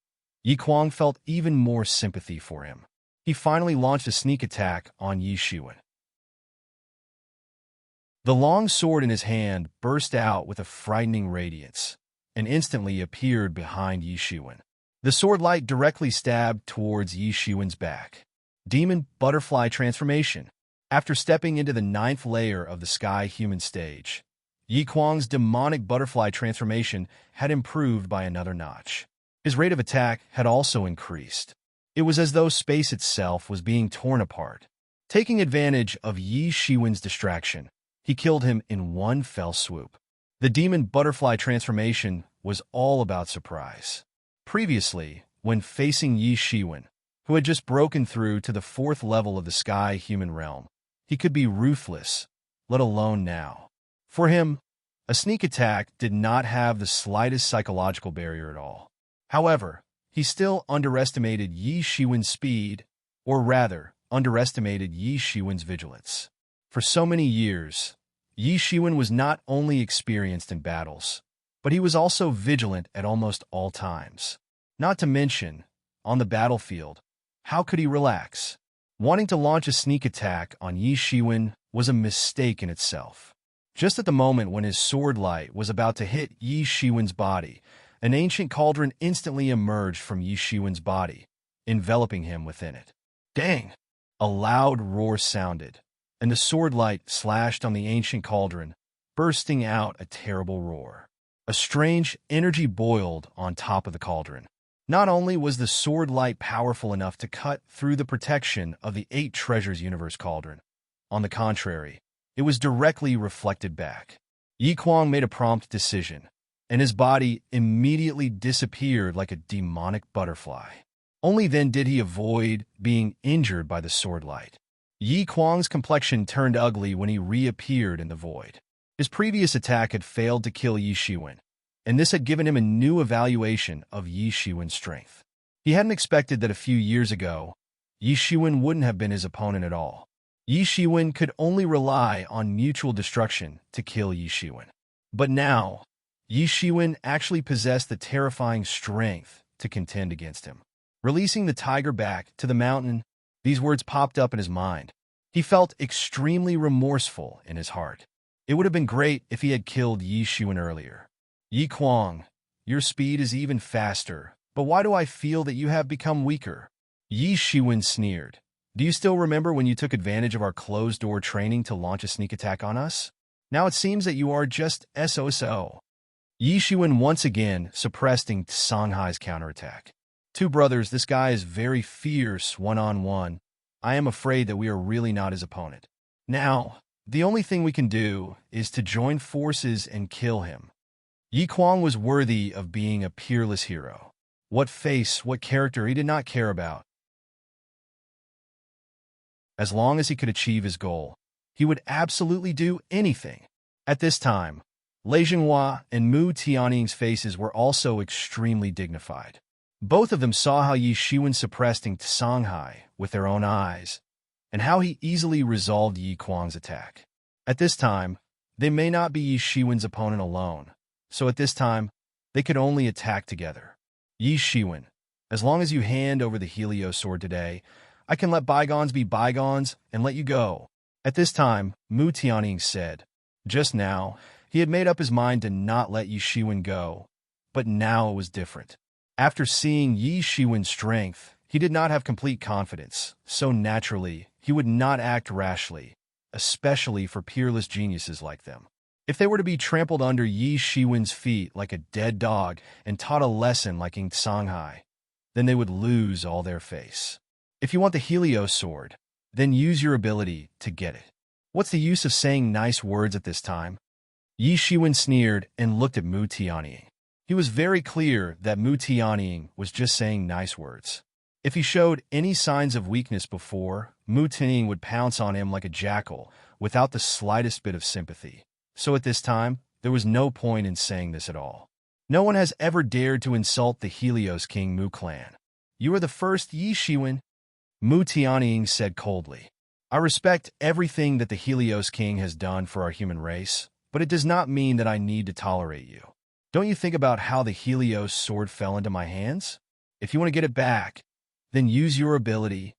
[SPEAKER 1] Yi Kwang felt even more sympathy for him. He finally launched a sneak attack on Yi Shiwen. The long sword in his hand burst out with a frightening radiance and instantly appeared behind Yi Shiwen. The sword light directly stabbed towards Yi Shiwen's back. Demon Butterfly Transformation. After stepping into the 9th layer of the Sky Human stage, Yi Kwang's demonic butterfly transformation had improved by another notch. His rate of attack had also increased. It was as though space itself was being torn apart. Taking advantage of Yi Shiwen's distraction, he killed him in one fell swoop. The demon butterfly transformation was all about surprise. Previously, when facing Yi Shiwen, who had just broken through to the 4th level of the Sky Human realm, he could be ruthless, let alone now. For him, a sneak attack did not have the slightest psychological barrier at all. However, he still underestimated Yi Shiwen's speed, or rather, underestimated Yi Shiwen's vigilance. For so many years, Yi Shiwen was not only experienced in battles, but he was also vigilant at almost all times. Not to mention, on the battlefield, how could he relax? Wanting to launch a sneak attack on Yi Shiwen was a mistake in itself. Just at the moment when his sword light was about to hit Yi Shiwen's body, an ancient cauldron instantly emerged from Yi Shiwen's body, enveloping him within it. Dang! A loud roar sounded, and the sword light slashed on the ancient cauldron, bursting out a terrible roar. A strange energy boiled on top of the cauldron. Not only was the sword light powerful enough to cut through the protection of the 8 treasures universe cauldron, on the contrary, it was directly reflected back. Yi Kuang made a prompt decision, and his body immediately disappeared like a demonic butterfly. Only then did he avoid being injured by the sword light. Yi Kuang's complexion turned ugly when he reappeared in the void. His previous attack had failed to kill Yi Shiwen, and this had given him a new evaluation of Yi Shiwen's strength. He hadn't expected that a few years ago, Yi Shiwen wouldn't have been his opponent at all. Yi Shiwen could only rely on mutual destruction to kill Yi Shiwen. But now, Yi Shiwen actually possessed the terrifying strength to contend against him. Releasing the tiger back to the mountain, these words popped up in his mind. He felt extremely remorseful in his heart. It would have been great if he had killed Yi Shiwen earlier. Yi Kuang, your speed is even faster, but why do I feel that you have become weaker? Yi Shiwen sneered. Do you still remember when you took advantage of our closed-door training to launch a sneak attack on us? Now it seems that you are just SOSO. Yi Shiwen once again suppressed Songhai's counterattack. Two brothers, this guy is very fierce one-on-one. I am afraid that we are really not his opponent. Now, the only thing we can do is to join forces and kill him. Yi Kuang was worthy of being a peerless hero. What face, what character he did not care about. As long as he could achieve his goal, he would absolutely do anything. At this time, Lei Jinghua and Mu Tianying's faces were also extremely dignified. Both of them saw how Yi Shiwen suppressed Songhai with their own eyes, and how he easily resolved Yi Kuang's attack. At this time, they may not be Yi Shiwen's opponent alone, so at this time, they could only attack together. Yi Shiwen, as long as you hand over the Helio Sword today, I can let bygones be bygones and let you go. At this time, Mu Tianying said. Just now, he had made up his mind to not let Yi Shiwen go, but now it was different. After seeing Yi Shiwen's strength, he did not have complete confidence, so naturally, he would not act rashly, especially for peerless geniuses like them. If they were to be trampled under Yi Shiwen's feet like a dead dog and taught a lesson like Songhai, then they would lose all their face. If you want the Helio Sword, then use your ability to get it. What's the use of saying nice words at this time? Yi Shiwen sneered and looked at Mu Tianying. He was very clear that Mu Tianying was just saying nice words. If he showed any signs of weakness before, Mu Tianying would pounce on him like a jackal without the slightest bit of sympathy. So at this time, there was no point in saying this at all. No one has ever dared to insult the Helios King Mu clan. You are the first, Yi Shiwen, Mu Tianying said coldly. I respect everything that the Helios King has done for our human race, but it does not mean that I need to tolerate you. Don't you think about how the Helios Sword fell into my hands? If you want to get it back, then use your ability,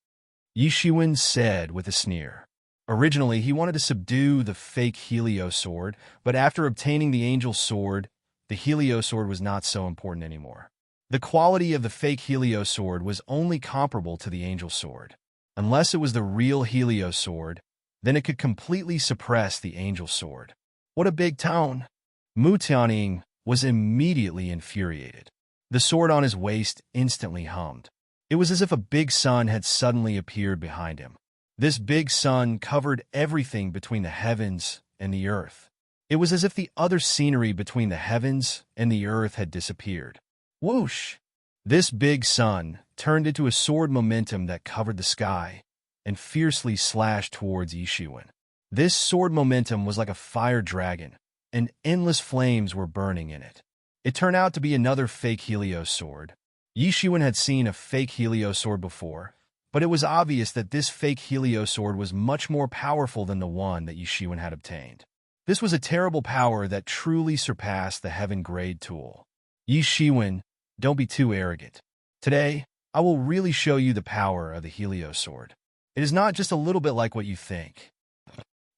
[SPEAKER 1] Yi Shiwen said with a sneer. Originally, he wanted to subdue the fake Helio Sword, but after obtaining the Angel Sword, the Helio Sword was not so important anymore. The quality of the fake Helio Sword was only comparable to the Angel Sword. Unless it was the real Helio Sword, then it could completely suppress the Angel Sword. What a big tone! Mu Tianying was immediately infuriated. The sword on his waist instantly hummed. It was as if a big sun had suddenly appeared behind him. This big sun covered everything between the heavens and the earth. It was as if the other scenery between the heavens and the earth had disappeared. Whoosh! This big sun turned into a sword momentum that covered the sky and fiercely slashed towards Yi Shiwen. This sword momentum was like a fire dragon, and endless flames were burning in it. It turned out to be another fake Helio Sword. Yi Shiwen had seen a fake Helio Sword before, but it was obvious that this fake Helio Sword was much more powerful than the one that Yi Shiwen had obtained. This was a terrible power that truly surpassed the Heaven-grade tool. Yi Shiwen, don't be too arrogant. Today, I will really show you the power of the Helio Sword. It is not just a little bit like what you think.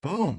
[SPEAKER 1] Boom!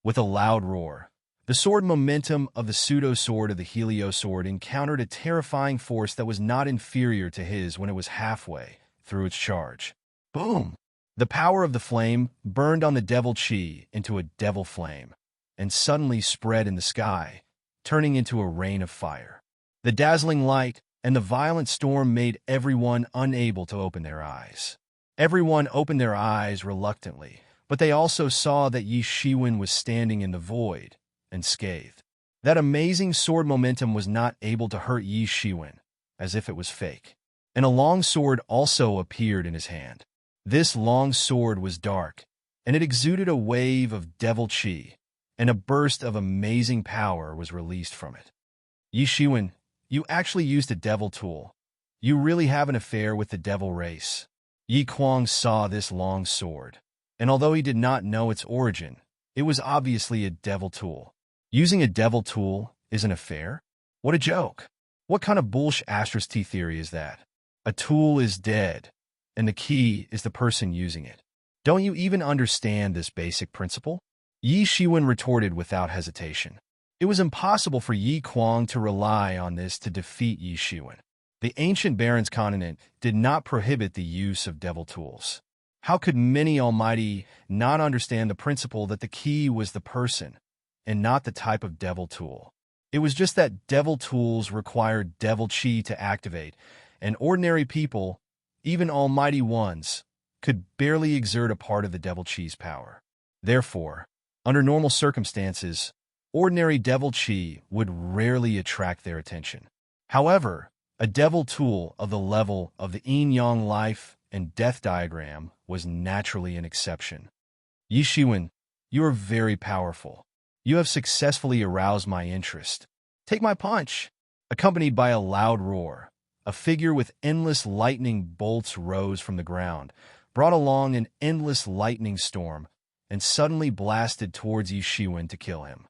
[SPEAKER 1] With a loud roar, the sword momentum of the pseudo-sword of the Helio Sword encountered a terrifying force that was not inferior to his when it was halfway through its charge. Boom! The power of the flame burned on the devil chi into a devil flame, and suddenly spread in the sky, turning into a rain of fire. The dazzling light and the violent storm made everyone unable to open their eyes. Everyone opened their eyes reluctantly, but they also saw that Yi Shiwen was standing in the void, unscathed. That amazing sword momentum was not able to hurt Yi Shiwen, as if it was fake. And a long sword also appeared in his hand. This long sword was dark, and it exuded a wave of devil chi, and a burst of amazing power was released from it. Yi Shiwen, you actually used a devil tool. You really have an affair with the devil race. Yi Kuang saw this long sword, and although he did not know its origin, it was obviously a devil tool. Using a devil tool is an affair? What a joke. What kind of bullshit astrosty theory is that? A tool is dead, and the key is the person using it. Don't you even understand this basic principle? Yi Shiwen retorted without hesitation. It was impossible for Yi Kuang to rely on this to defeat Yi Shiwen. The ancient Baron's continent did not prohibit the use of devil tools. How could many almighty not understand the principle that the key was the person, and not the type of devil tool? It was just that devil tools required devil chi to activate, and ordinary people, even almighty ones, could barely exert a part of the devil chi's power. Therefore, under normal circumstances, ordinary devil chi would rarely attract their attention. However, a devil tool of the level of the yin-yang life and death diagram was naturally an exception. Yi Shiwen, you are very powerful. You have successfully aroused my interest. Take my punch. Accompanied by a loud roar, a figure with endless lightning bolts rose from the ground, brought along an endless lightning storm, and suddenly blasted towards Yi Shiwen to kill him.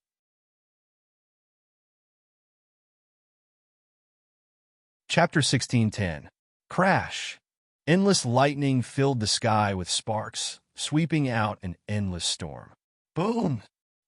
[SPEAKER 1] Chapter 16:10. Crash. Endless lightning filled the sky with sparks, sweeping out an endless storm. Boom!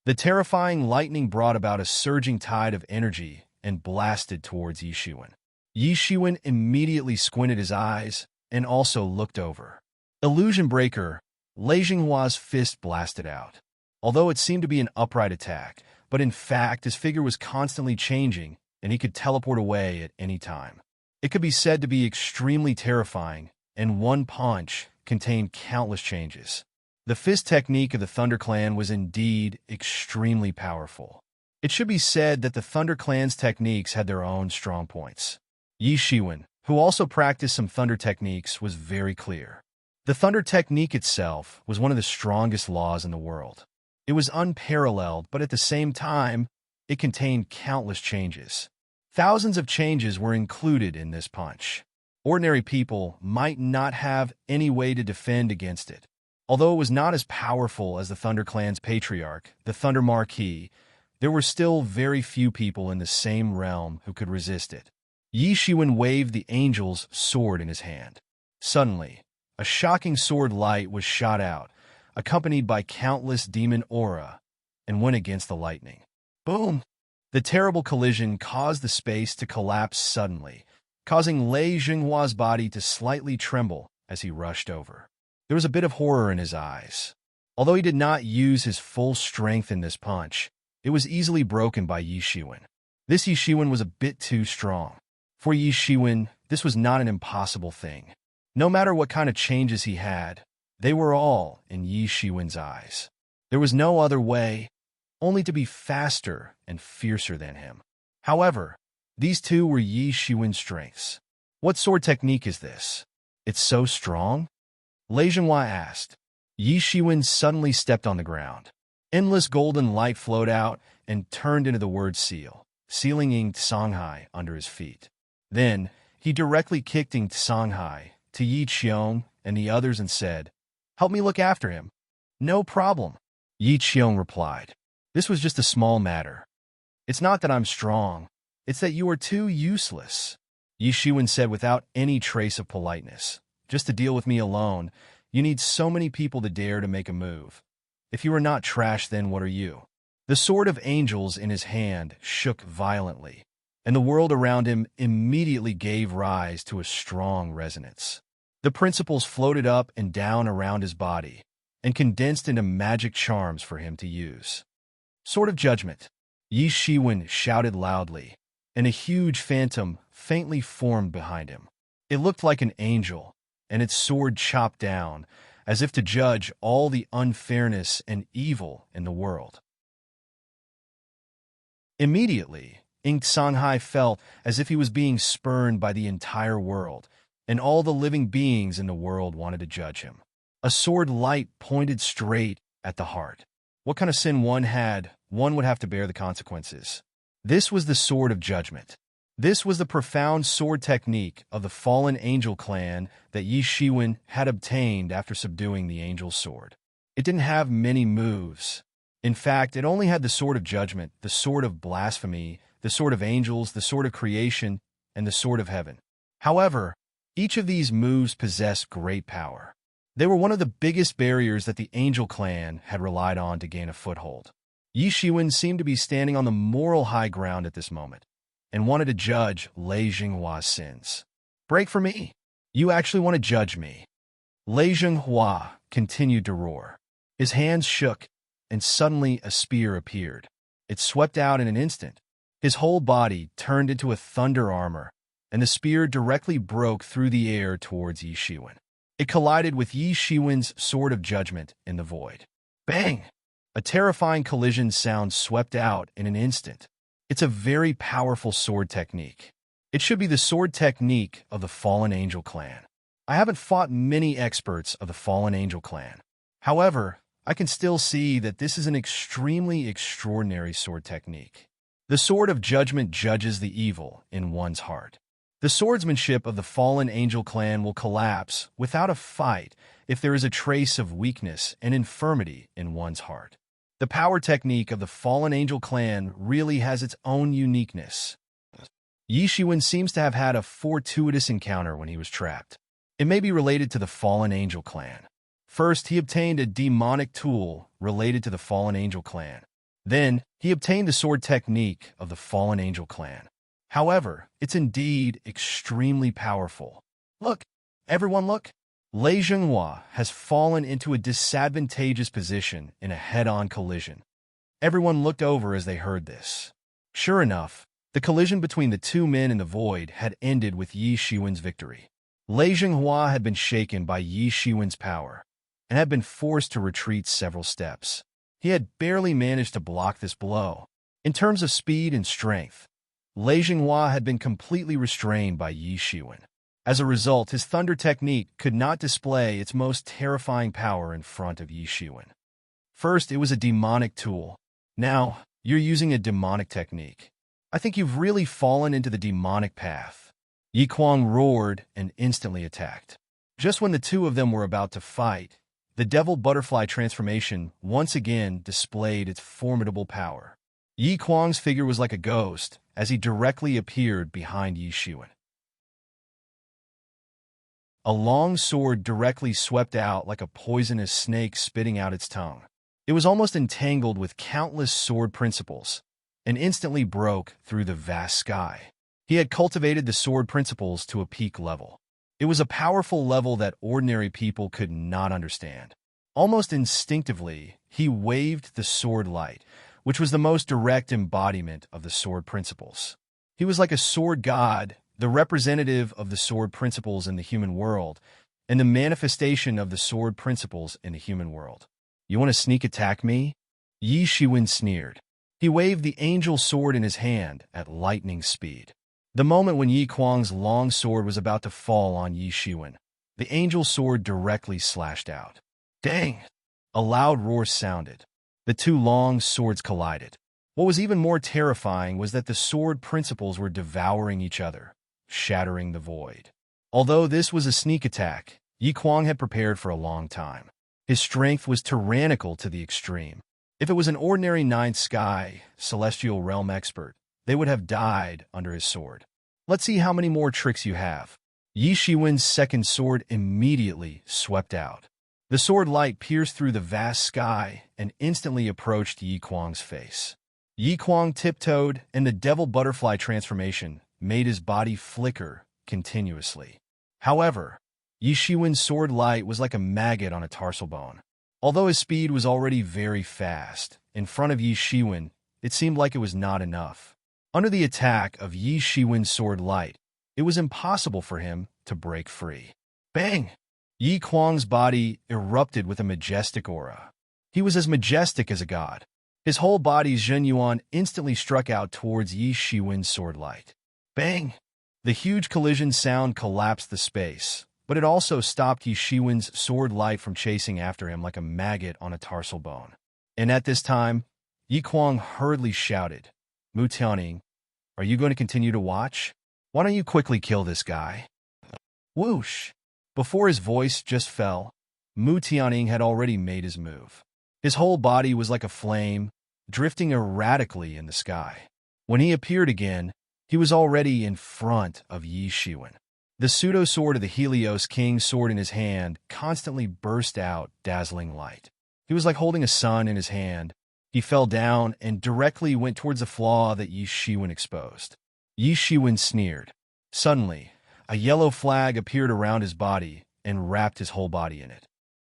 [SPEAKER 1] The terrifying lightning brought about a surging tide of energy and blasted towards Yi Shiwen. Yi Shiwen immediately squinted his eyes and also looked over. Illusion Breaker, Lei Jinghua's fist blasted out. Although it seemed to be an upright attack, but in fact his figure was constantly changing and he could teleport away at any time. It could be said to be extremely terrifying, and one punch contained countless changes. The fist technique of the Thunder Clan was indeed extremely powerful. It should be said that the Thunder Clan's techniques had their own strong points. Yi Shiwen, who also practiced some Thunder techniques, was very clear. The Thunder technique itself was one of the strongest laws in the world. It was unparalleled, but at the same time, it contained countless changes. Thousands of changes were included in this punch. Ordinary people might not have any way to defend against it. Although it was not as powerful as the Thunder Clan's patriarch, the Thunder Marquis, there were still very few people in the same realm who could resist it. Yi Shiwen waved the angel's sword in his hand. Suddenly, a shocking sword light was shot out, accompanied by countless demon aura, and went against the lightning. Boom! The terrible collision caused the space to collapse suddenly, causing Lei Jinghua's body to slightly tremble as he rushed over. There was a bit of horror in his eyes. Although he did not use his full strength in this punch, it was easily broken by Yi Shiwen. This Yi Shiwen was a bit too strong. For Yi Shiwen, this was not an impossible thing. No matter what kind of changes he had, they were all in Yi Shiwen's eyes. There was no other way, only to be faster and fiercer than him. However, these two were Yi Shiwen's strengths. What sword technique is this? It's so strong? Lei Jinghua asked. Yi Shiwen suddenly stepped on the ground. Endless golden light flowed out and turned into the word seal, sealing Ying Tsanghai under his feet. Then, he directly kicked Ying Tsanghai to Yi Qiong and the others and said, "Help me look after him." "No problem," Yi Qiong replied. "This was just a small matter. It's not that I'm strong, it's that you are too useless," Yi Shiwen said without any trace of politeness. "Just to deal with me alone, you need so many people to dare to make a move. If you are not trash, then what are you?" The sword of angels in his hand shook violently, and the world around him immediately gave rise to a strong resonance. The principles floated up and down around his body and condensed into magic charms for him to use. "Sword of Judgment," Yi Shiwen shouted loudly, and a huge phantom faintly formed behind him. It looked like an angel, and its sword chopped down, as if to judge all the unfairness and evil in the world. Immediately, Ink Sanghai felt as if he was being spurned by the entire world, and all the living beings in the world wanted to judge him. A sword light pointed straight at the heart. What kind of sin one had, one would have to bear the consequences. This was the sword of judgment. This was the profound sword technique of the fallen angel clan that Yi Shiwen had obtained after subduing the angel's sword. It didn't have many moves. In fact, it only had the sword of judgment, the sword of blasphemy, the sword of angels, the sword of creation, and the sword of heaven. However, each of these moves possessed great power. They were one of the biggest barriers that the angel clan had relied on to gain a foothold. Yi Shiwen seemed to be standing on the moral high ground at this moment, and wanted to judge Lei Jinghua's sins. Break for me. You actually want to judge me. Lei Jinghua continued to roar. His hands shook, and suddenly a spear appeared. It swept out in an instant. His whole body turned into a thunder armor, and the spear directly broke through the air towards Yi Shiwen. It collided with Yi Shiwen's sword of judgment in the void. Bang! A terrifying collision sound swept out in an instant. It's a very powerful sword technique. It should be the sword technique of the Fallen Angel clan. I haven't fought many experts of the Fallen Angel clan. However, I can still see that this is an extremely extraordinary sword technique. The sword of judgment judges the evil in one's heart. The swordsmanship of the Fallen Angel clan will collapse without a fight if there is a trace of weakness and infirmity in one's heart. The power technique of the Fallen Angel clan really has its own uniqueness. Yi Shiwen seems to have had a fortuitous encounter when he was trapped. It may be related to the Fallen Angel clan. First, he obtained a demonic tool related to the Fallen Angel clan. Then, he obtained the sword technique of the Fallen Angel clan. However, it's indeed extremely powerful. Look, everyone look. Lei Jinghua has fallen into a disadvantageous position in a head-on collision. Everyone looked over as they heard this. Sure enough, the collision between the two men in the void had ended with Yi Shiwen's victory. Lei Jinghua had been shaken by Yi Shiwen's power and had been forced to retreat several steps. He had barely managed to block this blow. In terms of speed and strength, Lei Jinghua had been completely restrained by Yi Shiwen. As a result, his thunder technique could not display its most terrifying power in front of Yi Shiwen. First, it was a demonic tool. Now, you're using a demonic technique. I think you've really fallen into the demonic path. Yi Kuang roared and instantly attacked. Just when the two of them were about to fight, the devil butterfly transformation once again displayed its formidable power. Yi Kuang's figure was like a ghost as he directly appeared behind Yi Shiwen. A long sword directly swept out like a poisonous snake spitting out its tongue. It was almost entangled with countless sword principles and instantly broke through the vast sky. He had cultivated the sword principles to a peak level. It was a powerful level that ordinary people could not understand. Almost instinctively, he waved the sword light, which was the most direct embodiment of the sword principles. He was like a sword god, the representative of the sword principles in the human world, and the manifestation of the sword principles in the human world. You want to sneak attack me? Yi Shiwen sneered. He waved the angel sword in his hand at lightning speed. The moment when Yi Kuang's long sword was about to fall on Yi Shiwen, the angel sword directly slashed out. Dang! A loud roar sounded. The two long swords collided. What was even more terrifying was that the sword principles were devouring each other, shattering the void. Although this was a sneak attack, Yi Kuang had prepared for a long time. His strength was tyrannical to the extreme. If it was an ordinary ninth sky, celestial realm expert, they would have died under his sword. Let's see how many more tricks you have. Yi Shiwen's second sword immediately swept out. The sword light pierced through the vast sky and instantly approached Yi Kuang's face. Yi Kuang tiptoed, and the devil butterfly transformation made his body flicker continuously. However, Yi Shiwen's sword light was like a maggot on a tarsal bone. Although his speed was already very fast, in front of Yi Shiwen, it seemed like it was not enough. Under the attack of Yi Shiwen's sword light, it was impossible for him to break free. Bang! Yi Kuang's body erupted with a majestic aura. He was as majestic as a god. His whole body's Zhenyuan instantly struck out towards Yi Shiwen's sword light. Bang! The huge collision sound collapsed the space, but it also stopped Yi Shiwen's sword light from chasing after him like a maggot on a tarsal bone. And at this time, Yi Kuang hurriedly shouted, "Mu Tianning, are you going to continue to watch? Why don't you quickly kill this guy?" Whoosh! Before his voice just fell, Mu Tianning had already made his move. His whole body was like a flame, drifting erratically in the sky. When he appeared again, he was already in front of Yi Shiwen. The pseudo-sword of the Helios King's sword in his hand constantly burst out dazzling light. He was like holding a sun in his hand. He fell down and directly went towards the flaw that Yi Shiwen exposed. Yi Shiwen sneered. Suddenly, a yellow flag appeared around his body and wrapped his whole body in it.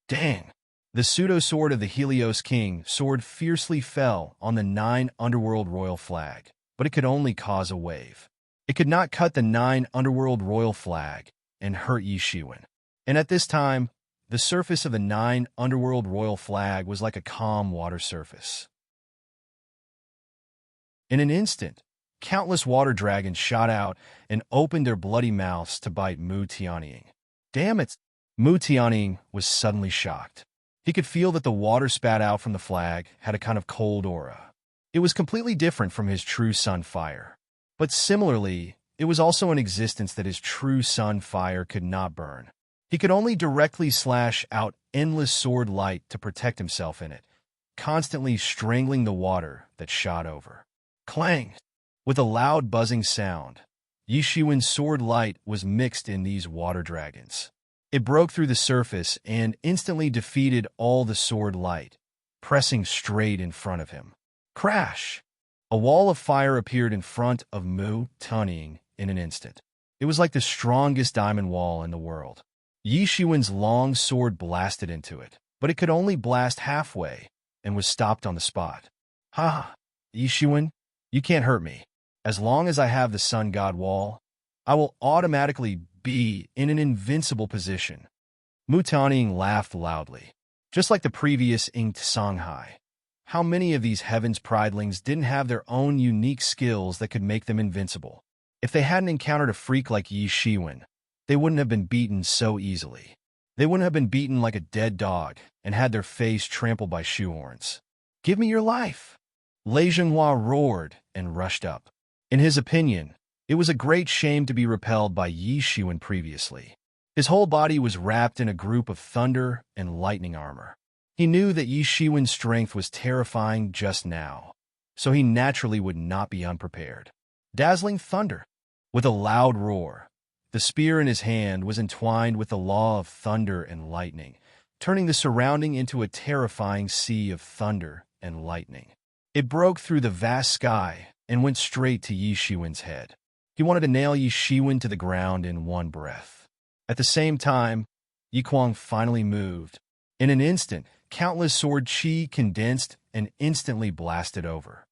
[SPEAKER 1] Dang! The pseudo-sword of the Helios King sword fiercely fell on the 9 underworld royal flag, but it could only cause a wave. It could not cut the 9 underworld royal flag and hurt Yi Shiwen. And at this time, the surface of the 9 underworld royal flag was like a calm water surface. In an instant, countless water dragons shot out and opened their bloody mouths to bite Mu Tianning. Damn it! Mu Tianning was suddenly shocked. He could feel that the water spat out from the flag had a kind of cold aura. It was completely different from his true sun fire. But similarly, it was also an existence that his true sun fire could not burn. He could only directly slash out endless sword light to protect himself in it, constantly strangling the water that shot over. Clang! With a loud buzzing sound, Yi Shiwen's sword light was mixed in these water dragons. It broke through the surface and instantly defeated all the sword light, pressing straight in front of him. Crash! A wall of fire appeared in front of Mu Tianning in an instant. It was like the strongest diamond wall in the world. Yi Shiwen's long sword blasted into it, but it could only blast halfway and was stopped on the spot. Ha! Yi Shiwen, you can't hurt me. As long as I have the Sun God Wall, I will automatically be in an invincible position. Mu Tianning laughed loudly. Just like the previous inked Songhai, how many of these Heaven's Pridelings didn't have their own unique skills that could make them invincible? If they hadn't encountered a freak like Yi Shiwen, they wouldn't have been beaten so easily. They wouldn't have been beaten like a dead dog and had their face trampled by shoehorns. Give me your life! Lei Zhenghua roared and rushed up. In his opinion, it was a great shame to be repelled by Yi Shiwen previously. His whole body was wrapped in a group of thunder and lightning armor. He knew that Yi Shiwen's strength was terrifying just now, so he naturally would not be unprepared. Dazzling thunder! With a loud roar, the spear in his hand was entwined with the law of thunder and lightning, turning the surrounding into a terrifying sea of thunder and lightning. It broke through the vast sky and went straight to Yi Shiwen's head. He wanted to nail Yi Shiwen to the ground in one breath. At the same time, Yi Kuang finally moved. In an instant, countless sword chi condensed and instantly blasted over.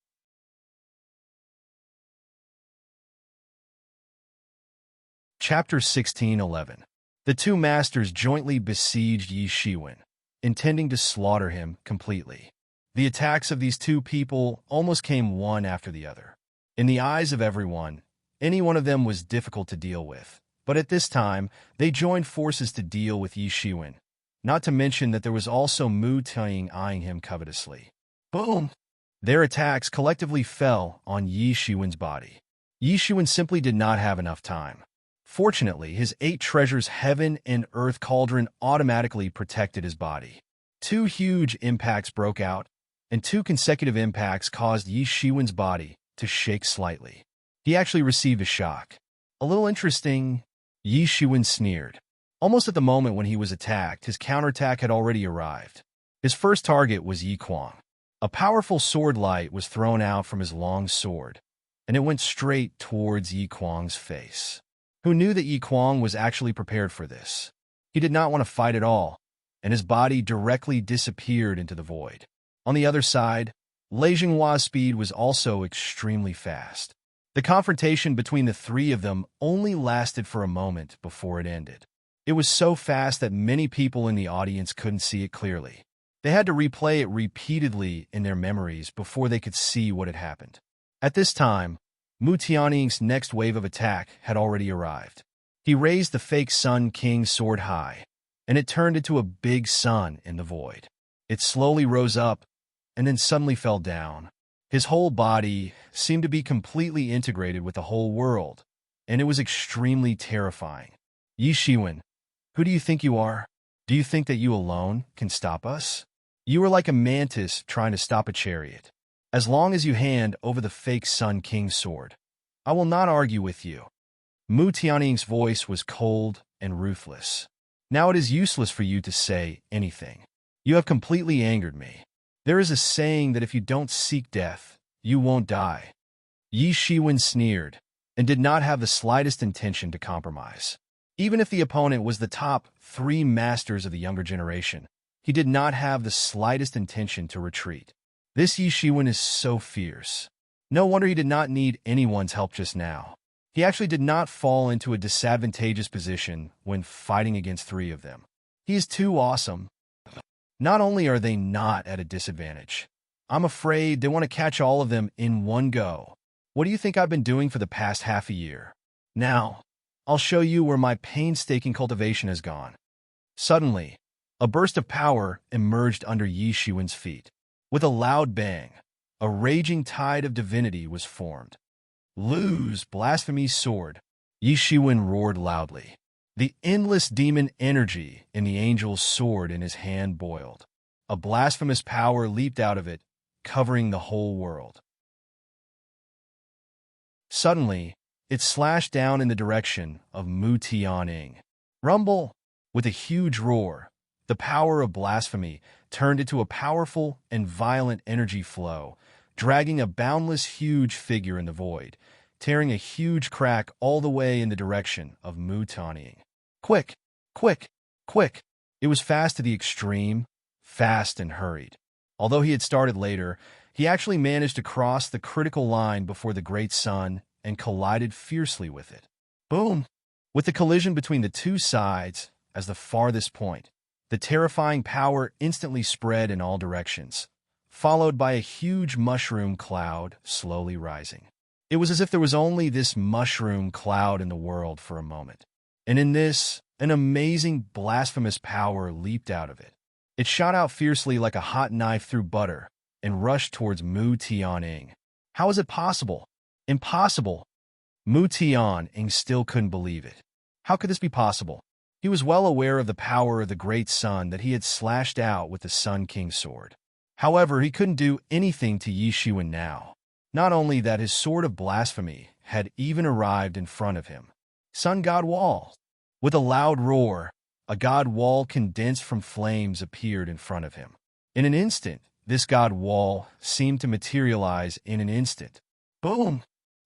[SPEAKER 1] Chapter 16:11. The two masters jointly besieged Yi Shiwen, intending to slaughter him completely. The attacks of these two people almost came one after the other. In the eyes of everyone, any one of them was difficult to deal with, but at this time, they joined forces to deal with Yi Shiwen, not to mention that there was also Mu Tianning eyeing him covetously. Boom! Their attacks collectively fell on Yi Shiwen's body. Yi Shiwen simply did not have enough time. Fortunately, his 8 treasures heaven and earth cauldron automatically protected his body. 2 huge impacts broke out, and 2 consecutive impacts caused Yi Shiwen's body to shake slightly. He actually received a shock. A little interesting, Yi Shiwen sneered. Almost at the moment when he was attacked, his counterattack had already arrived. His first target was Yi Kuang. A powerful sword light was thrown out from his long sword, and it went straight towards Yi Kuang's face. Who knew that Yi Kuang was actually prepared for this? He did not want to fight at all, and his body directly disappeared into the void. On the other side, Lei Zhenghua's speed was also extremely fast. The confrontation between the three of them only lasted for a moment before it ended. It was so fast that many people in the audience couldn't see it clearly. They had to replay it repeatedly in their memories before they could see what had happened. At this time, Mu Tianying's next wave of attack had already arrived. He raised the fake Sun King sword high, and it turned into a big sun in the void. It slowly rose up, and then suddenly fell down. His whole body seemed to be completely integrated with the whole world, and it was extremely terrifying. Yi Shiwen, who do you think you are? Do you think that you alone can stop us? You are like a mantis trying to stop a chariot. As long as you hand over the fake Sun King sword, I will not argue with you. Mu Tianying's voice was cold and ruthless. Now it is useless for you to say anything. You have completely angered me. There is a saying that if you don't seek death, you won't die. Yi Shiwen sneered and did not have the slightest intention to compromise. Even if the opponent was the top 3 masters of the younger generation, he did not have the slightest intention to retreat. This Yi Shiwen is so fierce. No wonder he did not need anyone's help just now. He actually did not fall into a disadvantageous position when fighting against 3 of them. He is too awesome. Not only are they not at a disadvantage, I'm afraid they want to catch all of them in one go. What do you think I've been doing for the past half a year? Now, I'll show you where my painstaking cultivation has gone. Suddenly, a burst of power emerged under Yi Shiwen's feet. With a loud bang, a raging tide of divinity was formed. Lose, blasphemy's sword, Yi Shiwen roared loudly. The endless demon energy in the angel's sword in his hand boiled. A blasphemous power leaped out of it, covering the whole world. Suddenly, it slashed down in the direction of Mu Tianying. Rumble! With a huge roar, the power of blasphemy turned into a powerful and violent energy flow, dragging a boundless huge figure in the void, tearing a huge crack all the way in the direction of Mu Tianying. Quick! Quick! Quick! It was fast to the extreme, fast and hurried. Although he had started later, he actually managed to cross the critical line before the great sun and collided fiercely with it. Boom! With the collision between the 2 sides as the farthest point, the terrifying power instantly spread in all directions, followed by a huge mushroom cloud slowly rising. It was as if there was only this mushroom cloud in the world for a moment. And in this, an amazing blasphemous power leaped out of it. It shot out fiercely like a hot knife through butter and rushed towards Mu Tianying. How is it possible? Impossible! Mu Tianying still couldn't believe it. How could this be possible? He was well aware of the power of the great sun that he had slashed out with the Sun King's sword. However, he couldn't do anything to Yi Shiwen now. Not only that, his sword of blasphemy had even arrived in front of him. Sun God Wall! With a loud roar, a god wall condensed from flames appeared in front of him. In an instant, this god wall seemed to materialize in an instant. Boom!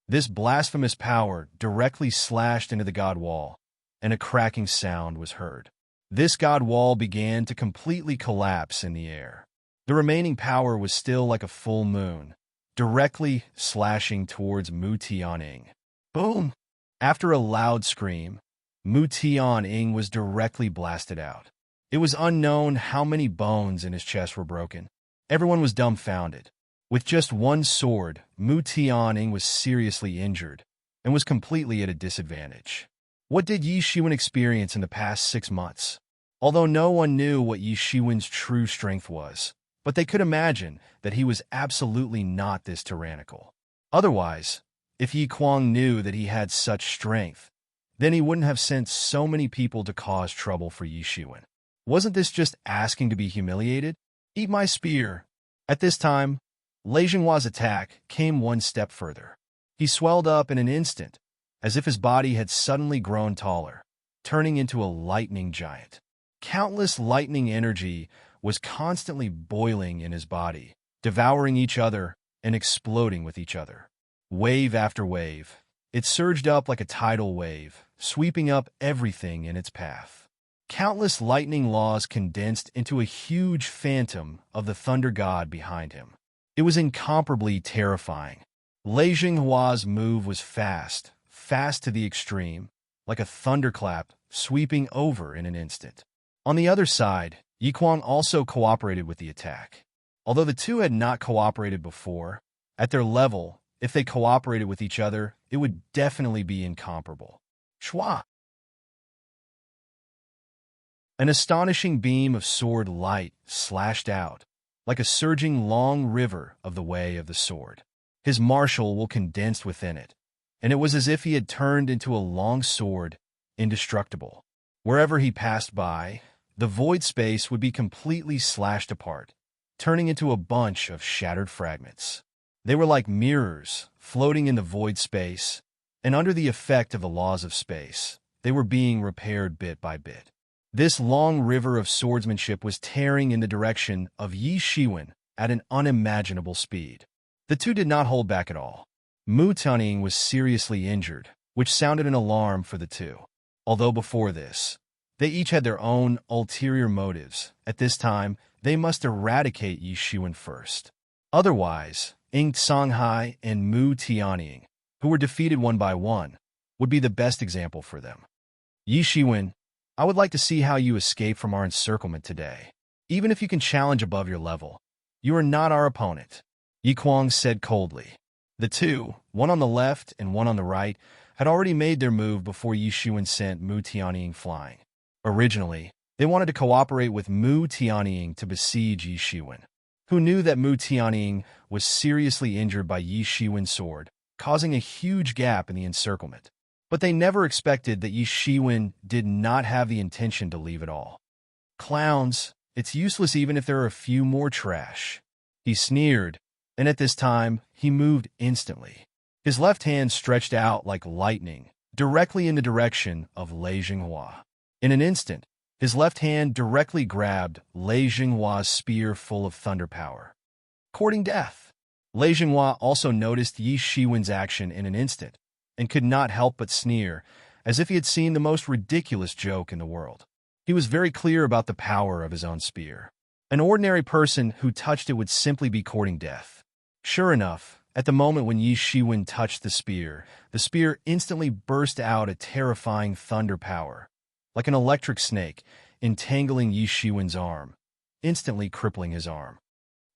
[SPEAKER 1] This blasphemous power directly slashed into the god wall, and a cracking sound was heard. This god wall began to completely collapse in the air. The remaining power was still like a full moon, directly slashing towards Mu Tianying. Boom! After a loud scream, Mu Tianying was directly blasted out. It was unknown how many bones in his chest were broken. Everyone was dumbfounded. With just one sword, Mu Tianying was seriously injured and was completely at a disadvantage. What did Yi Shiwen experience in the past 6 months? Although no one knew what Yi Shiwen's true strength was, but they could imagine that he was absolutely not this tyrannical. Otherwise, if Yi Kwang knew that he had such strength, then he wouldn't have sent so many people to cause trouble for Yi Shiwen. Wasn't this just asking to be humiliated? Eat my spear! At this time, Lei Jinghua's attack came one step further. He swelled up in an instant, as if his body had suddenly grown taller, turning into a lightning giant. Countless lightning energy was constantly boiling in his body, devouring each other and exploding with each other. Wave after wave, it surged up like a tidal wave, sweeping up everything in its path. Countless lightning laws condensed into a huge phantom of the thunder god behind him. It was incomparably terrifying. Lei Jinghua's move was fast, fast to the extreme, like a thunderclap sweeping over in an instant. On the other side, Yi Kuang also cooperated with the attack. Although the two had not cooperated before, at their level, if they cooperated with each other, it would definitely be incomparable. Shua! An astonishing beam of sword light slashed out, like a surging long river of the way of the sword. His martial will condensed within it, and it was as if he had turned into a long sword, indestructible. Wherever he passed by, the void space would be completely slashed apart, turning into a bunch of shattered fragments. They were like mirrors, floating in the void space, and under the effect of the laws of space, they were being repaired bit by bit. This long river of swordsmanship was tearing in the direction of Yi Shiwen at an unimaginable speed. The two did not hold back at all. Mu Tunying was seriously injured, which sounded an alarm for the two. Although before this, they each had their own ulterior motives, at this time, they must eradicate Yi Shiwen first. Otherwise, Ying Songhai and Mu Tianying, who were defeated one by one, would be the best example for them. Yi Shiwen, I would like to see how you escape from our encirclement today. Even if you can challenge above your level, you are not our opponent, Yi Kuang said coldly. The two, one on the left and one on the right, had already made their move before Yi Shiwen sent Mu Tianying flying. Originally, they wanted to cooperate with Mu Tianying to besiege Yi Shiwen, who knew that Mu Tianying was seriously injured by Yi Shiwen's sword, causing a huge gap in the encirclement. But they never expected that Yi Shiwen did not have the intention to leave at all. Clowns, it's useless even if there are a few more trash. He sneered, and at this time, he moved instantly. His left hand stretched out like lightning, directly in the direction of Lei Jinghua. In an instant, his left hand directly grabbed Lei Jinghua's spear full of thunder power. Courting death. Lei Jinghua also noticed Yi Shiwen's action in an instant, and could not help but sneer, as if he had seen the most ridiculous joke in the world. He was very clear about the power of his own spear. An ordinary person who touched it would simply be courting death. Sure enough, at the moment when Yi Shiwen touched the spear instantly burst out a terrifying thunder power, like an electric snake, entangling Yi Shiwen's arm, instantly crippling his arm.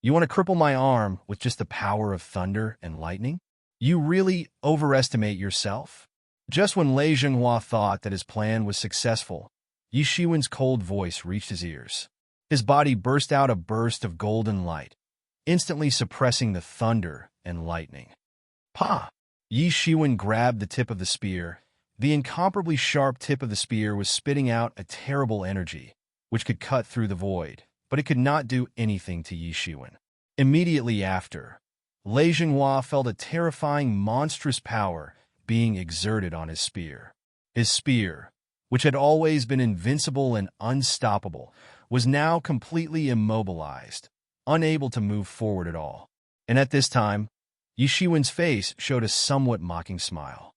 [SPEAKER 1] You want to cripple my arm with just the power of thunder and lightning? You really overestimate yourself? Just when Lei Jinghua thought that his plan was successful, Yi Shiwen's cold voice reached his ears. His body burst out a burst of golden light, instantly suppressing the thunder and lightning. Pa! Yi Shiwen grabbed the tip of the spear. The incomparably sharp tip of the spear was spitting out a terrible energy, which could cut through the void, but it could not do anything to Yi Shiwen. Immediately after, Lei Jinghua felt a terrifying, monstrous power being exerted on his spear. His spear, which had always been invincible and unstoppable, was now completely immobilized, unable to move forward at all. And at this time, Yi Shiwen's face showed a somewhat mocking smile.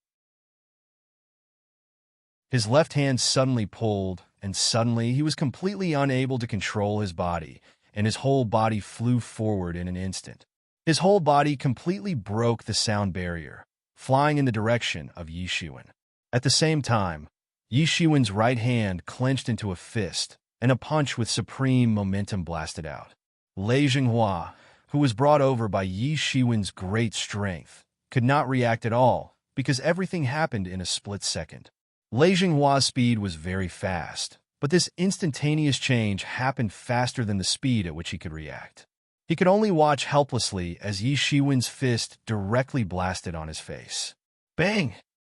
[SPEAKER 1] His left hand suddenly pulled, and suddenly he was completely unable to control his body, and his whole body flew forward in an instant. His whole body completely broke the sound barrier, flying in the direction of Yi Shiwen. At the same time, Yi Shiwen's right hand clenched into a fist, and a punch with supreme momentum blasted out. Lei Jinghua, who was brought over by Yi Shiwen's great strength, could not react at all, because everything happened in a split second. Lei Jinghua's speed was very fast, but this instantaneous change happened faster than the speed at which he could react. He could only watch helplessly as Yi Shiwen's fist directly blasted on his face. Bang!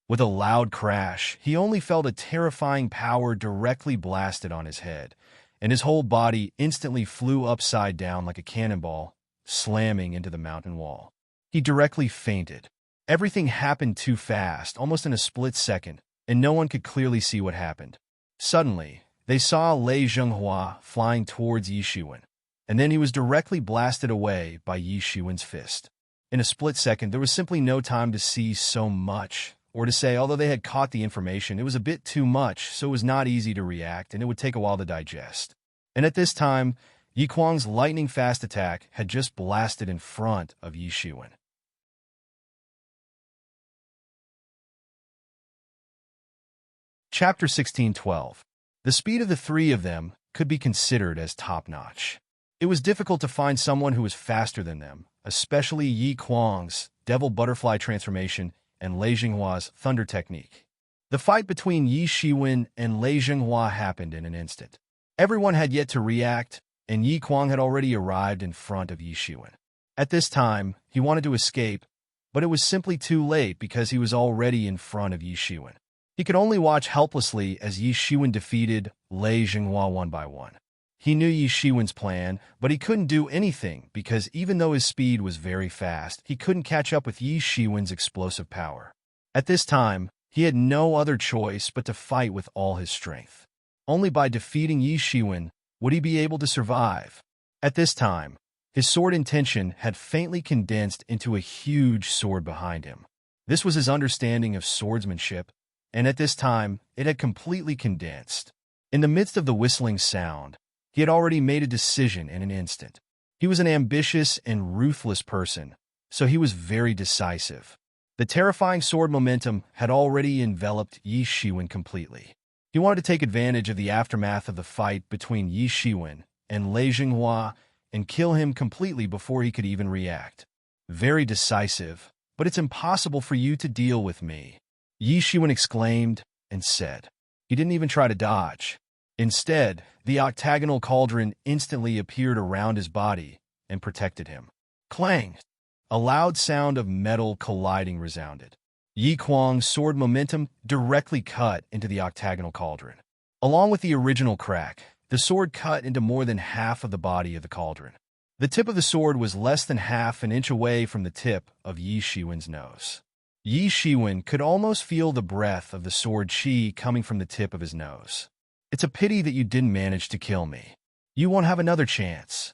[SPEAKER 1] With a loud crash, he only felt a terrifying power directly blasted on his head, and his whole body instantly flew upside down like a cannonball, slamming into the mountain wall. He directly fainted. Everything happened too fast, almost in a split second, and no one could clearly see what happened. Suddenly, they saw Lei Jinghua flying towards Yi Shiwen, and then he was directly blasted away by Yi Shiwen's fist. In a split second, there was simply no time to see so much, or to say, although they had caught the information, it was a bit too much, so it was not easy to react, and it would take a while to digest. And at this time, Yi Kuang's lightning-fast attack had just blasted in front of Yi Shiwen. Chapter 16:12. The speed of the three of them could be considered as top-notch. It was difficult to find someone who was faster than them, especially Yi Kuang's devil butterfly transformation and Lei Jinghua's thunder technique. The fight between Yi Shiwen and Lei Jinghua happened in an instant. Everyone had yet to react, and Yi Kuang had already arrived in front of Yi Shiwen. At this time, he wanted to escape, but it was simply too late because he was already in front of Yi Shiwen. He could only watch helplessly as Yi Shiwen defeated Lei Jinghua one by one. He knew Yi Shiwen's plan, but he couldn't do anything because even though his speed was very fast, he couldn't catch up with Yi Shiwen's explosive power. At this time, he had no other choice but to fight with all his strength. Only by defeating Yi Shiwen would he be able to survive. At this time, his sword intention had faintly condensed into a huge sword behind him. This was his understanding of swordsmanship, and at this time, it had completely condensed. In the midst of the whistling sound, he had already made a decision in an instant. He was an ambitious and ruthless person, so he was very decisive. The terrifying sword momentum had already enveloped Yi Shiwen completely. He wanted to take advantage of the aftermath of the fight between Yi Shiwen and Lei Jinghua and kill him completely before he could even react. Very decisive, but it's impossible for you to deal with me, Yi Shiwen exclaimed and said. He didn't even try to dodge. Instead, the octagonal cauldron instantly appeared around his body and protected him. Clang! A loud sound of metal colliding resounded. Yi Kuang's sword momentum directly cut into the octagonal cauldron. Along with the original crack, the sword cut into more than half of the body of the cauldron. The tip of the sword was less than half an inch away from the tip of Yi Shiwen's nose. Yi Shiwen could almost feel the breath of the sword qi coming from the tip of his nose. It's a pity that you didn't manage to kill me. You won't have another chance.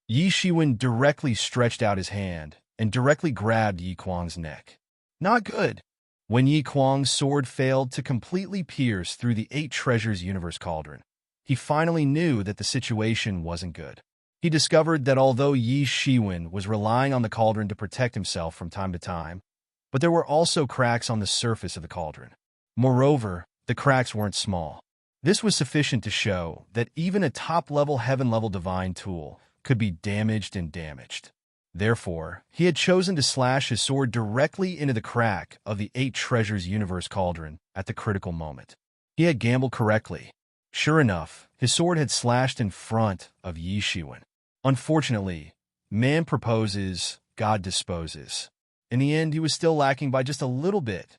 [SPEAKER 1] Yi Shiwen directly stretched out his hand and directly grabbed Yi Kuang's neck. Not good. When Yi Kuang's sword failed to completely pierce through the 8 Treasures Universe cauldron, he finally knew that the situation wasn't good. He discovered that although Yi Shiwen was relying on the cauldron to protect himself from time to time, but there were also cracks on the surface of the cauldron. Moreover, the cracks weren't small. This was sufficient to show that even a top-level heaven-level divine tool could be damaged and damaged. Therefore, he had chosen to slash his sword directly into the crack of the 8 Treasures Universe cauldron at the critical moment. He had gambled correctly. Sure enough, his sword had slashed in front of Yi Shiwen. Unfortunately, man proposes, God disposes. In the end, he was still lacking by just a little bit.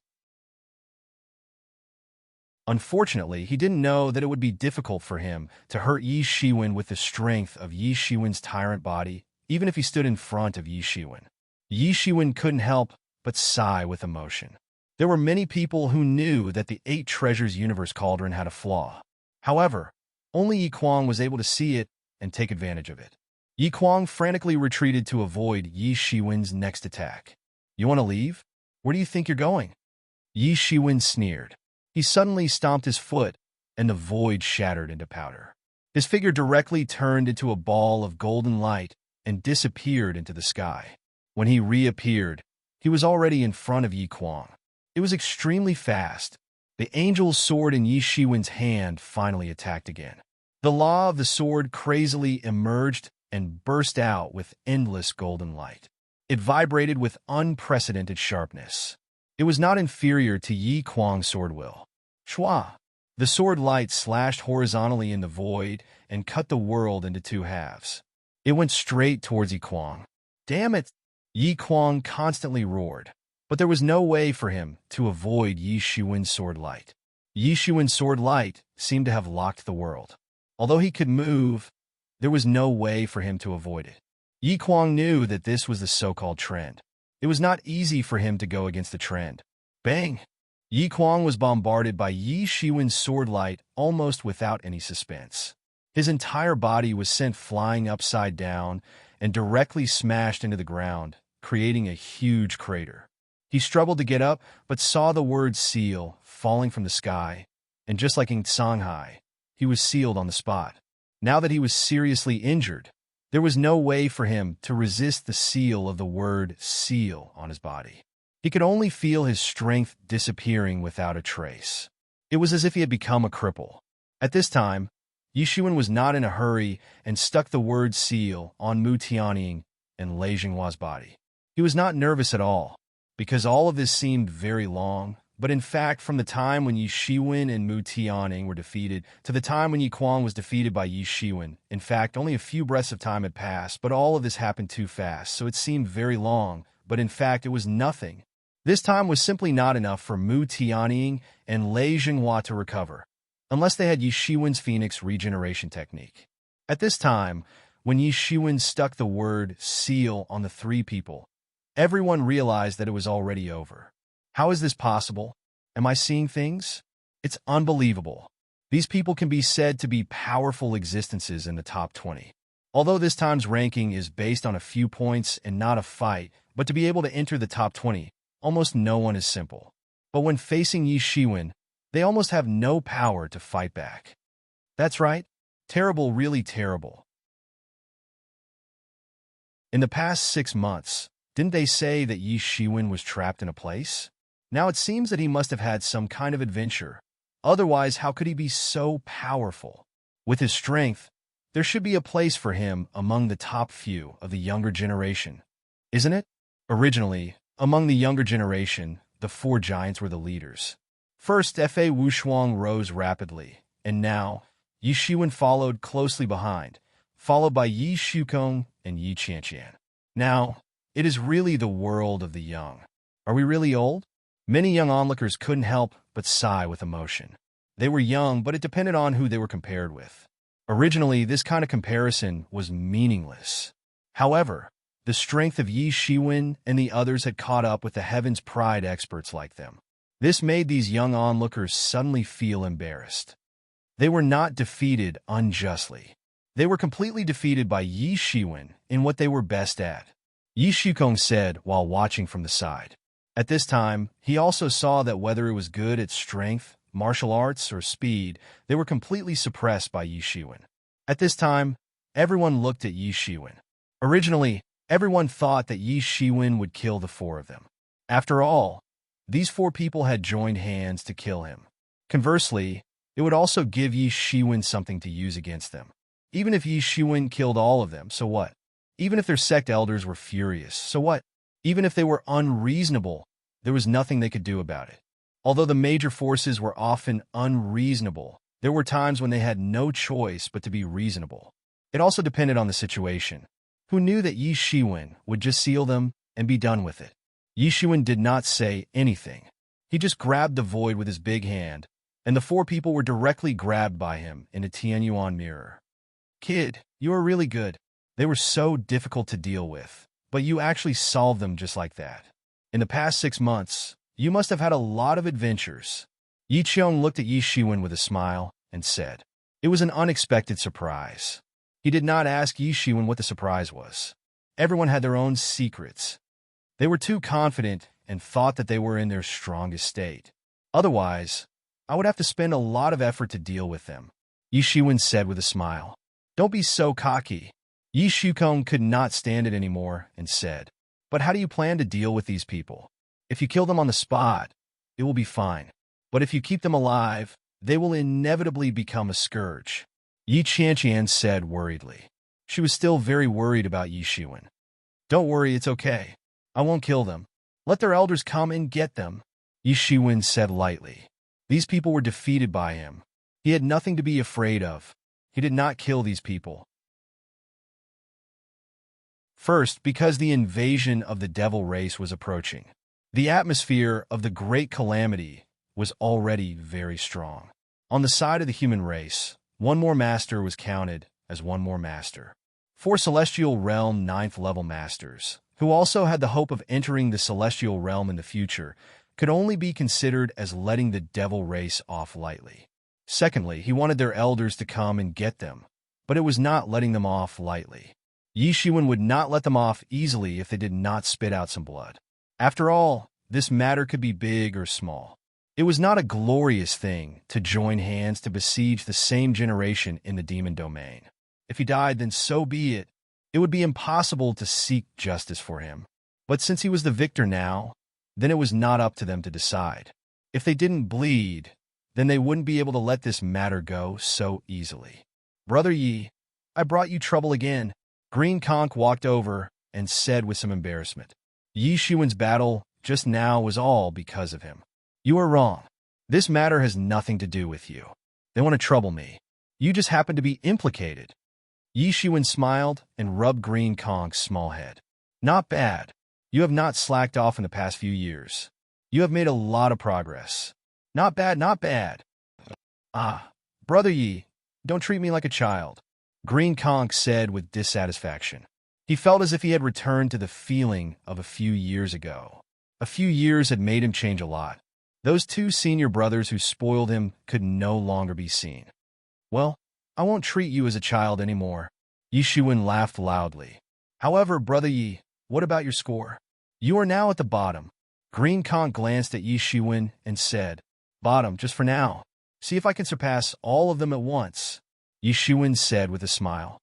[SPEAKER 1] Unfortunately, he didn't know that it would be difficult for him to hurt Yi Shiwen with the strength of Yi Shiwen's tyrant body, even if he stood in front of Yi Shiwen. Yi Shiwen couldn't help but sigh with emotion. There were many people who knew that the 8 Treasures Universe cauldron had a flaw. However, only Yi Kuang was able to see it and take advantage of it. Yi Kuang frantically retreated to avoid Yi Shiwen's next attack. You want to leave? Where do you think you're going? Yi Shiwen sneered. He suddenly stomped his foot, and the void shattered into powder. His figure directly turned into a ball of golden light and disappeared into the sky. When he reappeared, he was already in front of Yi Kuang. It was extremely fast. The angel's sword in Yi Shiwen's hand finally attacked again. The law of the sword crazily emerged and burst out with endless golden light. It vibrated with unprecedented sharpness. It was not inferior to Yi Kuang's sword will. Shua! The sword light slashed horizontally in the void and cut the world into 2 halves. It went straight towards Yi Kuang. Damn it! Yi Kuang constantly roared, but there was no way for him to avoid Yi Shiwen's sword light. Yi Shiwen's sword light seemed to have locked the world. Although he could move, there was no way for him to avoid it. Yi Kuang knew that this was the so-called trend. It was not easy for him to go against the trend. Bang! Yi Kuang was bombarded by Yi Shiwen's sword light almost without any suspense. His entire body was sent flying upside down and directly smashed into the ground, creating a huge crater. He struggled to get up, but saw the word seal falling from the sky, and just like in Shanghai, he was sealed on the spot. Now that he was seriously injured, there was no way for him to resist the seal of the word seal on his body. He could only feel his strength disappearing without a trace. It was as if he had become a cripple. At this time, Yishuan was not in a hurry and stuck the word seal on Mu Tianying and Lei Jinghua's body. He was not nervous at all, because all of this seemed very long, but in fact, from the time when Yi Shiwen and Mu Tianying were defeated to the time when Yi Kuang was defeated by Yi Shiwen, in fact, only a few breaths of time had passed, but all of this happened too fast, so it seemed very long, but in fact, it was nothing. This time was simply not enough for Mu Tianying and Lei Jinghua to recover, unless they had Yi Shiwen's Phoenix regeneration technique. At this time, when Yi Shiwen stuck the word seal on the three people, everyone realized that it was already over. How is this possible? Am I seeing things? It's unbelievable. These people can be said to be powerful existences in the top 20. Although this time's ranking is based on a few points and not a fight, but to be able to enter the top 20, almost no one is simple. But when facing Yi Shiwen, they almost have no power to fight back. That's right. Terrible, really terrible. In the past 6 months, didn't they say that Yi Shiwen was trapped in a place? Now it seems that he must have had some kind of adventure. Otherwise, how could he be so powerful? With his strength, there should be a place for him among the top few of the younger generation, isn't it? Originally, among the younger generation, the 4 giants were the leaders. First, Fa Wushuang rose rapidly, and now, Yi Shiwen followed closely behind, followed by Yi Shukong and Yi Qianqian. Now, it is really the world of the young. Are we really old? Many young onlookers couldn't help but sigh with emotion. They were young, but it depended on who they were compared with. Originally, this kind of comparison was meaningless. However, the strength of Yi Shiwen and the others had caught up with the Heaven's Pride experts like them. This made these young onlookers suddenly feel embarrassed. They were not defeated unjustly. They were completely defeated by Yi Shiwen in what they were best at. Yi Shukong said while watching from the side. At this time, he also saw that whether it was good at strength, martial arts, or speed, they were completely suppressed by Yi Shiwen. At this time, everyone looked at Yi Shiwen. Originally, everyone thought that Yi Shiwen would kill the 4 of them. After all, these 4 people had joined hands to kill him. Conversely, it would also give Yi Shiwen something to use against them. Even if Yi Shiwen killed all of them, so what? Even if their sect elders were furious, so what? Even if they were unreasonable, there was nothing they could do about it. Although the major forces were often unreasonable, there were times when they had no choice but to be reasonable. It also depended on the situation. Who knew that Yi Shiwen would just seal them and be done with it? Yi Shiwen did not say anything. He just grabbed the void with his big hand, and the 4 people were directly grabbed by him in a Tianyuan mirror. Kid, you are really good. They were so difficult to deal with, but you actually solved them just like that. In the past 6 months, you must have had a lot of adventures. Yi Qiong looked at Yi Shiwen with a smile and said, it was an unexpected surprise. He did not ask Yi Shiwen what the surprise was. Everyone had their own secrets. They were too confident and thought that they were in their strongest state. Otherwise, I would have to spend a lot of effort to deal with them, Yi Shiwen said with a smile. Don't be so cocky. Yi Shukong could not stand it anymore and said, but how do you plan to deal with these people? If you kill them on the spot, it will be fine. But if you keep them alive, they will inevitably become a scourge, Yi Qianqian said worriedly. She was still very worried about Yi Shiwen. Don't worry, it's okay. I won't kill them. Let their elders come and get them, Yi Shiwen said lightly. These people were defeated by him. He had nothing to be afraid of. He did not kill these people. First, because the invasion of the devil race was approaching. The atmosphere of the great calamity was already very strong. On the side of the human race, 1 more master was counted as 1 more master. 4 celestial realm 9th level masters, who also had the hope of entering the celestial realm in the future, could only be considered as letting the devil race off lightly. Secondly, he wanted their elders to come and get them, but it was not letting them off lightly. Yi Shiwen would not let them off easily if they did not spit out some blood. After all, this matter could be big or small. It was not a glorious thing to join hands to besiege the same generation in the demon domain. If he died, then so be it. It would be impossible to seek justice for him. But since he was the victor now, then it was not up to them to decide. If they didn't bleed, then they wouldn't be able to let this matter go so easily. Brother Yi, I brought you trouble again. Green Conch walked over and said with some embarrassment. Yi Xuan's battle just now was all because of him. You are wrong. This matter has nothing to do with you. They want to trouble me. You just happen to be implicated. Yi Xuan smiled and rubbed Green Conch's small head. Not bad. You have not slacked off in the past few years. You have made a lot of progress. Not bad, not bad. Ah, Brother Yi, don't treat me like a child, Green Conch said with dissatisfaction. He felt as if he had returned to the feeling of a few years ago. A few years had made him change a lot. Those two senior brothers who spoiled him could no longer be seen. Well, I won't treat you as a child anymore. Yi Xuan laughed loudly. However, Brother Yi, what about your score? You are now at the bottom. Green Conch glanced at Yi Xuan and said, Bottom, just for now. See if I can surpass all of them at once, Yi Xuan said with a smile.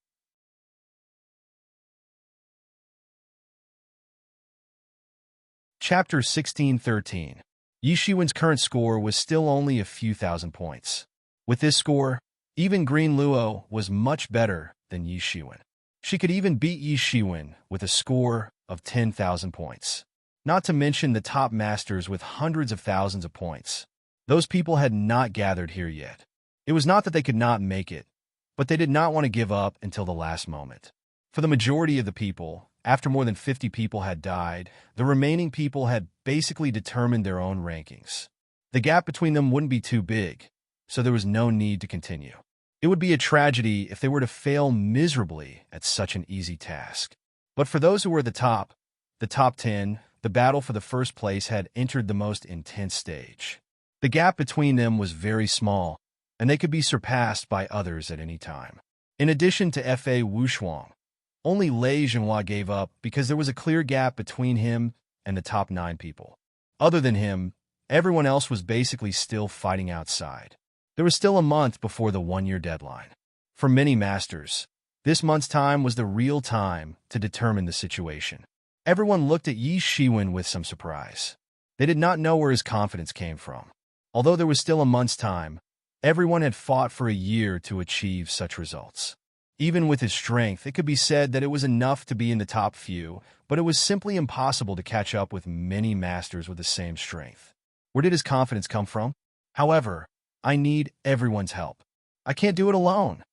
[SPEAKER 1] Chapter 1613. Yi Xuan's current score was still only a few thousand points. With this score, even Green Luo was much better than Yi Xuan. She could even beat Yi Xuan with a score of 10,000 points. Not to mention the top masters with hundreds of thousands of points. Those people had not gathered here yet. It was not that they could not make it, but they did not want to give up until the last moment. For the majority of the people, after more than 50 people had died, the remaining people had basically determined their own rankings. The gap between them wouldn't be too big, so there was no need to continue. It would be a tragedy if they were to fail miserably at such an easy task. But for those who were at the top 10, the battle for the first place had entered the most intense stage. The gap between them was very small, and they could be surpassed by others at any time. In addition to Fa Wushuang, only Lei Zhenhua gave up because there was a clear gap between him and the top 9 people. Other than him, everyone else was basically still fighting outside. There was still a month before the 1-year deadline. For many masters, this month's time was the real time to determine the situation. Everyone looked at Yi Xuan with some surprise. They did not know where his confidence came from. Although there was still a month's time, everyone had fought for a year to achieve such results. Even with his strength, it could be said that it was enough to be in the top few, but it was simply impossible to catch up with many masters with the same strength. Where did his confidence come from? However, I need everyone's help. I can't do it alone,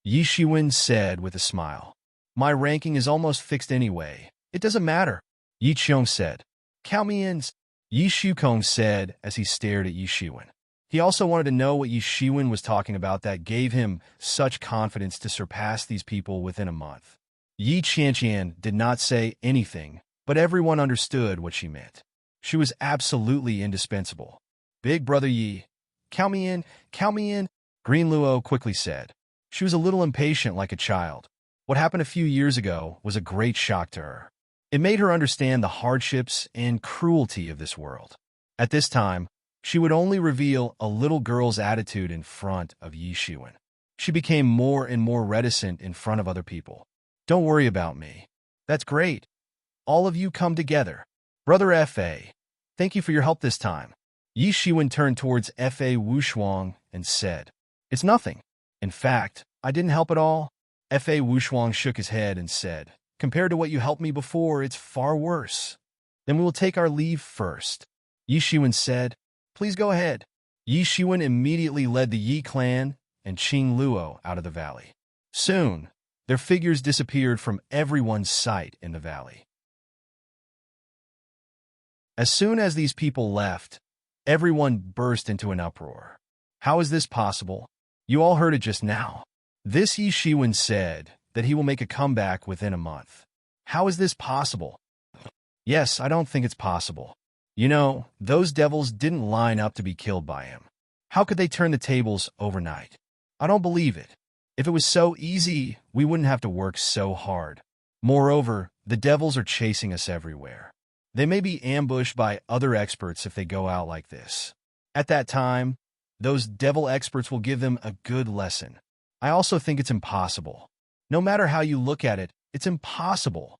[SPEAKER 1] Yi Xuan said with a smile. My ranking is almost fixed anyway. It doesn't matter, Yi Qiong said. Count me in, Yi Shukong said as he stared at Yi Xuan. He also wanted to know what Yi Xuan was talking about that gave him such confidence to surpass these people within a month. Yi Qianqian did not say anything, but everyone understood what she meant. She was absolutely indispensable. Big Brother Yi, count me in, Green Luo quickly said. She was a little impatient like a child. What happened a few years ago was a great shock to her. It made her understand the hardships and cruelty of this world. At this time, she would only reveal a little girl's attitude in front of Yi Xuan. She became more and more reticent in front of other people. Don't worry about me. That's great. All of you come together. Brother Fa, thank you for your help this time. Yi Xuan turned towards Fa Wushuang and said, It's nothing. In fact, I didn't help at all. Fa Wushuang shook his head and said, Compared to what you helped me before, it's far worse. Then we will take our leave first. Yi Xuan said, Please go ahead. Yi Xuan immediately led the Yi clan and Qing Luo out of the valley. Soon, their figures disappeared from everyone's sight in the valley. As soon as these people left, everyone burst into an uproar. How is this possible? You all heard it just now. This Yi Xuan said that he will make a comeback within a month. How is this possible? Yes, I don't think it's possible. You know, those devils didn't line up to be killed by him. How could they turn the tables overnight? I don't believe it. If it was so easy, we wouldn't have to work so hard. Moreover, the devils are chasing us everywhere. They may be ambushed by other experts if they go out like this. At that time, those devil experts will give them a good lesson. I also think it's impossible. No matter how you look at it, it's impossible.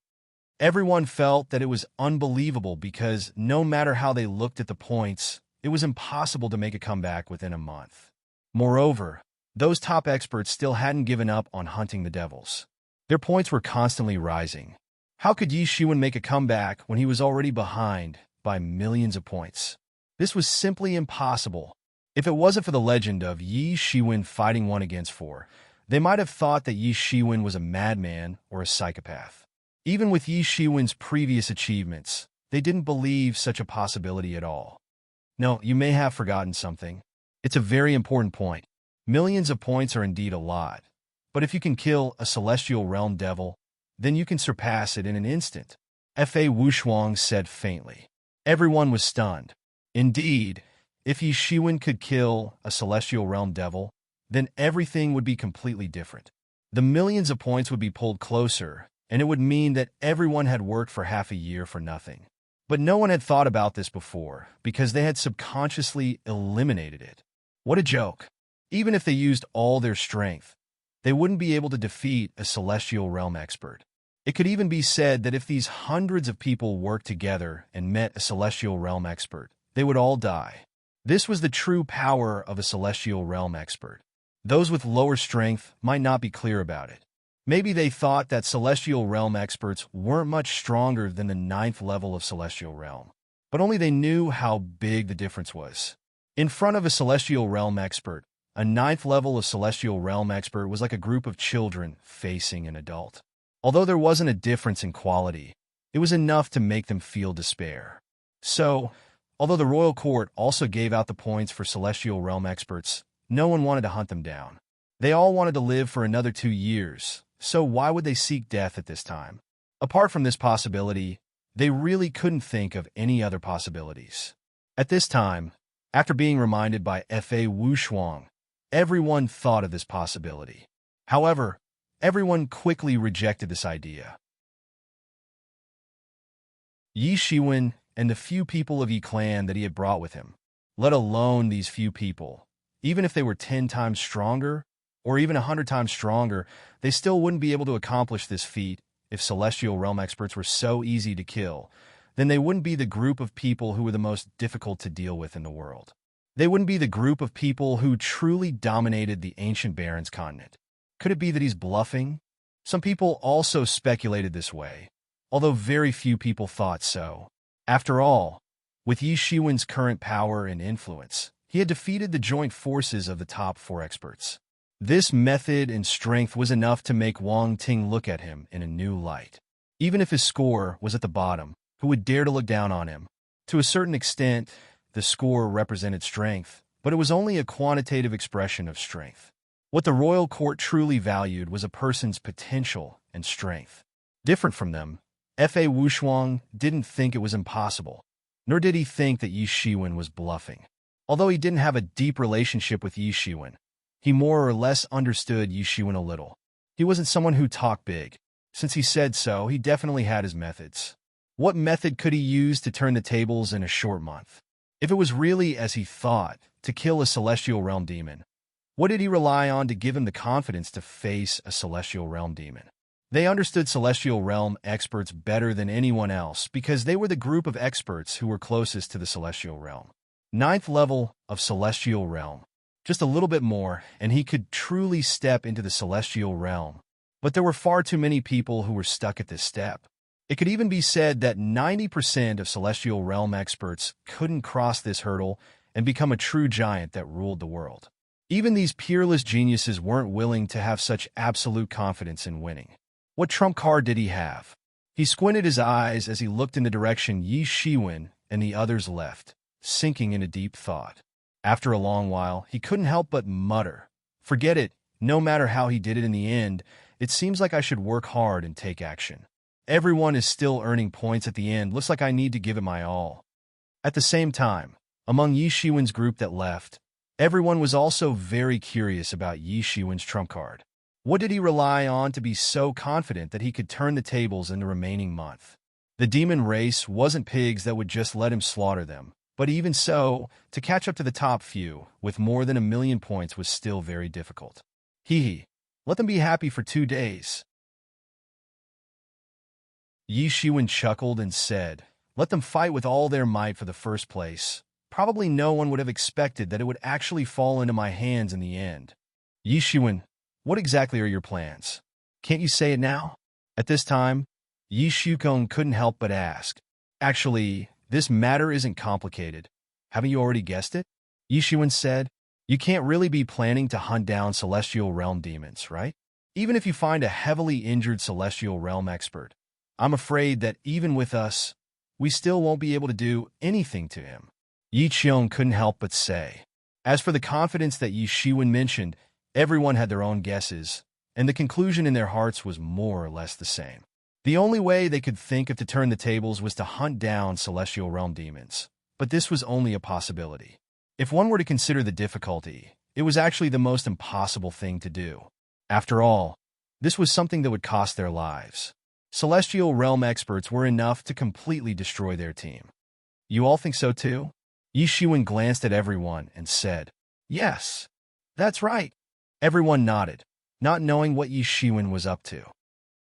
[SPEAKER 1] Everyone felt that it was unbelievable because no matter how they looked at the points, it was impossible to make a comeback within a month. Moreover, those top experts still hadn't given up on hunting the devils. Their points were constantly rising. How could Yi Shiwen make a comeback when he was already behind by millions of points? This was simply impossible. If it wasn't for the legend of Yi Shiwen fighting 1 against 4, they might have thought that Yi Shiwen was a madman or a psychopath. Even with Yi Shiwen's previous achievements, they didn't believe such a possibility at all. No, you may have forgotten something. It's a very important point. Millions of points are indeed a lot, but if you can kill a celestial realm devil, then you can surpass it in an instant, Fa Wushuang said faintly. Everyone was stunned. Indeed, if Yi Shiwen could kill a celestial realm devil, then everything would be completely different. The millions of points would be pulled closer, and it would mean that everyone had worked for half a year for nothing. But no one had thought about this before, because they had subconsciously eliminated it. What a joke. Even if they used all their strength, they wouldn't be able to defeat a celestial realm expert. It could even be said that if these hundreds of people worked together and met a celestial realm expert, they would all die. This was the true power of a celestial realm expert. Those with lower strength might not be clear about it. Maybe they thought that celestial realm experts weren't much stronger than the 9th level of celestial realm, but only they knew how big the difference was. In front of a celestial realm expert, a 9th level of celestial realm expert was like a group of children facing an adult. Although there wasn't a difference in quality, it was enough to make them feel despair. So, although the royal court also gave out the points for celestial realm experts, no one wanted to hunt them down. They all wanted to live for another 2 years, so why would they seek death at this time? Apart from this possibility, they really couldn't think of any other possibilities. At this time, after being reminded by Fa Wushuang, everyone thought of this possibility. However, everyone quickly rejected this idea. Yi Shiwen and the few people of Yi clan that he had brought with him, let alone these few people, even if they were 10 times stronger, or even 100 times stronger, they still wouldn't be able to accomplish this feat if celestial realm experts were so easy to kill. Then they wouldn't be the group of people who were the most difficult to deal with in the world. They wouldn't be the group of people who truly dominated the ancient Barrens continent. Could it be that he's bluffing? Some people also speculated this way, although very few people thought so. After all, with Yi Shiwen's current power and influence, he had defeated the joint forces of the top 4 experts. This method and strength was enough to make Wang Ting look at him in a new light. Even if his score was at the bottom, who would dare to look down on him? To a certain extent, the score represented strength, but it was only a quantitative expression of strength. What the royal court truly valued was a person's potential and strength. Different from them, Fa Wushuang didn't think it was impossible, nor did he think that Yi Shiwen was bluffing. Although he didn't have a deep relationship with Yi Shiwen, he more or less understood Yi Shiwen a little. He wasn't someone who talked big. Since he said so, he definitely had his methods. What method could he use to turn the tables in a short month? If it was really as he thought, to kill a celestial realm demon, what did he rely on to give him the confidence to face a celestial realm demon? They understood celestial realm experts better than anyone else because they were the group of experts who were closest to the celestial realm. 9th level of celestial realm. Just a little bit more, and he could truly step into the celestial realm. But there were far too many people who were stuck at this step. It could even be said that 90% of celestial realm experts couldn't cross this hurdle and become a true giant that ruled the world. Even these peerless geniuses weren't willing to have such absolute confidence in winning. What trump card did he have? He squinted his eyes as he looked in the direction Yi Shiwen and the others left, sinking into deep thought. After a long while, he couldn't help but mutter, "Forget it, no matter how he did it in the end, it seems like I should work hard and take action. Everyone is still earning points at the end, looks like I need to give it my all." At the same time, among Yi Shiwen's group that left, everyone was also very curious about Yi Shiwen's trump card. What did he rely on to be so confident that he could turn the tables in the remaining month? The demon race wasn't pigs that would just let him slaughter them, but even so, to catch up to the top few with more than 1,000,000 points was still very difficult. Hee, let them be happy for 2 days. Yi Shiwen chuckled and said, "Let them fight with all their might for the first place, Probably no one would have expected that it would actually fall into my hands in the end. Yi Xuan, what exactly are your plans? Can't you say it now? At this time, Yi Shukong couldn't help but ask. Actually, this matter isn't complicated. Haven't you already guessed it? Yi Xuan said. You can't really be planning to hunt down celestial realm demons, right? Even if you find a heavily injured celestial realm expert, I'm afraid that even with us, we still won't be able to do anything to him. Yi Qiong couldn't help but say. As for the confidence that Yi Shiwen mentioned, everyone had their own guesses, and the conclusion in their hearts was more or less the same. The only way they could think of to turn the tables was to hunt down celestial realm demons, but this was only a possibility. If one were to consider the difficulty, it was actually the most impossible thing to do. After all, this was something that would cost their lives. Celestial realm experts were enough to completely destroy their team. You all think so too? Yi Shiwen glanced at everyone and said, Yes, that's right. Everyone nodded, not knowing what Yi Shiwen was up to.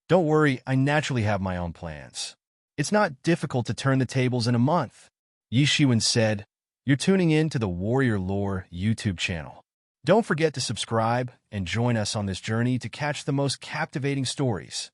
[SPEAKER 1] Don't worry, I naturally have my own plans. It's not difficult to turn the tables in a month. Yi Shiwen said, You're tuning in to the Warrior Lore YouTube channel. Don't forget to subscribe and join us on this journey to catch the most captivating stories.